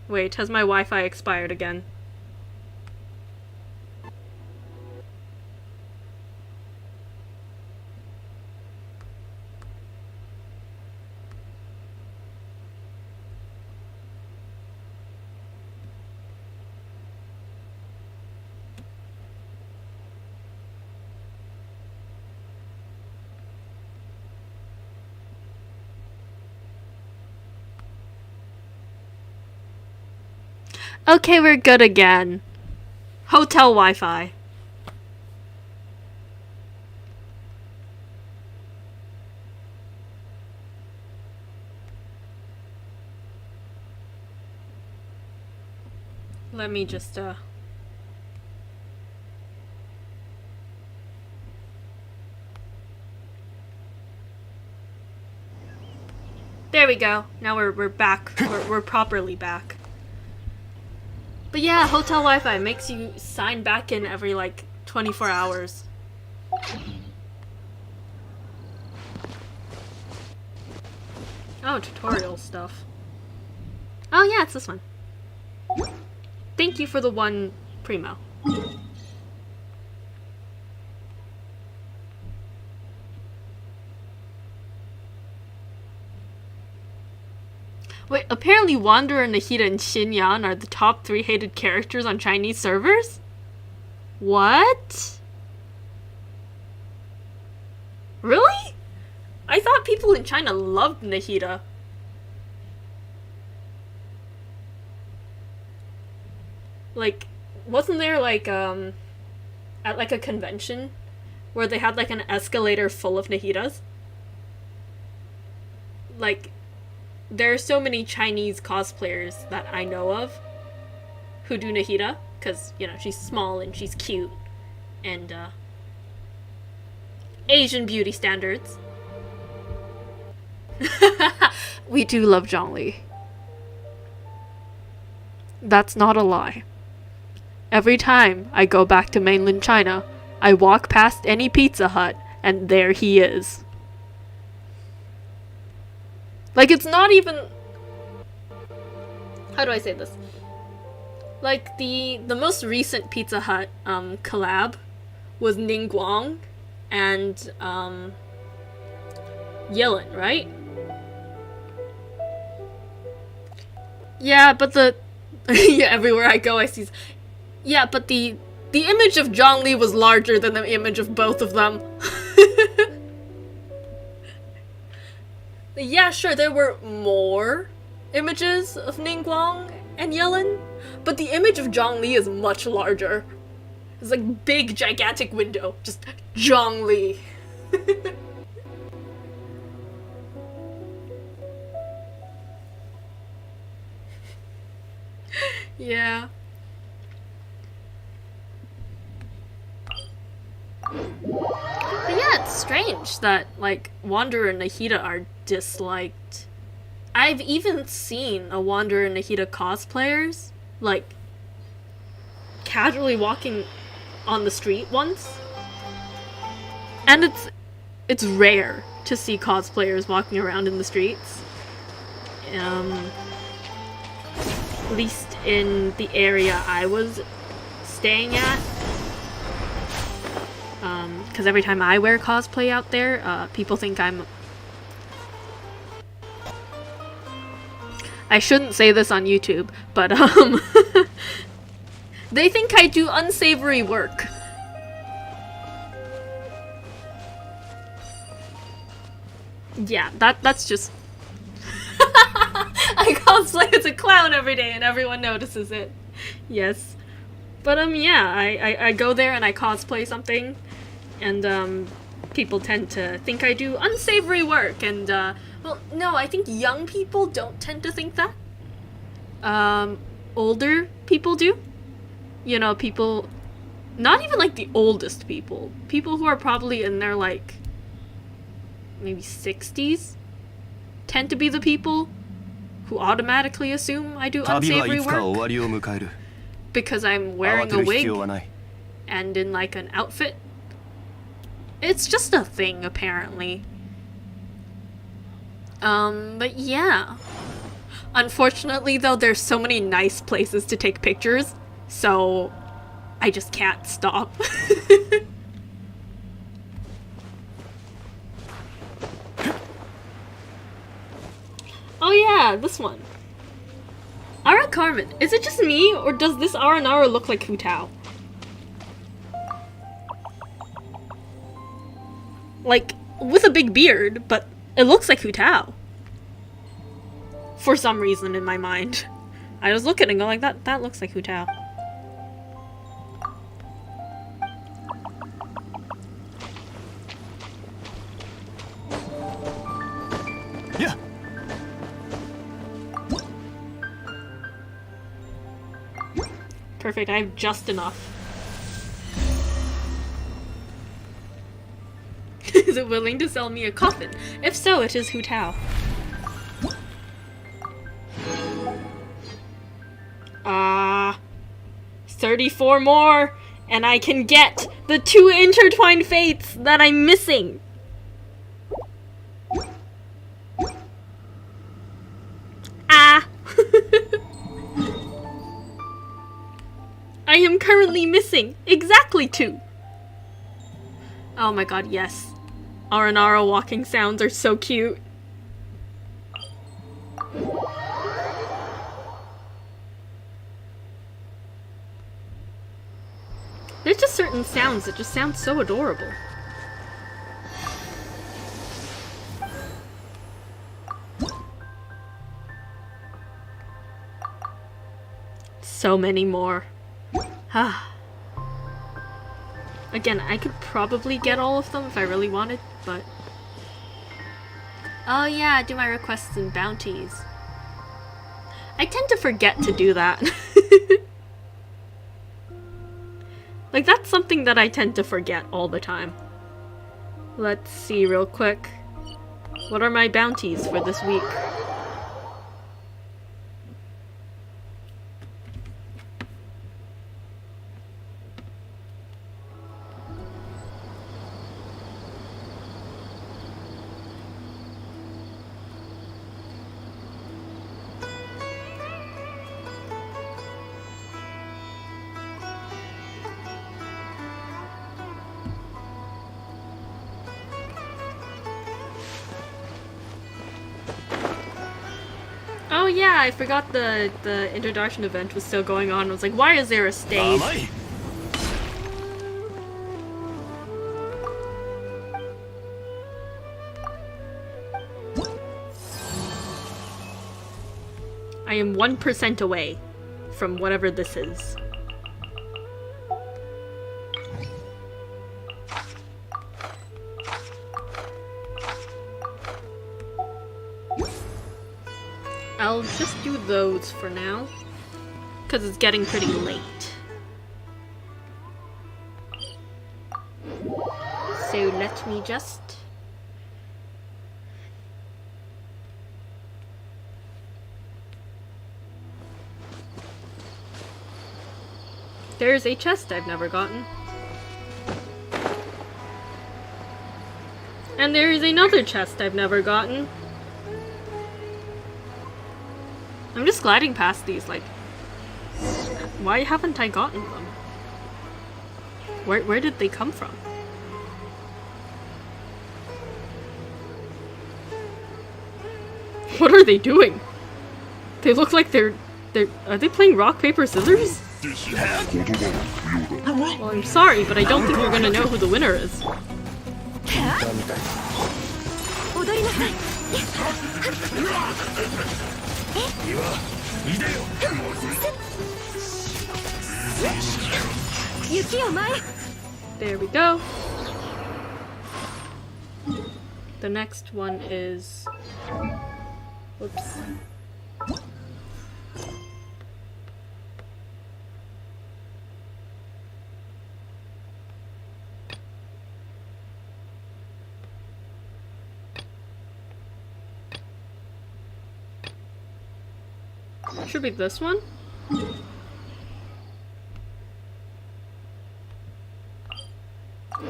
Wait, has my Wi-Fi expired again? Okay, we're good again. Hotel Wi-Fi. Let me just, There we go. Now we're back. We're properly back. But yeah, hotel Wi-Fi makes you sign back in every, like, 24 hours. Oh, tutorial stuff. Oh yeah, it's this one. Thank you for the one primo. Wait, apparently Wanderer, Nahida, and Xinyan are the top 3 hated characters on Chinese servers? What? Really? I thought people in China loved Nahida. Like, wasn't there like, at like a convention where they had like an escalator full of Nahidas? Like, there are so many Chinese cosplayers that I know of who do Nahida, because, you know, she's small and she's cute, and, Asian beauty standards. We do love Zhongli. That's not a lie. Every time I go back to mainland China, I walk past any Pizza Hut, and there he is. Like, it's not even... How do I say this? Like, the most recent Pizza Hut collab was Ning Guang and Yellen, right? Yeah, but the... yeah, everywhere I go I see... Yeah, but the image of Zhongli was larger than the image of both of them. Yeah, sure, there were more images of Ningguang and Yellen, but the image of Zhongli is much larger. It's like big, gigantic window, just Zhongli. Yeah. But yeah, it's strange that, like, Wanderer and Nahida are disliked. I've even seen a Wanderer and Nahida cosplayers, like, casually walking on the street once. And it's rare to see cosplayers walking around in the streets. At least in the area I was staying at. Because every time I wear cosplay out there, people think I'm... I shouldn't say this on YouTube, but, they think I do unsavory work. Yeah, that's just... I cosplay as a clown every day and everyone notices it. Yes. But, yeah, I go there and I cosplay something, and, people tend to think I do unsavory work, and, well, no, I think young people don't tend to think that. Older people do. You know, people, not even, like, the oldest people. People who are probably in their, like, maybe 60s tend to be the people who automatically assume I do unsavory work. Because I'm wearing a wig and in like an outfit. It's just a thing, apparently. But yeah. Unfortunately, though, there's so many nice places to take pictures, so I just can't stop. Oh yeah, this one. Ara Carmen, is it just me, or does this Aranara look like Hu Tao? Like, with a big beard, but it looks like Hu Tao. For some reason in my mind. I was looking and going, that looks like Hu Tao. Yeah. Perfect, I have just enough. Is it willing to sell me a coffin? If so, it is Hu Tao. 34 more, and I can get the 2 intertwined fates that I'm missing. Ah! I am currently missing exactly 2. Oh my god, yes. Aranara walking sounds are so cute. sounds. It just sounds so adorable. So many more. Again, I could probably get all of them if I really wanted, but... Oh yeah, do my requests and bounties. I tend to forget to do that. Like, that's something that I tend to forget all the time. Let's see real quick. What are my bounties for this week? Oh yeah, I forgot the introduction event was still going on. I was like, why is there a stage? I am 1% away from whatever this is. I'll just do those for now, because it's getting pretty late. So let me just... There's a chest I've never gotten. And there is another chest I've never gotten. I'm just gliding past these, like... Why haven't I gotten them? Where did they come from? What are they doing? They look like they're... Are they playing rock, paper, scissors? Well, I'm sorry, but I don't think you're gonna know who the winner is. There we go. The next one is... Whoops. Should be this one.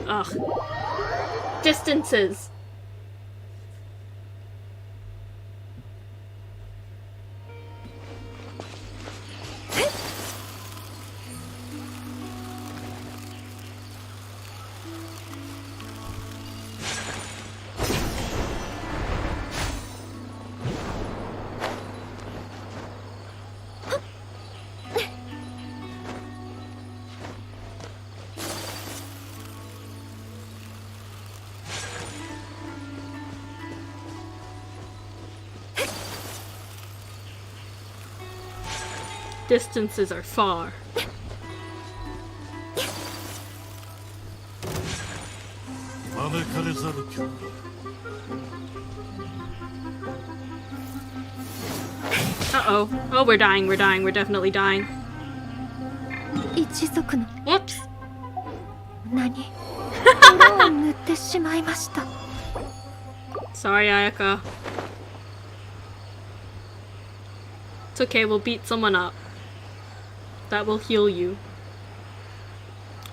Ugh. Distances. Distances are far. Uh-oh. Oh, we're dying, we're dying, we're definitely dying. Whoops. Sorry, Ayaka. It's okay, we'll beat someone up. That will heal you.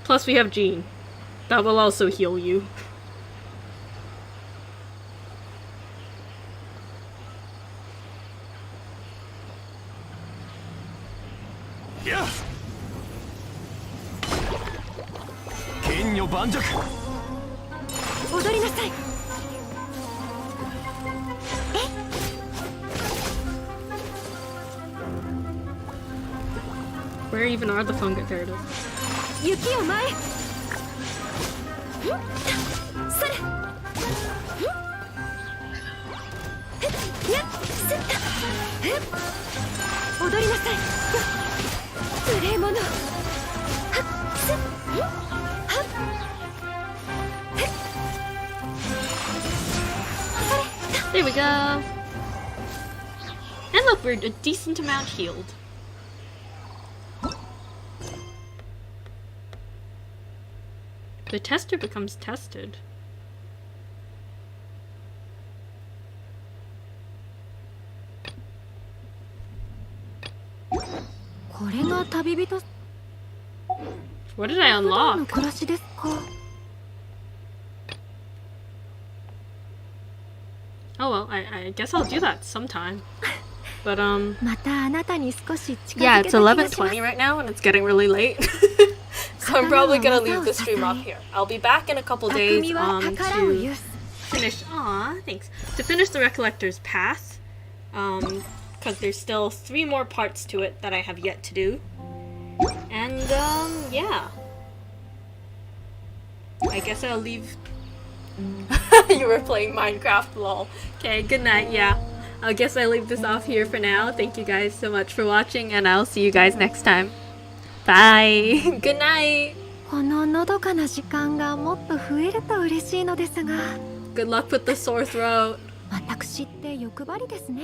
Plus we have Jean. That will also heal you. Yeah. Kenyo Banjaku. Where even are the fungus? There it is. 踊りなさいよ無礼者はっすっはっ There we go. And look, we're a decent amount healed. The tester becomes tested. What did I unlock? Oh well, I guess I'll do that sometime. But yeah, it's 11:20 right now and it's getting really late. So I'm probably gonna leave the stream off here. I'll be back in a couple days to finish. Thanks. To finish the Recollector's path, because there's still 3 more parts to it that I have yet to do. And yeah, I guess I'll leave. You were playing Minecraft, lol. Okay, good night. Yeah, I guess I leave this off here for now. Thank you guys so much for watching, and I'll see you guys next time. Bye. Good night. こののどかな時間がもっと増えると嬉しいのですが Good luck with the sore throat. 私って欲張りですね